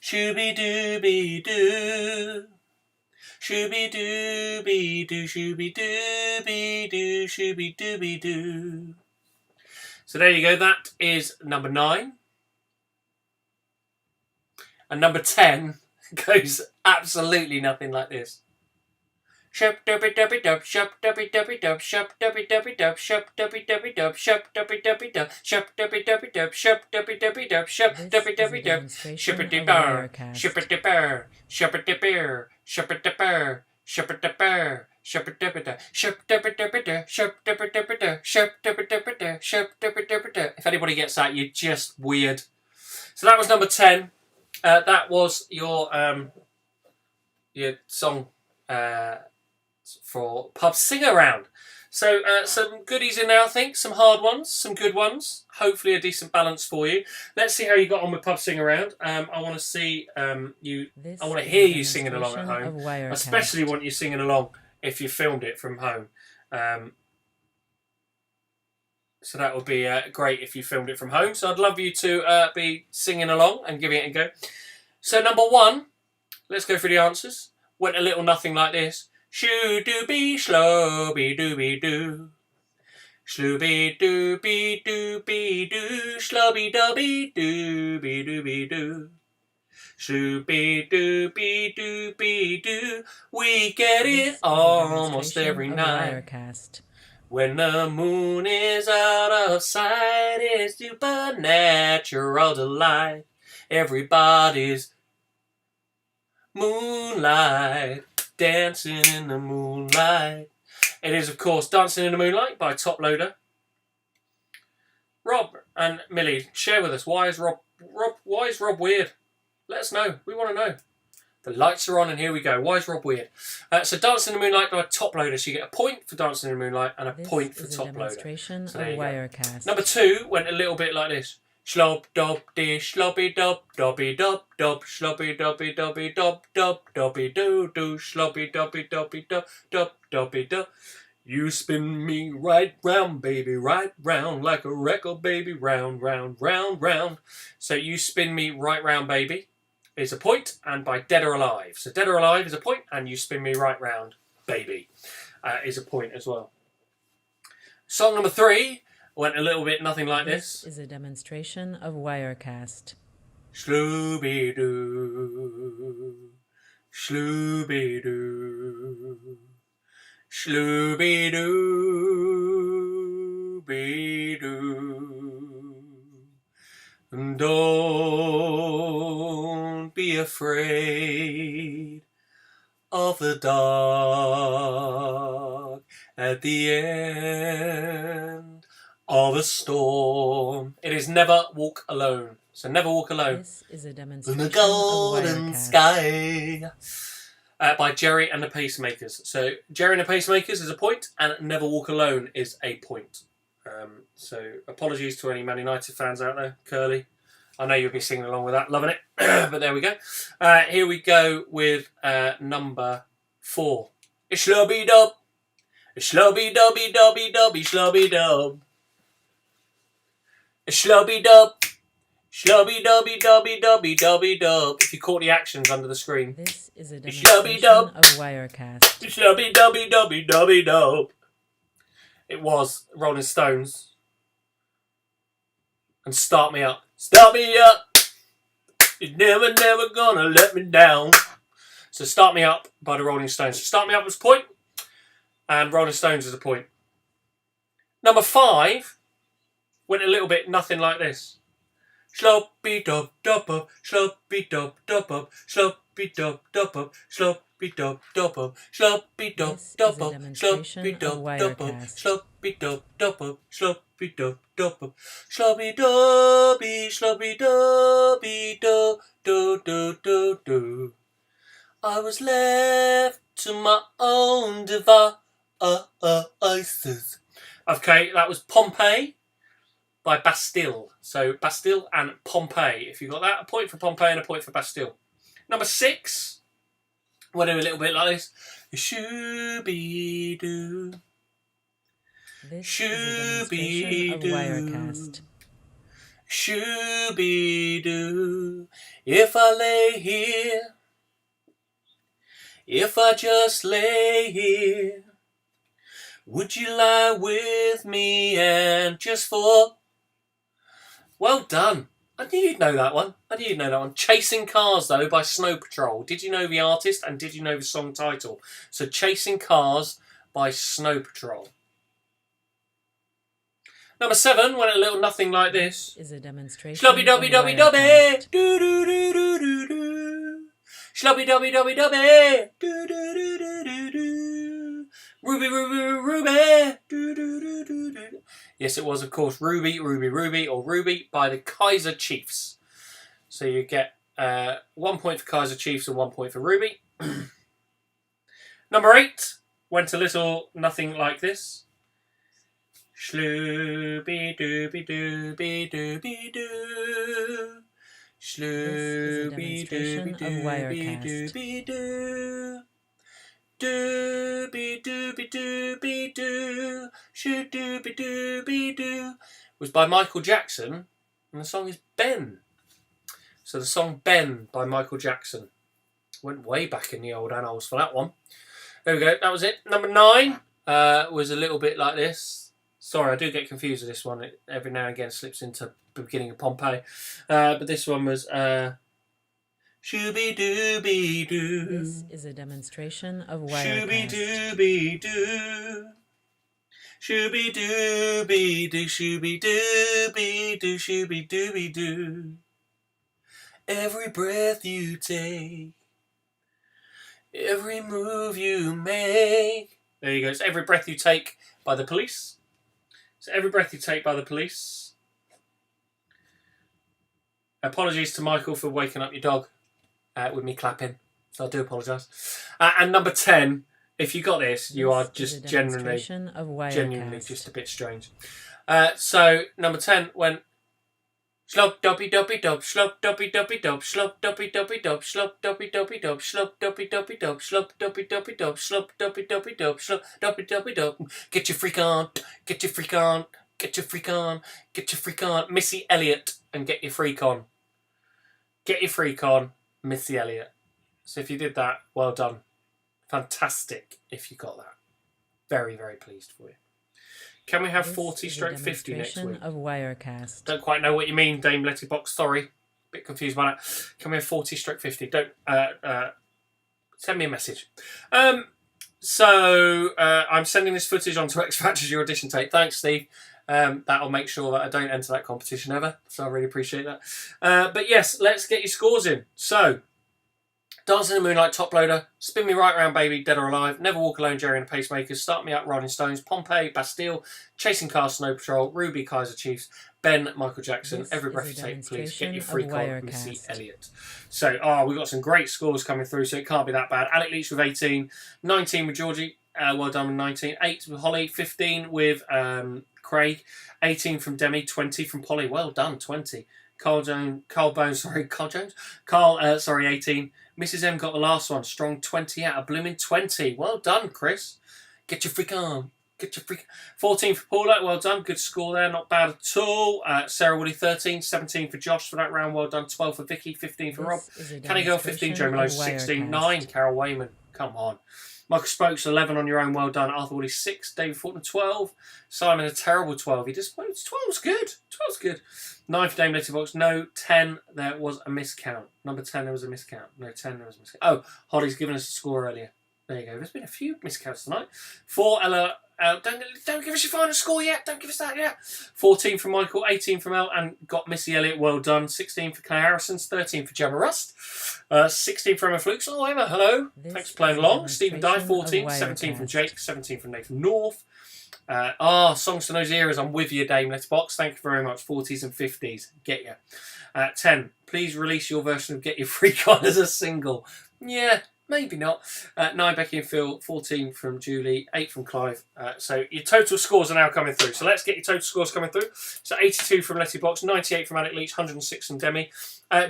Shooby-dooby-doo. Shooby-dooby-doo. Shooby-dooby-doo. Shooby-dooby-doo. So there you go. That is number 9. And number 10 goes absolutely nothing like this. Shop dubby dubby dub, shop dubby dubby dub, shop dubby dubby dub, shop dubby dubby dub, shop dubby dubby dub, shop dubby dubby dub, shop dubby dubby dub, shop dubby dubby dub, shippity bar, shippity bar, shippity bear, shippity bar, shippity bar, shippity da, shop dubby dubby da, shop dubby dubby da, shop dubby dubby da, shop dubby dubby da. If anybody gets that, you're just weird. So that was number 10. That was your song for Pub Sing Around. So some goodies in there, I think. Some hard ones, some good ones. Hopefully a decent balance for you. Let's see how you got on with Pub Sing Around. I want to see you. I want to hear you singing along at home. I especially want you singing along if you filmed it from home. So that would be great if you filmed it from home. So I'd love you to be singing along and giving it a go. So number 1, let's go through the answers. Went a little nothing like this. Shoo-doo-bee, slobby-dooby-doo. Slooby-dooby-dooby-doo. Slobby-dubby-dooby-dooby-doo. Shooby-dooby-dooby-doo. We get it almost every night. When the moon is out of sight, it's supernatural delight. Everybody's moonlight, dancing in the moonlight. It is, of course, Dancing in the Moonlight by Top Loader. Rob and Millie, share with us, why is Rob weird? Let us know. We want to know. The lights are on and here we go. Why is Rob weird? So Dancing in the Moonlight by Top Loader. So you get a point for Dancing in the Moonlight and a point for Top Loader. So there you go. Number 2 went a little bit like this. Shlob dob dee slobby dob dobby dob dob slobby dobby dobby dob dob dobby doo doo slobby dobby dobby dob dob dobby dob. You spin me right round, baby, right round like a record, baby, round, round, round, round. So you spin me right round, baby, is a point, and by Dead or Alive. So Dead or Alive is a point, and You Spin Me Right Round, Baby, is a point as well. Song number 3 went a little bit nothing like this. This is a demonstration of Wirecast. Slooby-doo, slooby-doo, slooby-doo-be-doo. Don't be afraid of the dark at the end of a storm. It is Never Walk Alone. So Never Walk Alone. This is a demonstration in the golden sky. By Jerry and the Pacemakers. So Jerry and the Pacemakers is a point, and Never Walk Alone is a point. So apologies to any Man United fans out there, Curly. I know you'll be singing along with that, loving it. But there we go. Here we go with number 4. Shlubby dub, shlubby dubby dubby dubby shlubby dub, shlubby dub, shlubby dubby dubby dubby dubby dub. If you caught the actions under the screen. This is a demonstration of Wirecast. Shlubby dubby dubby dubby dub. It was Rolling Stones. And Start Me Up. Start me up. You're never, never gonna let me down. So Start Me Up by the Rolling Stones. So Start Me Up was a point, and Rolling Stones is a point. Number 5 went a little bit nothing like this. Sloppy dub dub up, sloppy dub dub up, sloppy dub dub up, sloppy dub dub up, sloppy dub dub up, sloppy dub dub up, sloppy dub dub up, sloppy dub dub up, sloppy dubby, sloppy dubby do do do do do. I was left to my own devices. Okay, that was Pompeii by Bastille. So Bastille and Pompeii. If you got that, a point for Pompeii and a point for Bastille. Number 6. We'll do a little bit like this. Shooby-doo. Shooby-doo. Shooby-doo. If I lay here, if I just lay here, would you lie with me and just for... Well done. I knew you'd know that one. Chasing Cars, though, by Snow Patrol. Did you know the artist and did you know the song title? So Chasing Cars by Snow Patrol. Number 7 went a little nothing like this. Is a demonstration. Slubby dubby dubby dubby. Do do do do do do. Slubby dubby dubby dubby. Do do do do do do. Ruby Ruby Ruby. Do do do do do. Yes, it was, of course, Ruby, Ruby, Ruby, or Ruby by the Kaiser Chiefs. So you get 1 point for Kaiser Chiefs and 1 point for Ruby. Number 8 went a little nothing like this. Shlooby-dooby-dooby-dooby-doo. Shlooby-dooby-dooby-doo. Dooby-dooby-dooby-doo. Shoo-dooby-dooby-doo. Was by Michael Jackson, and the song is Ben. So the song Ben by Michael Jackson. Went way back in the old annals for that one. There we go, that was it. Number 9 was a little bit like this. Sorry, I do get confused with this one. It every now and again slips into the beginning of Pompeii. But this one was Shooby-dooby-doo. This is a demonstration of Wirecast. Shooby-dooby-doo. Shooby-dooby-doo, shooby-dooby-doo, shooby-dooby-doo. Every breath you take, every move you make. There you go. It's Every Breath You Take by The Police. It's Every Breath You Take by The Police. Apologies to Michael for waking up your dog with me clapping. So I do apologise. And number 10, if you got this, you are just genuinely just a bit strange. So number 10 went slop doppy doppy dop, slop doppy doppy dop, slop doppy doppy dop, slop doppy doppy dop, slop doppy doppy dop, slop doppy doppy dop, slop doppy doppy dop, slop doppy doppy dop. Get your freak on, get your freak on, get your freak on, get your freak on. Missy Elliott and Get Your Freak On. Get Your Freak On, Missy Elliott. So if you did that, well done. Fantastic if you got that. Very, very pleased for you. Can we have 40/50 next week? Of Wirecast. Don't quite know what you mean, Dame Letterbox. Sorry. Bit confused by that. Can we have 40/50? Don't send me a message. So I'm sending this footage onto X Factor's Your Audition tape. Thanks, Steve. That'll make sure that I don't enter that competition ever. So I really appreciate that. But yes, let's get your scores in. So, Dancing in the Moonlight, Top Loader, Spin Me Right Round Baby, Dead or Alive, Never Walk Alone, Jerry and the Pacemakers, Start Me Up, Rolling Stones, Pompeii, Bastille, Chasing Cars, Snow Patrol, Ruby, Kaiser Chiefs, Ben, Michael Jackson, Every Breath You Take, Please, Get Your Freak On, Missy Elliott. So, we've got some great scores coming through, so it can't be that bad. Alec Leach with 18, 19 with Georgie, well done with 19, 8 with Holly, 15 with Craig, 18 from Demi, 20 from Polly, well done, 20. Carl, 18. Mrs. M got the last one. Strong 20 out of blooming 20. Well done, Chris. Get your freak on. Get your freak. 14 for Paula. Well done. Good score there. Not bad at all. Sarah Woody 13. 17 for Josh for that round. Well done. 12 for Vicky. 15 for Rob. Canny Girl 15. Joe Malone 16. 9. Carol Wayman. Come on. Michael Spokes 11 on your own. Well done. Arthur Woody 6. David Fortner 12. Simon a terrible 12. He just 12's good. 12's good. 9 for Dame Letterbox. No, 10. There was a miscount. Number 10, there was a miscount. No, 10, there was a miscount. Oh, Holly's given us a score earlier. There you go. There's been a few miscounts tonight. 4, Ella. Don't give us your final score yet. Don't give us that yet. 14 from Michael. 18 from Elle. And got Missy Elliott. Well done. 16 for Claire Harrison's. 13 for Gemma Rust. 16 for Emma Flukes. Oh, Emma, hello. Thanks for playing along. Stephen Dye, 14. 17 from Jake. 17 from Nathan North. Songs to Those Eras. I'm with you, Dame Letterbox. Thank you very much. 40s and 50s. Get you. 10. Please release your version of Get Your Freak On as a single. Yeah, maybe not. 9, Becky and Phil. 14 from Julie. 8 from Clive. So your total scores are now coming through. So let's get your total scores coming through. So 82 from Letterbox. 98 from Alec Leach. 106 from Demi.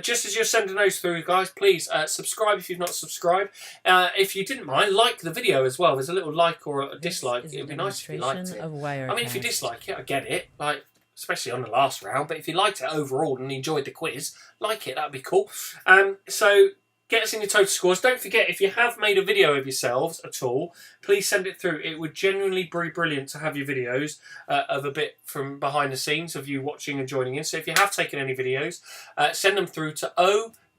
Just as you're sending those through, guys, please subscribe if you've not subscribed. If you didn't mind, like the video as well. There's a little like or a dislike. It would be nice if you liked it. I mean, if you dislike it, I get it. Like, especially on the last round. But if you liked it overall and enjoyed the quiz, like it. That'd be cool. So get us in your total scores. Don't forget, if you have made a video of yourselves at all, please send it through. It would genuinely be brilliant to have your videos of a bit from behind the scenes of you watching and joining in. So if you have taken any videos, send them through to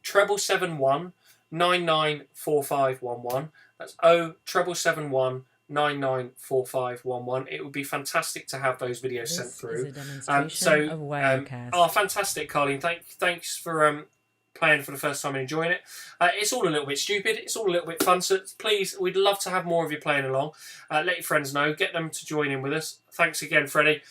07771 994511. That's 07771 994511. It would be fantastic to have those videos sent through. Fantastic, Carleen. Thanks for playing for the first time and enjoying it. It's all a little bit stupid. It's all a little bit fun. So please, we'd love to have more of you playing along. Let your friends know. Get them to join in with us. Thanks again, Freddie.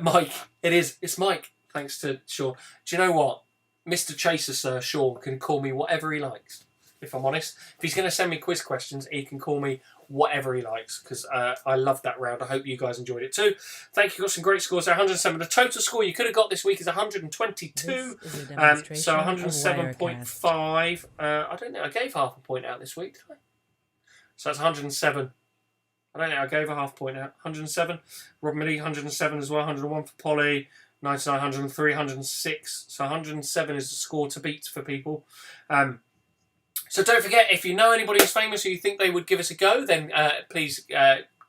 Mike, it's Mike. Thanks to Sean. Do you know what? Mr. Chaser, Sir Sean, can call me whatever he likes. If I'm honest, if he's going to send me quiz questions, he can call me whatever he likes, because I loved that round. I hope you guys enjoyed it too. Thank you. Got some great scores there. 107. The total score you could have got this week is 122. So 107.5. I don't think I gave half a point out this week, did I? So that's 107. I don't think I gave a half point out. 107. Rob Millie, 107 as well. 101 for Polly. 99, 103, 106. So 107 is the score to beat for people. So don't forget, if you know anybody who's famous who you think they would give us a go, then please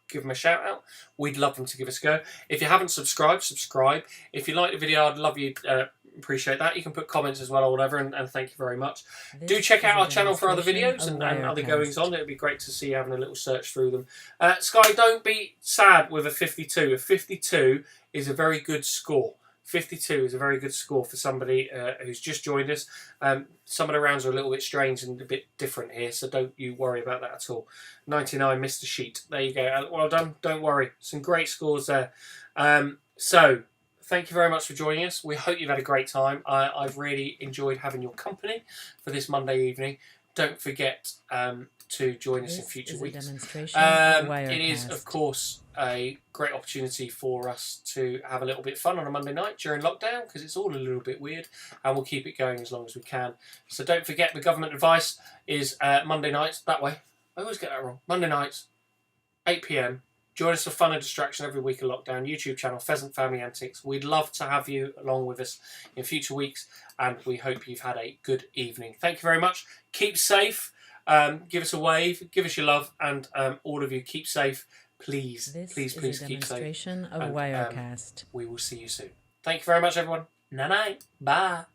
give them a shout out. We'd love them to give us a go. If you haven't subscribed, subscribe. If you like the video, I'd love you. Appreciate that. You can put comments as well or whatever, and thank you very much. Do check out our channel for other videos and other goings on. It would be great to see you having a little search through them. Sky, don't be sad with a 52. A 52 is a very good score. 52 is a very good score for somebody who's just joined us. Some of the rounds are a little bit strange and a bit different here, so don't you worry about that at all. 99, Mr. Sheet. There you go. Well done. Don't worry. Some great scores there. So, thank you very much for joining us. We hope you've had a great time. I've really enjoyed having your company for this Monday evening. Don't forget to join us in future weeks. It is, of course, a great opportunity for us to have a little bit of fun on a Monday night during lockdown, because it's all a little bit weird, and we'll keep it going as long as we can. So don't forget, the government advice is Monday nights, that way. I always get that wrong. Monday nights, 8 p.m. Join us for fun and distraction every week of lockdown. YouTube channel, Pheasant Family Antics. We'd love to have you along with us in future weeks, and we hope you've had a good evening. Thank you very much. Keep safe. Give us a wave. Give us your love, and all of you keep safe. Please, please keep safe. Of Wirecast. We will see you soon. Thank you very much, everyone. Night. Bye.